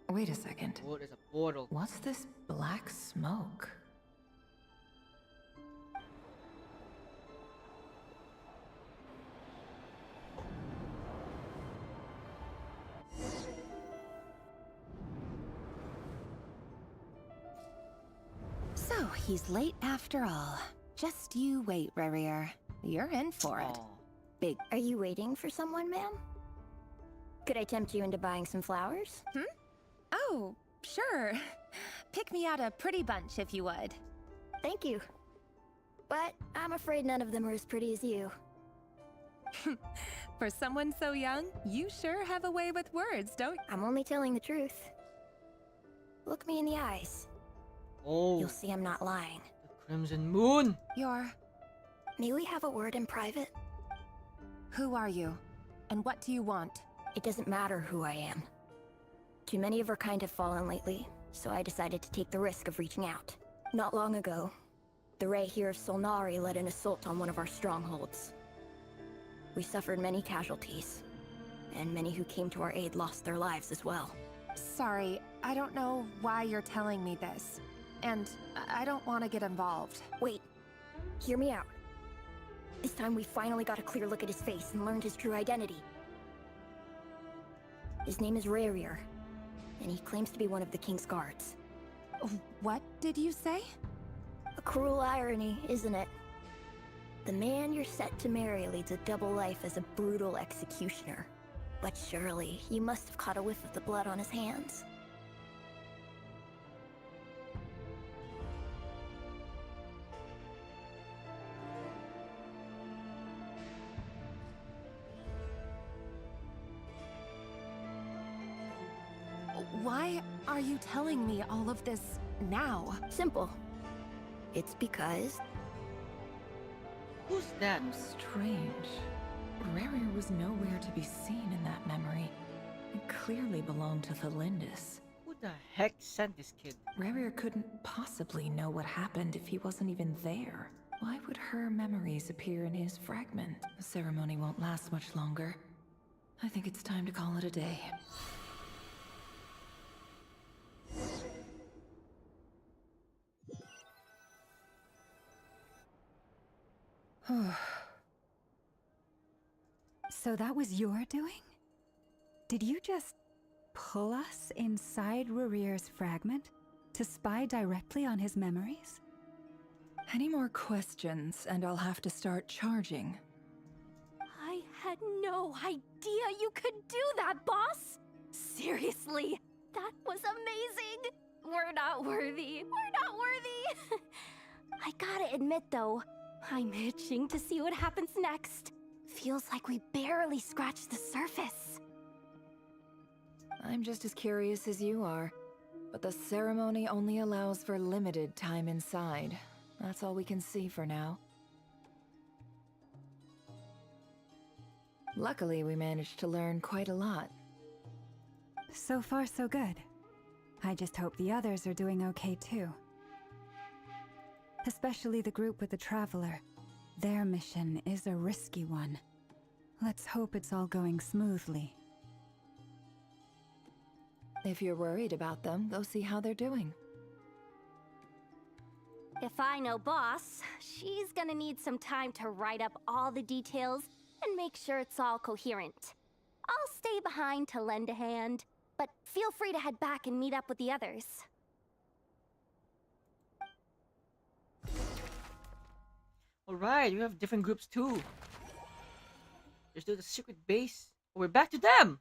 Wait a second. Oh, there's a portal. What's this black smoke? So, he's late after all. Just you wait, Rarier. You're in for it. Aw. Big. Are you waiting for someone, ma'am? Could I tempt you into buying some flowers? Oh, sure. Pick me out a pretty bunch if you would. Thank you. But I'm afraid none of them are as pretty as you. For someone so young, you sure have a way with words, don't you? I'm only telling the truth. Look me in the eyes. Oh, You'll see I'm not lying. the Crimson Moon. May we have a word in private? Who are you? And what do you want? It doesn't matter who I am. Too many of our kind have fallen lately, so I decided to take the risk of reaching out. Not long ago, the Ray here of Solnari led an assault on one of our strongholds. We suffered many casualties, and many who came to our aid lost their lives as well. Sorry, I don't know why you're telling me this. And I don't want to get involved. Wait, hear me out. This time we finally got a clear look at his face and learned his true identity. His name is Rarier, and he claims to be one of the King's guards. What did you say? A cruel irony, isn't it? The man you're set to marry leads a double life as a brutal executioner. But surely, you must have caught a whiff of the blood on his hands. Why are you telling me all of this now? Simple. It's because... Who's that? Strange. Rarier was nowhere to be seen in that memory. It clearly belonged to the Lindis. Who the heck sent this kid? Rarier couldn't possibly know what happened if he wasn't even there. Why would her memories appear in his fragment? The ceremony won't last much longer. I think it's time to call it a day. So that was your doing? Did you just pull us inside Rarier's fragment to spy directly on his memories? Any more questions, and I'll have to start charging. I had no idea you could do that, boss! Seriously, that was amazing! We're not worthy. We're not worthy! I gotta admit, though, I'm itching to see what happens next. Feels like we barely scratched the surface. I'm just as curious as you are, but the ceremony only allows for limited time inside. That's all we can see for now. Luckily, we managed to learn quite a lot. So far, so good. I just hope the others are doing okay too. Especially the group with the Traveler. Their mission is a risky one. Let's hope it's all going smoothly. If you're worried about them, go see how they're doing. If I know Boss, she's gonna need some time to write up all the details and make sure it's all coherent. I'll stay behind to lend a hand, but feel free to head back and meet up with the others. Alright, we have different groups too. Let's do the secret base. Oh, we're back to them!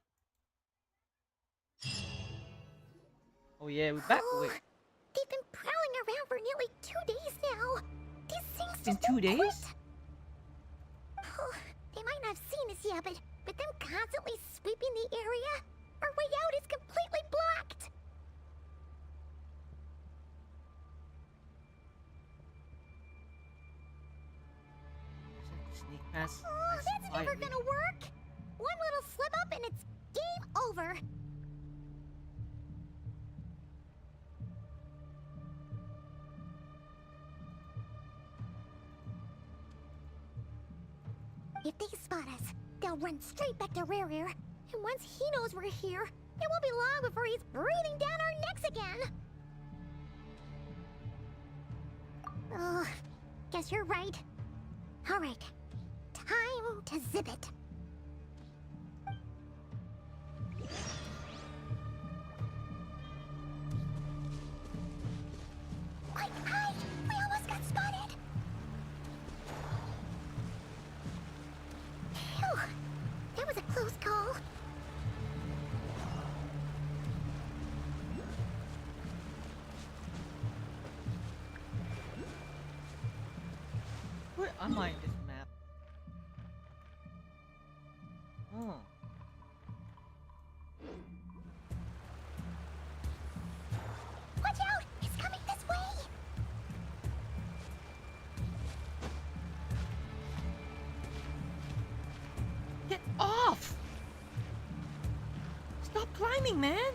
Oh yeah, we're back. Wait. They've been prowling around for nearly 2 days now. These things It's been just don't 2 days? quit. Oh, they might not have seen us yet, but them constantly sweeping the area, our way out is completely blocked. Sneak pass. Oh, that's never quietly. gonna work. One little slip up and it's game over. If they spot us, they'll run straight back to Rarier. And once he knows we're here, It won't be long before he's breathing down our necks again. Oh, guess you're right. All right, time to zip it. Quick, hide! We almost got spotted. Phew, that was a close call. Where am I in this map? Oh. Watch out! He's coming this way! Get off! Stop climbing, man!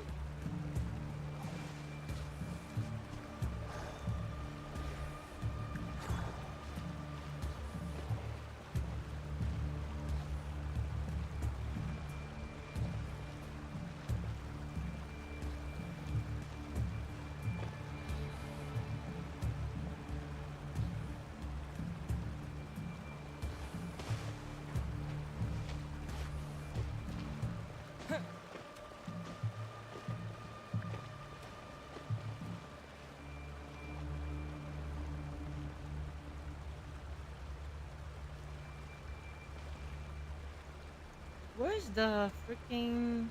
Where's the freaking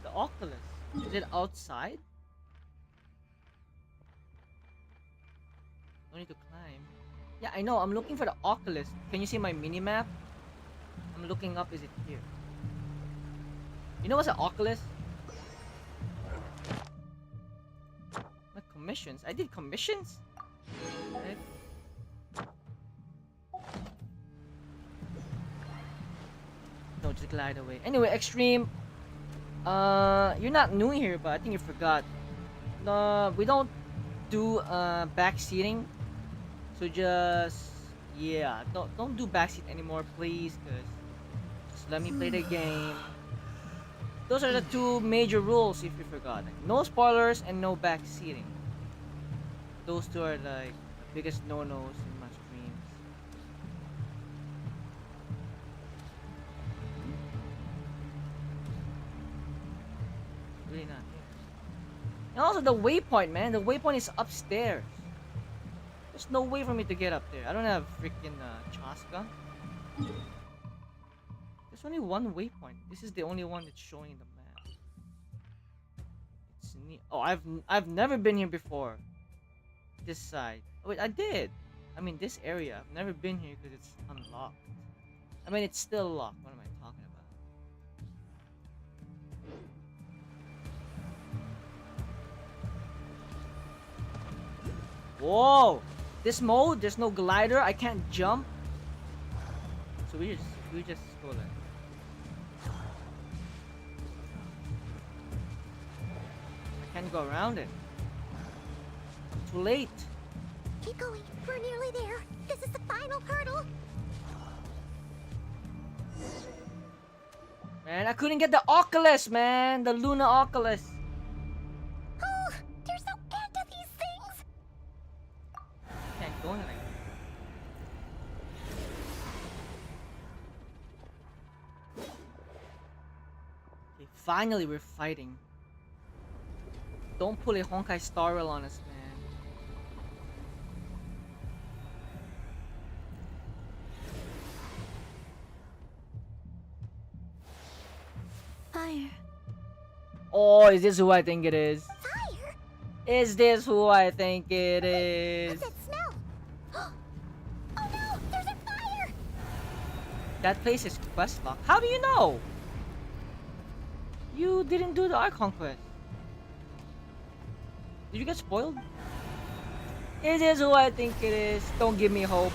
the Oculus? Is it outside? No need to climb. Yeah, I know. I'm looking for the Oculus. Can you see my mini map? I'm looking up. Is it here? You know what's an Oculus? My commissions. I did commissions. Right? No, just glide away. Anyway, Extreme. You're not new here, but I think you forgot. We don't do back seating. So just don't do backseat anymore, please. Cause just let me play the game. Those are the two major rules if you forgot. Like, no spoilers and no back seating. Those two are like the biggest no-nos in my streams. Really not here. And also the waypoint, man. The waypoint is upstairs. There's no way for me to get up there. I don't have freaking chasca. There's only one waypoint. This is the only one that's showing the map. It's neat. Oh, I've never been here before. This side. Oh, wait, I did. I mean, this area. I've never been here because it's unlocked. I mean, it's still locked. What am I talking about? Whoa! This mode, there's no glider. I can't jump. So we just go like. I can't go around it. Too late. Keep going. We're nearly there. This is the final hurdle. Man, I couldn't get the Oculus, man. The Luna Oculus. Oh, there's no end to these things. Can't go in like. Okay, finally we're fighting. Don't pull a Honkai Star Rail on us, man. Fire. Oh, is this who I think it is? Fire? Is this who I think it is? What's that smell? Oh no, there's a fire! That place is quest locked. How do you know? You didn't do the Archon quest. Did you get spoiled? Is this who I think it is? Don't give me hope.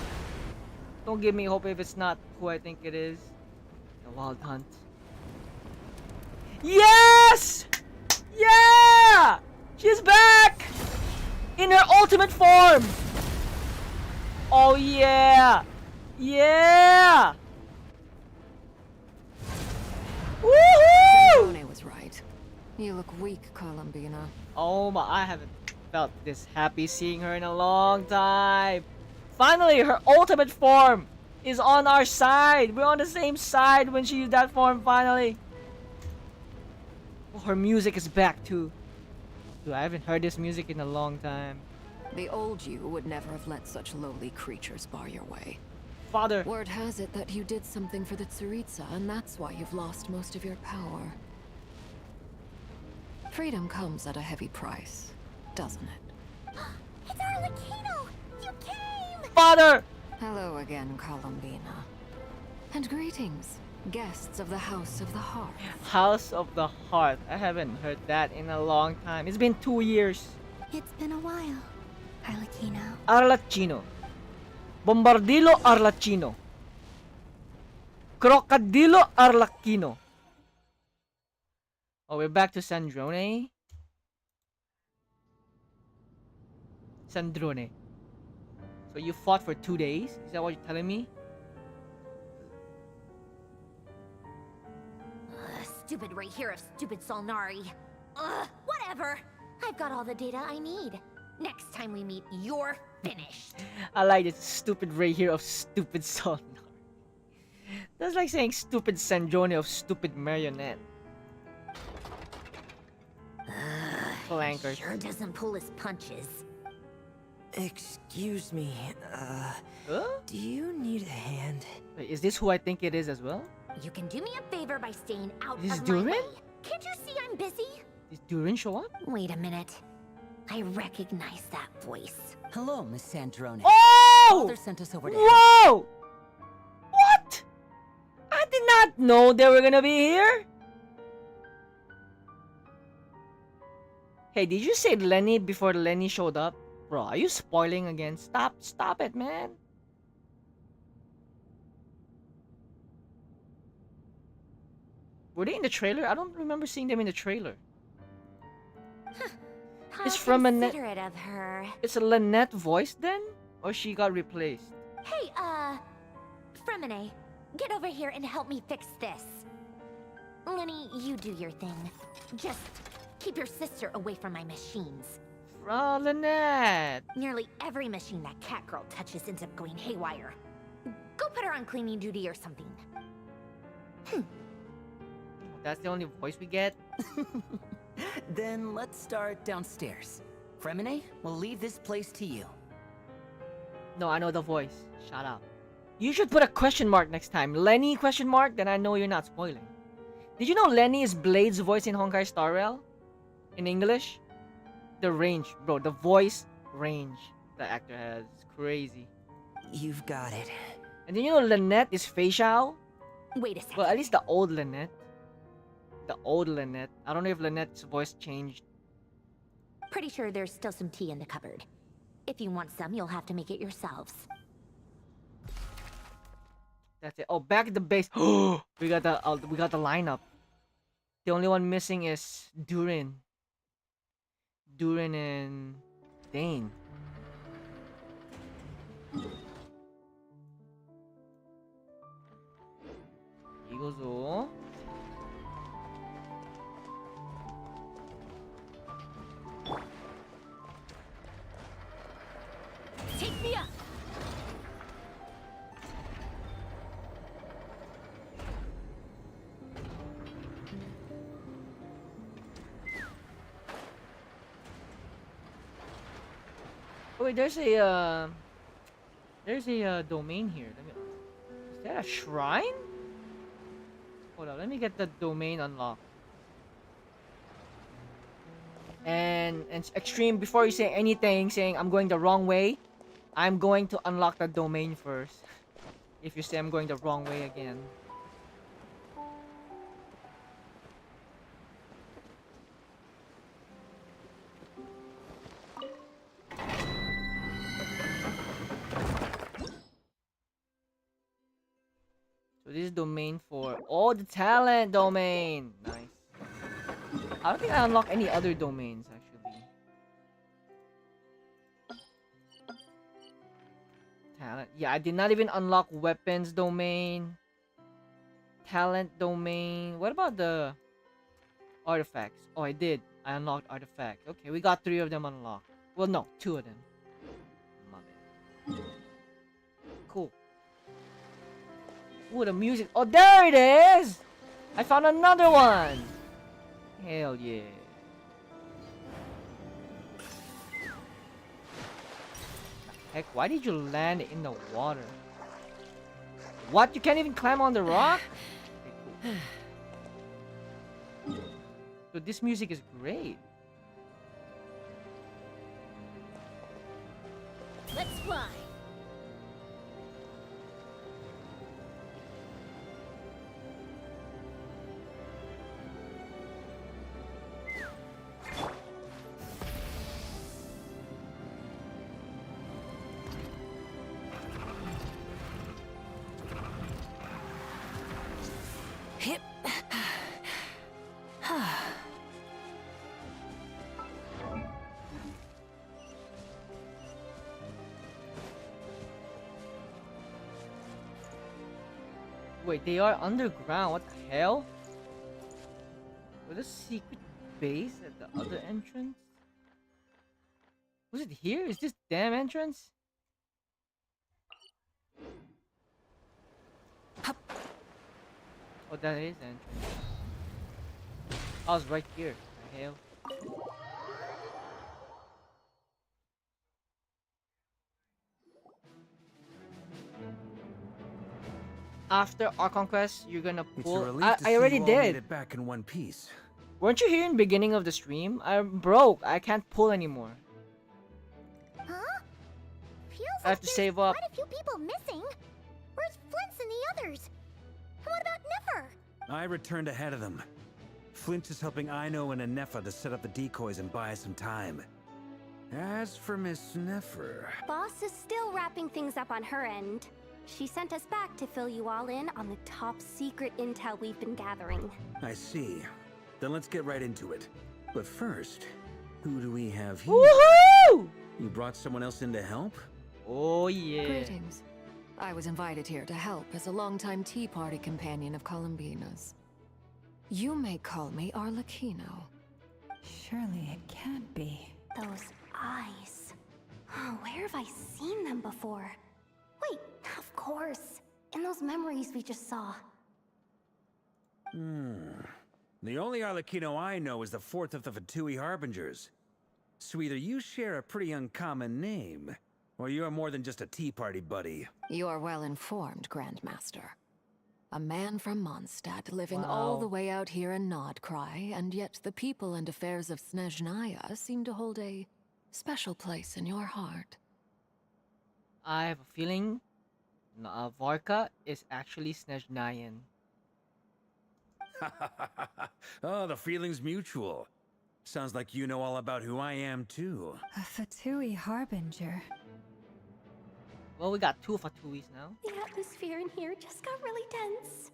Don't give me hope if it's not who I think it is. The Wild Hunt. Yes! Yeah! She's back! In her ultimate form! Oh yeah! Yeah! Woohoo! Zone was right. You look weak, Columbina. Oh my, I haven't felt this happy seeing her in a long time. Finally, her ultimate form is on our side. We're on the same side when she used that form finally. Oh, her music is back too. Dude, I haven't heard this music in a long time. The old you would never have let such lowly creatures bar your way. Father. Word has it that you did something for the Tsaritsa, and that's why you've lost most of your power. Freedom comes at a heavy price, doesn't it? It's Arlecchino! You came! Father! Hello again, Columbina. And greetings, guests of the House of the Hearth. House of the Hearth. I haven't heard that in a long time. It's been 2 years. It's been a while, Arlecchino. Arlecchino. Bombardilo Arlecchino. Crocodilo Arlecchino. Oh, we're back to Sandrone. Sandrone. So you fought for 2 days? Is that what you're telling me? Stupid right here of stupid Solnari. Ugh, whatever. I've got all the data I need. Next time we meet, you're finished. I like this stupid right here of stupid Solnar. That's like saying stupid Sandrone of stupid marionette. Clankers. Sure doesn't pull his punches. Excuse me, Huh? do you need a hand? Wait, is this who I think it is as well? You can do me a favor by staying out Is this of my Durin? way. Can't you see I'm busy? Did Durin show up? Wait a minute. I recognize that voice. Hello, Miss Sandrone. Oh! Father sent us over to Whoa! What? I did not know they were gonna be here. Hey, did you say Lenny before Lenny showed up? Bro, are you spoiling again? Stop it, man. Were they in the trailer? I don't remember seeing them in the trailer. It's from considerate of her. It's a Lynette voice then? Or she got replaced? Hey, Fremine, get over here and help me fix this. Lenny, you do your thing. Just keep your sister away from my machines. Lynette! Nearly every machine that cat girl touches ends up going haywire. Go put her on cleaning duty or something. That's the only voice we get? Then let's start downstairs. Fremine, we'll leave this place to you. No, I know the voice. Shut up. You should put a question mark next time. Lenny question mark, then I know you're not spoiling. Did you know Lenny is Blade's voice in Honkai Star Rail? In English? The range, bro. The voice range the actor has. It's crazy. You've got it. And then you know Lynette is Fei Xiao? Wait a second. Well, at least the old Lynette. The old Lynette. I don't know if Lynette's voice changed. Pretty sure there's still some tea in the cupboard. If you want some, you'll have to make it yourselves. That's it. Oh, back at the base. we got the lineup. The only one missing is Durin. Durin and Dane. 이거죠. Take me up. Oh wait, there's a domain here. Is that a shrine? Hold on, let me get the domain unlocked. And Extreme, before you say anything saying I'm going the wrong way, I'm going to unlock the domain first. If you say I'm going the wrong way again. So this is domain for the talent domain. Nice. I don't think I unlock any other domains actually. Talent. Yeah, I did not even unlock weapons domain. Talent domain. What about the Artifacts. Oh, I did. I unlocked artifacts. Okay, we got 3 of them unlocked. Well, no, 2 of them. My bad. Cool. Ooh, the music. Oh, there it is! I found another one! Hell yeah. Heck, why did you land in the water? What? You can't even climb on the rock? Okay, cool. So this music is great. Let's fly. Hip. Wait, they are underground. What the hell? Was a secret base at the other entrance? Was it here? Is this damn entrance? Oh, that is entrance. I was right here. The hell? After our conquest, you're gonna It's a pull. relief to I see already you all made did. it back in one piece. Weren't you here in the beginning of the stream? I'm broke. I can't pull anymore. Huh? Feels I have to save up. quite a few people missing. Where's Flint's and the others? And what about Nefer? I returned ahead of them. Flint is helping Ino and Ineffa to set up the decoys and buy us some time. As for Miss Nefer... Boss is still wrapping things up on her end. She sent us back to fill you all in on the top secret intel we've been gathering. I see. Then let's get right into it. But first, who do we have here? Woohoo! You brought someone else in to help? Oh yeah. Greetings. I was invited here to help as a longtime Tea Party companion of Columbina's. You may call me Arlecchino. Surely it can't be. Those eyes. Oh, where have I seen them before? Wait, of course. In those memories we just saw. The only Arlecchino I know is the 4th of the Fatui Harbingers. So either you share a pretty uncommon name, or you're more than just a Tea Party buddy. You are well informed, Grandmaster. A man from Mondstadt living all the way out here in Nodkrai, and yet the people and affairs of Snezhnaya seem to hold a special place in your heart. I have a feeling Varka is actually Snezhnayan. Oh, the feeling's mutual. Sounds like you know all about who I am, too. A Fatui Harbinger. Well, we got 2 Fatuis now. The atmosphere in here just got really tense.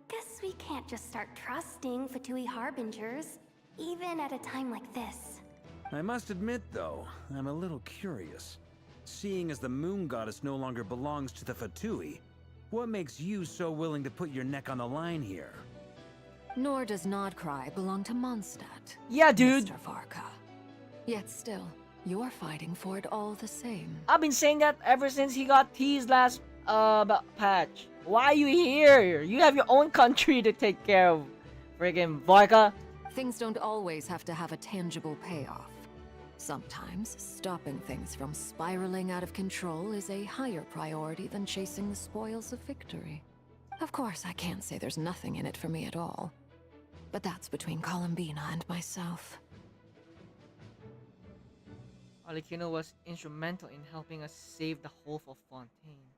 Guess we can't just start trusting Fatui Harbingers, even at a time like this. I must admit, though, I'm a little curious. Seeing as the moon goddess no longer belongs to the Fatui, what makes you so willing to put your neck on the line here? Nor does Nodkrai belong to Mondstadt. Yeah, dude. Mr. Varka. Yet still, you're fighting for it all the same. I've been saying that ever since he got teased last patch. Why are you here? You have your own country to take care of. Friggin' Varka. Things don't always have to have a tangible payoff. Sometimes, stopping things from spiraling out of control is a higher priority than chasing the spoils of victory. Of course, I can't say there's nothing in it for me at all. But that's between Columbina and myself. Arlecchino was instrumental in helping us save the Wolf of Fontaine.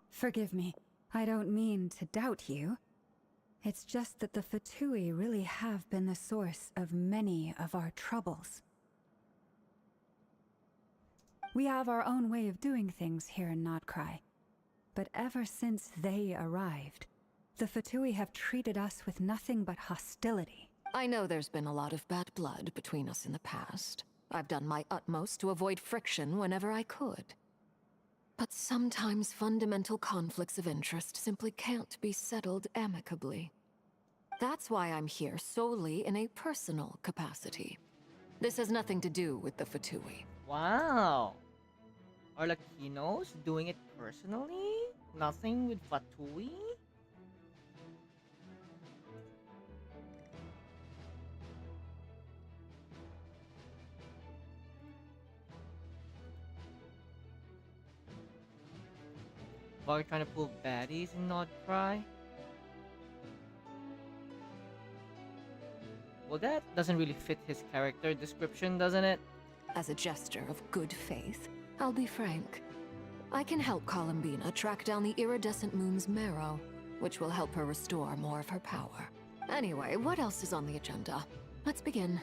Forgive me. I don't mean to doubt you. It's just that the Fatui really have been the source of many of our troubles. We have our own way of doing things here in Nodkrai. But ever since they arrived, the Fatui have treated us with nothing but hostility. I know there's been a lot of bad blood between us in the past. I've done my utmost to avoid friction whenever I could. But sometimes fundamental conflicts of interest simply can't be settled amicably. That's why I'm here solely in a personal capacity. This has nothing to do with the Fatui. Wow. Arlecchinos doing it personally? Nothing with Fatui? Bug trying to pull baddies in nodkrai? Well, that doesn't really fit his character description, doesn't it? As a gesture of good faith, I'll be frank. I can help Columbina track down the iridescent moon's marrow, which will help her restore more of her power. Anyway, what else is on the agenda? Let's begin.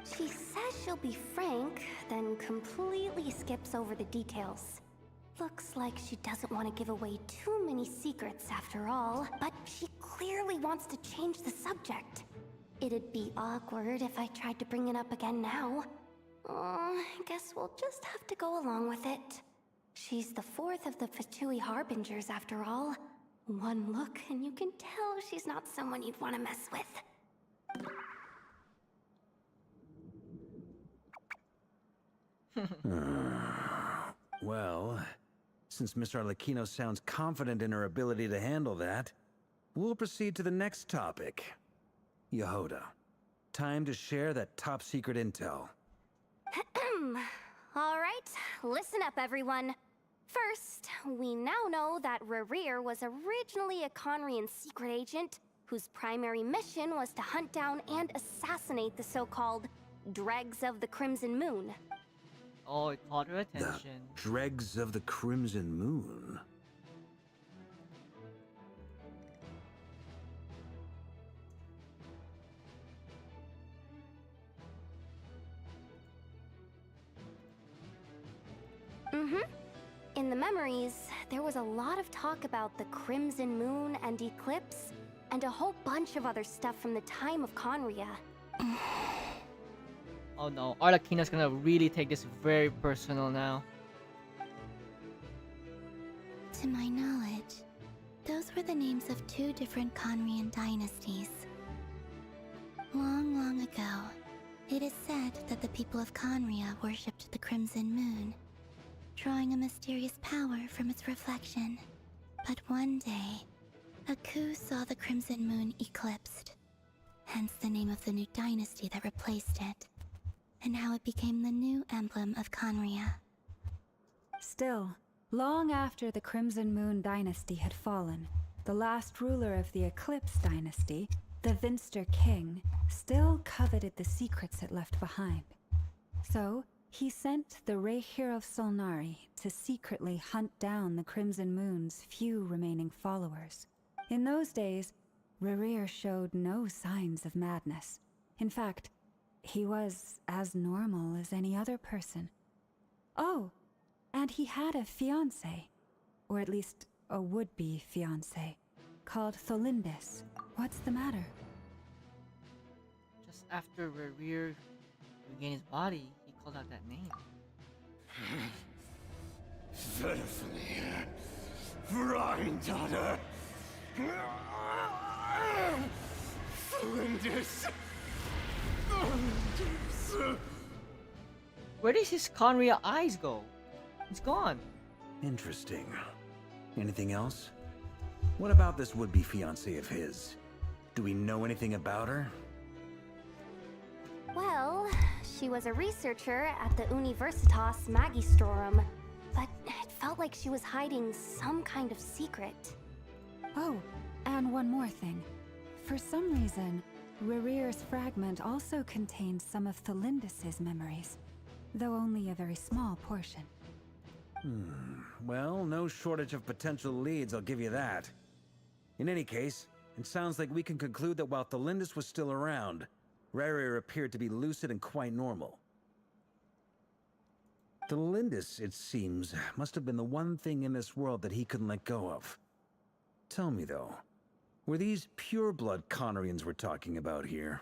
She says she'll be frank, then completely skips over the details. Looks like she doesn't want to give away too many secrets after all, but she clearly wants to change the subject. It'd be awkward if I tried to bring it up again now. I guess we'll just have to go along with it. She's the fourth of the Fatui Harbingers after all. One look and you can tell she's not someone you'd want to mess with. Well, since Miss Arlecchino sounds confident in her ability to handle that, we'll proceed to the next topic. Yehuda, time to share that top secret intel. Alright, listen up everyone. First, we now know that Rerir was originally a Conrian secret agent whose primary mission was to hunt down and assassinate the so-called Dregs of the Crimson Moon. Oh, it caught her attention. The Dregs of the Crimson Moon. In the memories, there was a lot of talk about the Crimson Moon and Eclipse, and a whole bunch of other stuff from the time of Conria. Oh no, Arlecchino's gonna really take this very personal now. To my knowledge, those were the names of two different Conrian dynasties. Long, long ago, it is said that the people of Conria worshipped the Crimson Moon, drawing a mysterious power from its reflection. But one day, a coup saw the Crimson Moon eclipsed, hence the name of the new dynasty that replaced it, and how it became the new emblem of Conria. Still, long after the Crimson Moon dynasty had fallen, the last ruler of the Eclipse dynasty, the Vinster King, still coveted the secrets it left behind. So, he sent the Rehir of Solnari to secretly hunt down the Crimson Moon's few remaining followers. In those days, Rerir showed no signs of madness. In fact, he was as normal as any other person. Oh, and he had a fiancé, or at least a would-be fiancé, called Tholindis. What's the matter? Just after Rerir regained his body, he called out that name. Daughter. Flinders. Where did his Conria eyes go? It's gone. Interesting. Anything else? What about this would-be fiancé of his? Do we know anything about her? Well, she was a researcher at the Universitas Magistrorum, but it felt like she was hiding some kind of secret. Oh, and one more thing. For some reason, Rerir's fragment also contains some of Tholindis' memories, though only a very small portion. Well, no shortage of potential leads, I'll give you that. In any case, it sounds like we can conclude that while Tholindis was still around, Rerir appeared to be lucid and quite normal. Tholindis, it seems, must have been the one thing in this world that he couldn't let go of. Tell me, though, were these pure-blood Conrians we're talking about here?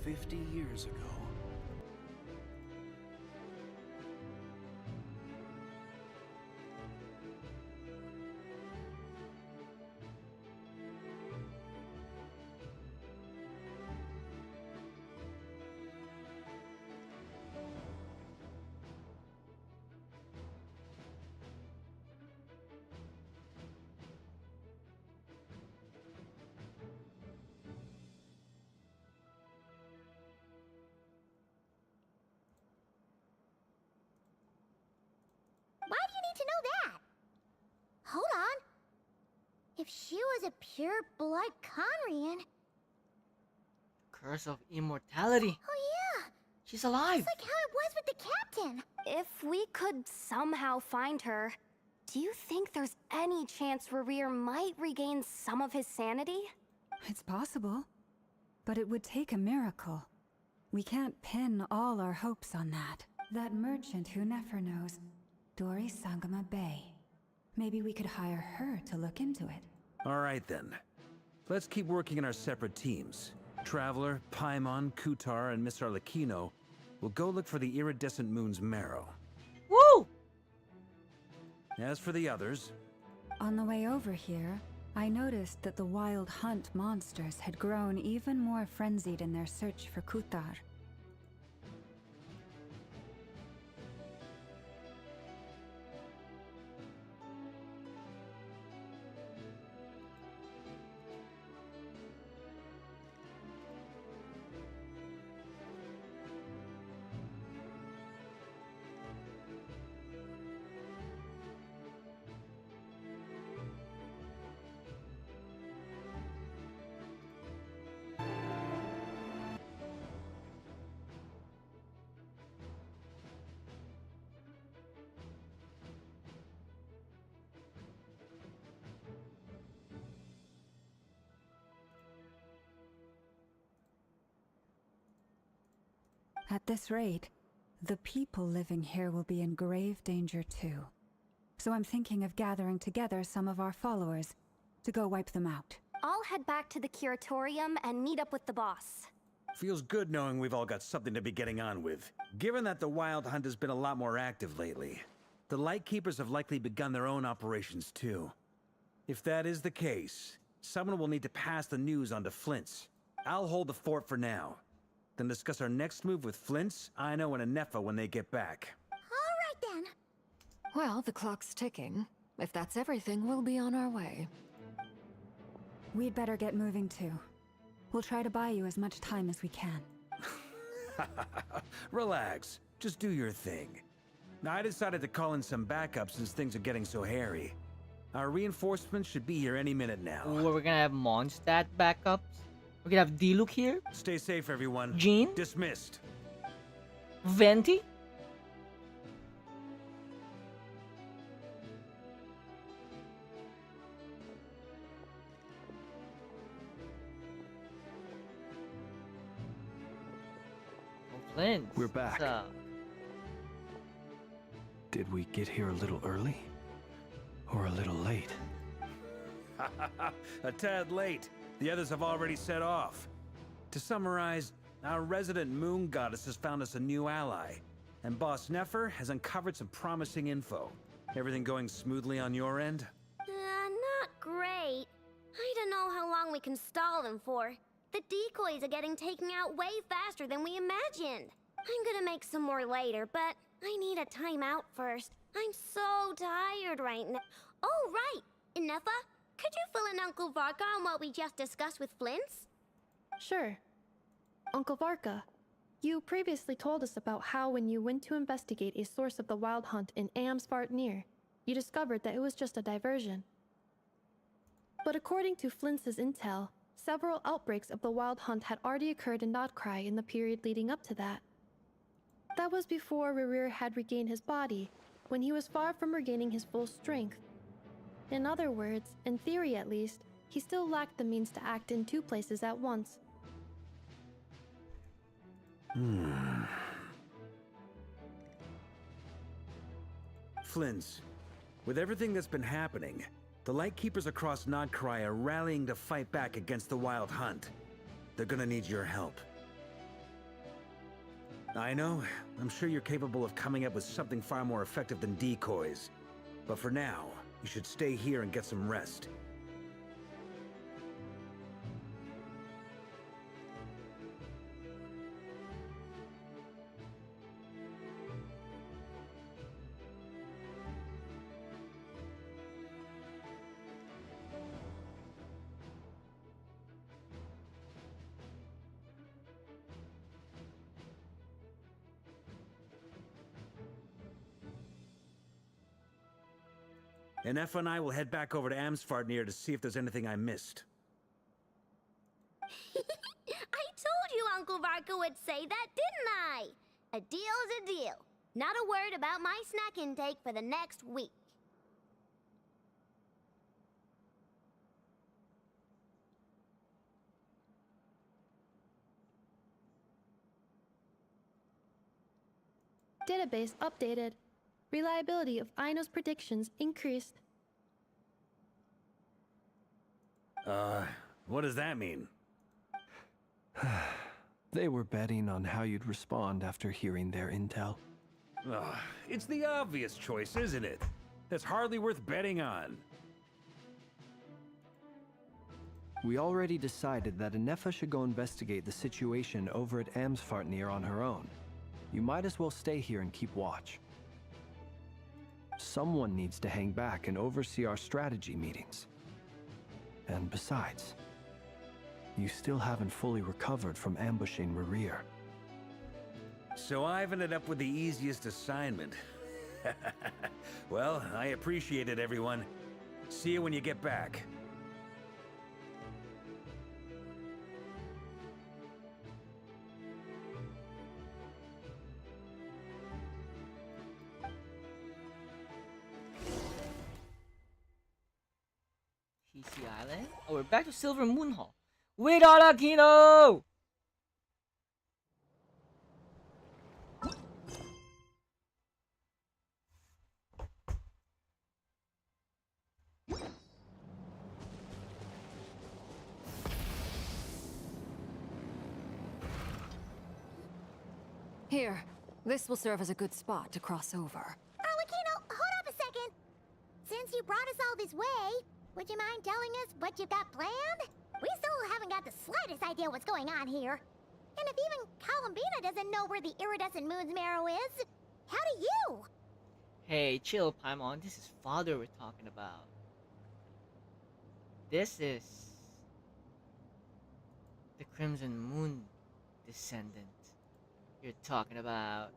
50 years ago. Why do you need to know that? Hold on. If she was a pure blood Conrian. Curse of immortality. Oh yeah. She's alive. It's like how it was with the captain. If we could somehow find her, do you think there's any chance Rerir might regain some of his sanity? It's possible. But it would take a miracle. We can't pin all our hopes on that. That merchant who Nefer knows, Dori Sangama Bay. Maybe we could hire her to look into it. All right then. Let's keep working in our separate teams. Traveler, Paimon, Kutar, and Miss Arlecchino will go look for the iridescent moon's marrow. Woo! As for the others... On the way over here, I noticed that the wild hunt monsters had grown even more frenzied in their search for Kutar. At this rate, the people living here will be in grave danger too. So I'm thinking of gathering together some of our followers to go wipe them out. I'll head back to the curatorium and meet up with the boss. Feels good knowing we've all got something to be getting on with. Given that the Wild Hunt has been a lot more active lately, the Lightkeepers have likely begun their own operations too. If that is the case, someone will need to pass the news on to Flins. I'll hold the fort for now. Then discuss our next move with Flins, Ino, and Ineffa when they get back. All right then. Well, the clock's ticking. If that's everything, we'll be on our way. We'd better get moving too. We'll try to buy you as much time as we can. Relax. Just do your thing. Now, I decided to call in some backup since things are getting so hairy. Our reinforcements should be here any minute now. Ooh, we're gonna have Mondstadt backups. We're gonna have Diluc here. Stay safe, everyone. Jean? Dismissed. Venti? Oh, Flint. We're back. Did we get here a little early? Or a little late? A tad late. The others have already set off. To summarize, our resident moon goddess has found us a new ally, and Boss Nefer has uncovered some promising info. Everything going smoothly on your end? Not great. I don't know how long we can stall them for. The decoys are getting taken out way faster than we imagined. I'm gonna make some more later, but I need a timeout first. I'm so tired right now. Oh, right! Ineffa, could you fill in Uncle Varka on what we just discussed with Flins? Sure. Uncle Varka, you previously told us about how when you went to investigate a source of the wild hunt in Amsvartnir, you discovered that it was just a diversion. But according to Flins's intel, several outbreaks of the wild hunt had already occurred in nodkrai in the period leading up to that. That was before Rerir had regained his body, when he was far from regaining his full strength. In other words, in theory at least, he still lacked the means to act in two places at once. Flins, with everything that's been happening, the Lightkeepers across nodkrai are rallying to fight back against the Wild Hunt. They're gonna need your help. I know. I'm sure you're capable of coming up with something far more effective than decoys. But for now, you should stay here and get some rest. Ineffa and I will head back over to Amsfartnir to see if there's anything I missed. I told you Uncle Varka would say that, didn't I? A deal's a deal. Not a word about my snack intake for the next week. Database updated. Reliability of Aino's predictions increased. What does that mean? They were betting on how you'd respond after hearing their intel. It's the obvious choice, isn't it? That's hardly worth betting on. We already decided that Ineffa should go investigate the situation over at Amsfartnir on her own. You might as well stay here and keep watch. Someone needs to hang back and oversee our strategy meetings. And besides, you still haven't fully recovered from ambushing Rerir. So I've ended up with the easiest assignment. Well, I appreciate it, everyone. See you when you get back. PC Island? Oh, we're back to Silver Moon Hall. With arlecchino! Here, this will serve as a good spot to cross over. Arlecchino, hold up a second. Since you brought us all this way, would you mind telling us what you've got planned? We still haven't got the slightest idea what's going on here. And if even Columbina doesn't know where the iridescent moon's marrow is, how do you? Hey, chill, Paimon. This is father we're talking about. This is the Crimson Moon descendant you're talking about.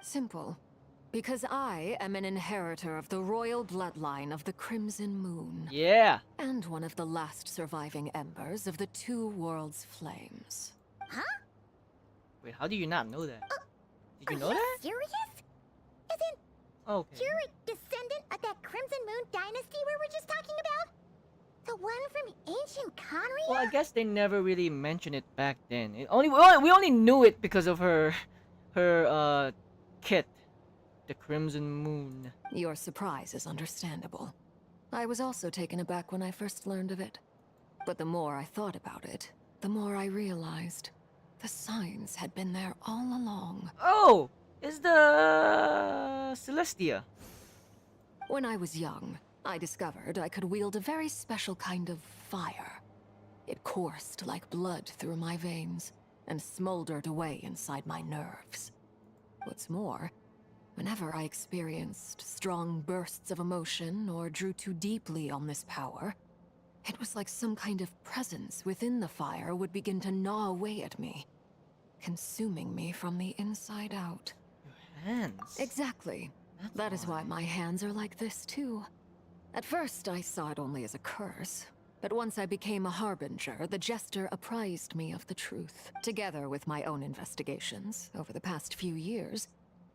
Simple. Because I am an inheritor of the royal bloodline of the Crimson Moon. Yeah! And one of the last surviving embers of the Two Worlds' flames. Huh? Wait, how do you not know that? Did you know Are you that? serious? Isn't Okay. you're a descendant of that Crimson Moon dynasty we were just talking about? The one from ancient Conria? Well, I guess they never really mentioned it back then. We only knew it because of her kit, the Crimson Moon. Your surprise is understandable. I was also taken aback when I first learned of it. But the more I thought about it, the more I realized the signs had been there all along. Oh! It's the Celestia. When I was young, I discovered I could wield a very special kind of fire. It coursed like blood through my veins and smoldered away inside my nerves. What's more, whenever I experienced strong bursts of emotion or drew too deeply on this power, it was like some kind of presence within the fire would begin to gnaw away at me, consuming me from the inside out. Your hands? Exactly. That is why my hands are like this too. At first, I saw it only as a curse. But once I became a harbinger, the jester apprised me of the truth. Together with my own investigations over the past few years,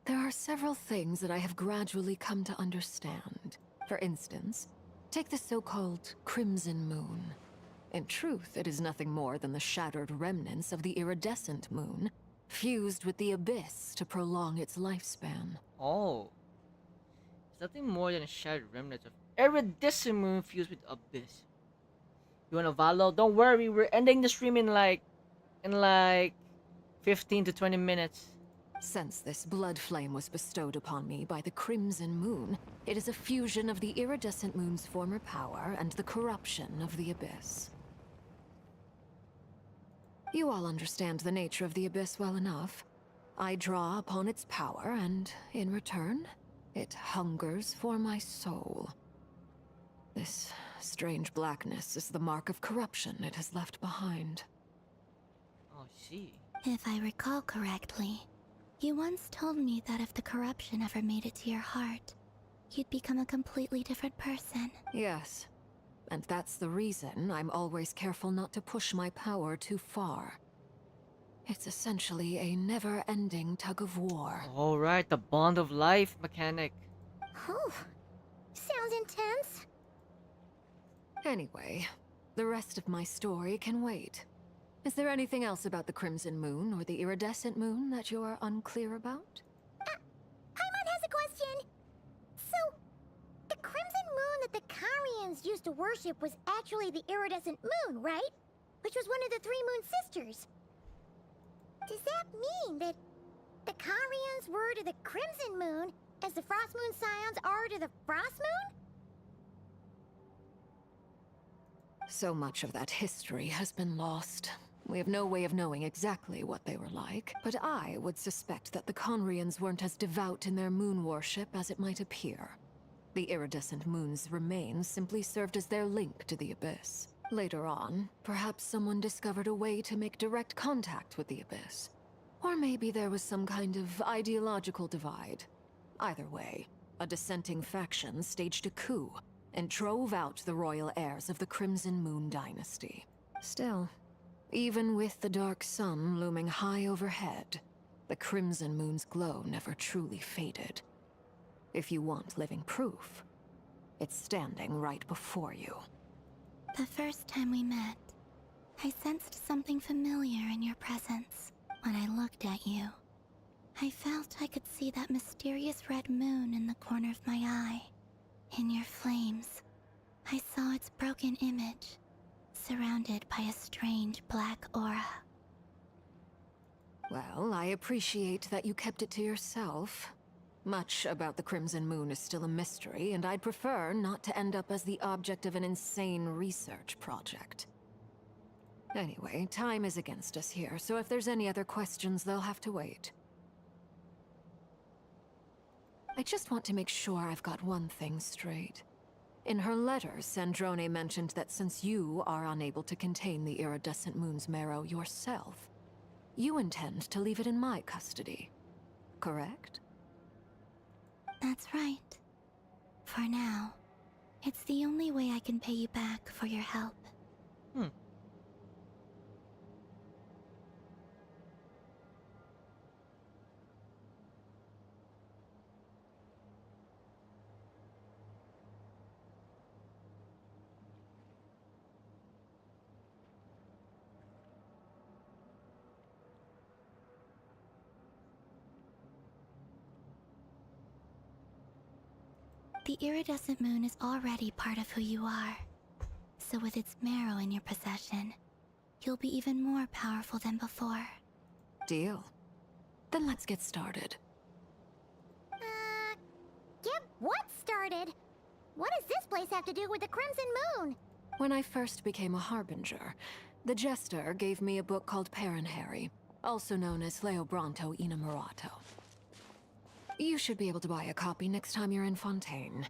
there are several things that I have gradually come to understand. For instance, take the so-called Crimson Moon. In truth, it is nothing more than the shattered remnants of the iridescent moon, fused with the abyss to prolong its lifespan. Oh. It's nothing more than a shattered remnant of iridescent moon fused with abyss. You wanna follow? Don't worry, we're ending the stream in like 15 to 20 minutes. Since this blood flame was bestowed upon me by the Crimson Moon, it is a fusion of the iridescent moon's former power and the corruption of the abyss. You all understand the nature of the abyss well enough. I draw upon its power, and in return, it hungers for my soul. This strange blackness is the mark of corruption it has left behind. Oh, I see. If I recall correctly, you once told me that if the corruption ever made it to your heart, you'd become a completely different person. Yes. And that's the reason I'm always careful not to push my power too far. It's essentially a never-ending tug of war. Alright, the bond of life mechanic. Oh, sounds intense. Anyway, the rest of my story can wait. Is there anything else about the Crimson Moon or the Iridescent Moon that you're unclear about? Paimon has a question. So, the crimson moon that the Karians used to worship was actually the iridescent moon, right? Which was one of the three moon sisters. Does that mean that the Karians were to the crimson moon as the frost moon scions are to the frost moon? So much of that history has been lost. We have no way of knowing exactly what they were like, but I would suspect that the Conrians weren't as devout in their moon worship as it might appear. The iridescent moon's remains simply served as their link to the abyss. Later on, perhaps someone discovered a way to make direct contact with the abyss. Or maybe there was some kind of ideological divide. Either way, a dissenting faction staged a coup and drove out the royal heirs of the Crimson Moon dynasty. Still, even with the dark sun looming high overhead, the Crimson Moon's glow never truly faded. If you want living proof, it's standing right before you. The first time we met, I sensed something familiar in your presence. When I looked at you, I felt I could see that mysterious red moon in the corner of my eye. In your flames, I saw its broken image, surrounded by a strange black aura. Well, I appreciate that you kept it to yourself. Much about the Crimson Moon is still a mystery, and I'd prefer not to end up as the object of an insane research project. Anyway, time is against us here, so if there's any other questions, they'll have to wait. I just want to make sure I've got one thing straight. In her letter, Sandrone mentioned that since you are unable to contain the iridescent moon's marrow yourself, you intend to leave it in my custody, correct? That's right. For now, it's the only way I can pay you back for your help. The iridescent moon is already part of who you are. So with its marrow in your possession, you'll be even more powerful than before. Deal. Then let's get started. Get what started? What does this place have to do with the Crimson Moon? When I first became a Harbinger, the Jester gave me a book called Harry, also known as Leobranto Inamorato. You should be able to buy a copy next time you're in Fontaine.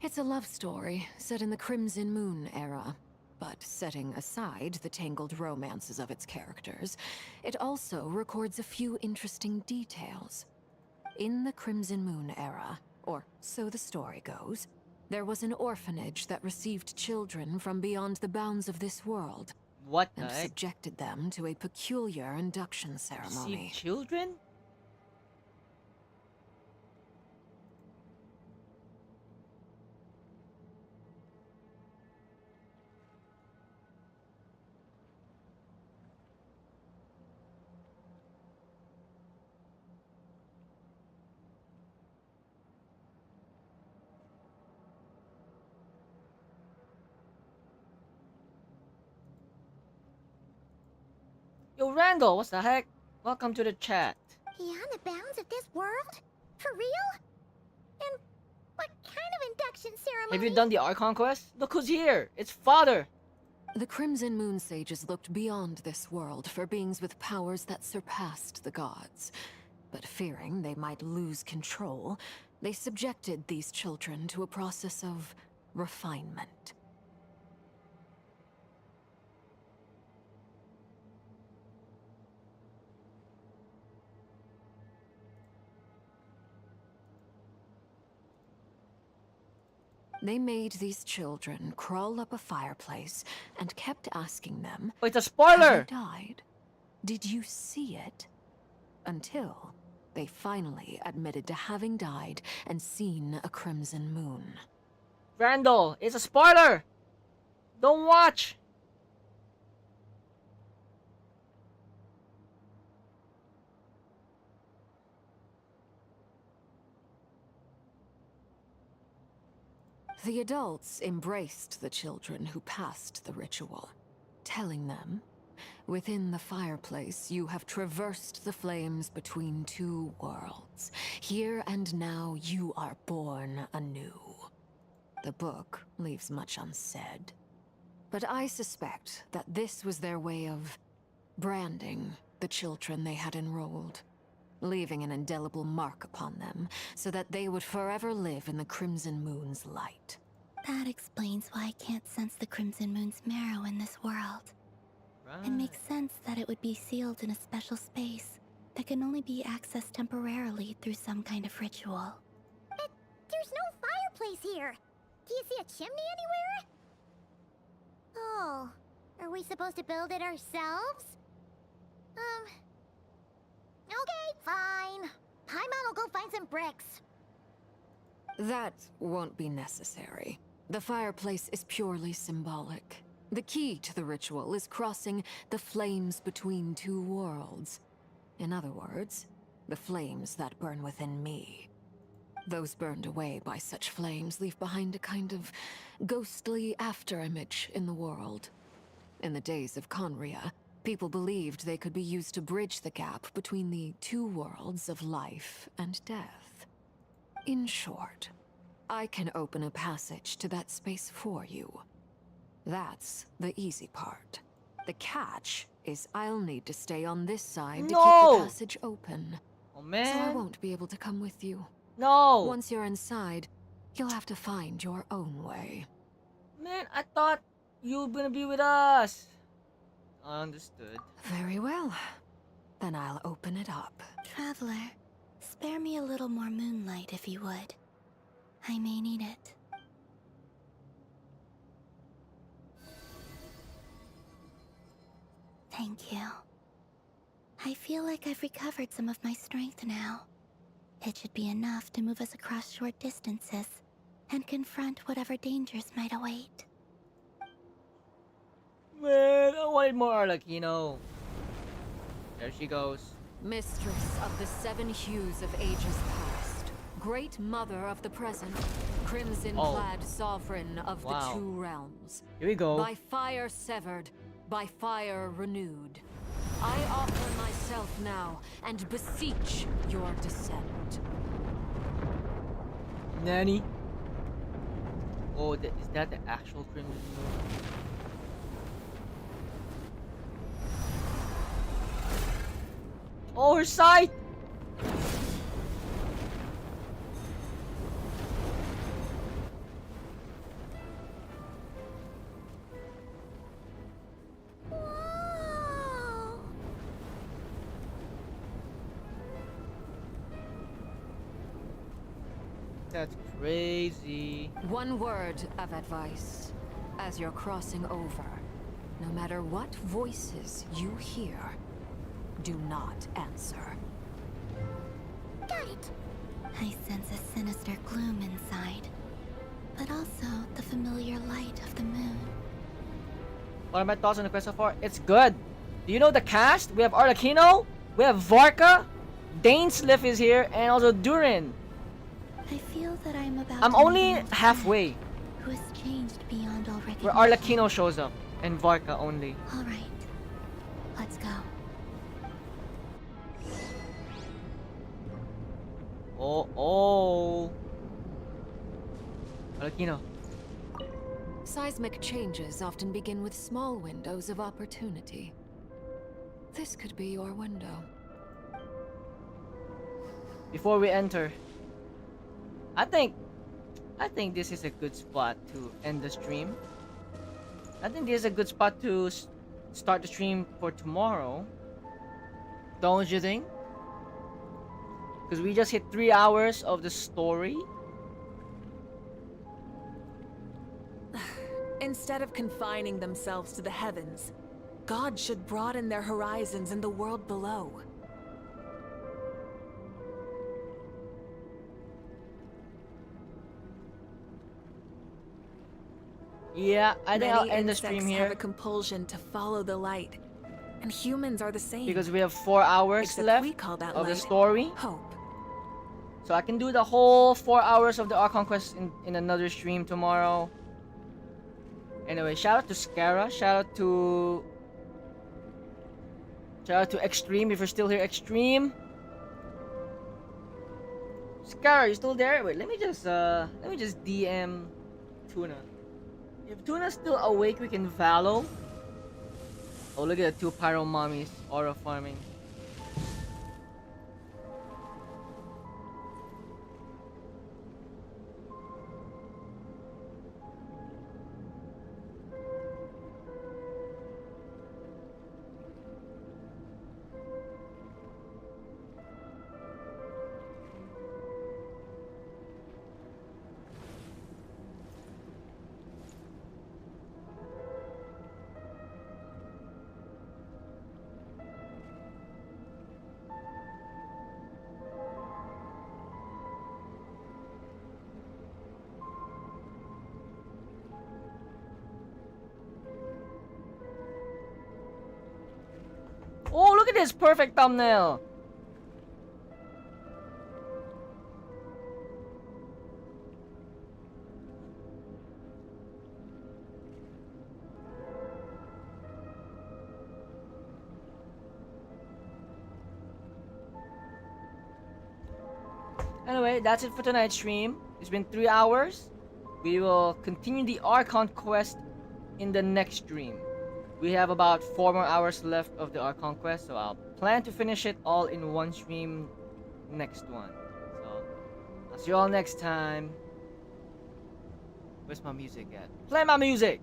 It's a love story set in the Crimson Moon era. But setting aside the tangled romances of its characters, it also records a few interesting details. In the Crimson Moon era, or so the story goes, there was an orphanage that received children from beyond the bounds of this world. What the and heck? subjected them to a peculiar induction ceremony. Receive children? Randall, what the heck? Welcome to the chat. Beyond the bounds of this world? For real? And what kind of induction ceremony? Have you done the Archon quest? Look who's here! It's Father! The Crimson Moon Sages looked beyond this world for beings with powers that surpassed the gods. But fearing they might lose control, they subjected these children to a process of refinement. They made these children crawl up a fireplace and kept asking them, Oh, it's a spoiler! "Have you died? Did you see it?" Until they finally admitted to having died and seen a crimson moon. Randall, it's a spoiler! Don't watch! The adults embraced the children who passed the ritual, telling them, "Within the fireplace, you have traversed the flames between two worlds. Here and now, you are born anew." The book leaves much unsaid, but I suspect that this was their way of branding the children they had enrolled, leaving an indelible mark upon them so that they would forever live in the Crimson Moon's light. That explains why I can't sense the Crimson Moon's marrow in this world. It makes sense that it would be sealed in a special space that can only be accessed temporarily through some kind of ritual. But there's no fireplace here. Do you see a chimney anywhere? Oh, are we supposed to build it ourselves? Okay, fine. Paimon will go find some bricks. That won't be necessary. The fireplace is purely symbolic. The key to the ritual is crossing the flames between two worlds. In other words, the flames that burn within me. Those burned away by such flames leave behind a kind of ghostly afterimage in the world. In the days of Conria, people believed they could be used to bridge the gap between the two worlds of life and death. In short, I can open a passage to that space for you. That's the easy part. The catch is I'll need to stay on this side to keep the passage open. Oh man. So I won't be able to come with you. No! Once you're inside, you'll have to find your own way. Man, I thought you were gonna be with us. Understood. Very well. Then I'll open it up. Traveler, spare me a little more moonlight if you would. I may need it. Thank you. I feel like I've recovered some of my strength now. It should be enough to move us across short distances and confront whatever dangers might await. Man, I wanted more Arlecchino. There she goes. Mistress of the seven hues of ages past, great mother of the present, crimson-clad sovereign of the two realms. Here we go. By fire severed, by fire renewed. I offer myself now and beseech your descent. Nanny? Oh, is that the actual Crimson Moon? Oh, her sight! That's crazy. One word of advice. As you're crossing over, no matter what voices you hear, do not answer. Got it. I sense a sinister gloom inside, but also the familiar light of the moon. What are my thoughts on the quest so far? It's good. Do you know the cast? We have Arlecchino, we have Varka, dainsleif is here, and also Durin. I feel that I'm about I'm to only meet a halfway. friend who has changed beyond all recognition. Where Arlecchino shows up, and Varka only. All right, let's go. Oh. Arlecchino. Seismic changes often begin with small windows of opportunity. This could be your window. Before we enter, I think this is a good spot to end the stream. I think this is a good spot to start the stream for tomorrow. Don't you think? Because we just hit 3 hours of the story. Instead of confining themselves to the heavens, God should broaden their horizons in the world below. Yeah, I think I'll Many end the insects stream have here a compulsion to follow the light, and humans are the same. because we have 4 hours Except left we call that of the light story. hope. So I can do the whole 4 hours of the Archon quest in another stream tomorrow. Anyway, shout out to Skara, shout out to Extreme if you're still here, Extreme. Skara, you still there? Wait, let me just DM Tuna. If Tuna's still awake, we can Valo. Oh, look at the 2 pyro mommies aura farming. Oh, look at this perfect thumbnail. Anyway, that's it for tonight's stream. It's been 3 hours. We will continue the Archon quest in the next stream. We have about 4 more hours left of the Archon quest, so I'll plan to finish it all in one stream next one. So, I'll see you all next time. Where's my music at? Play my music!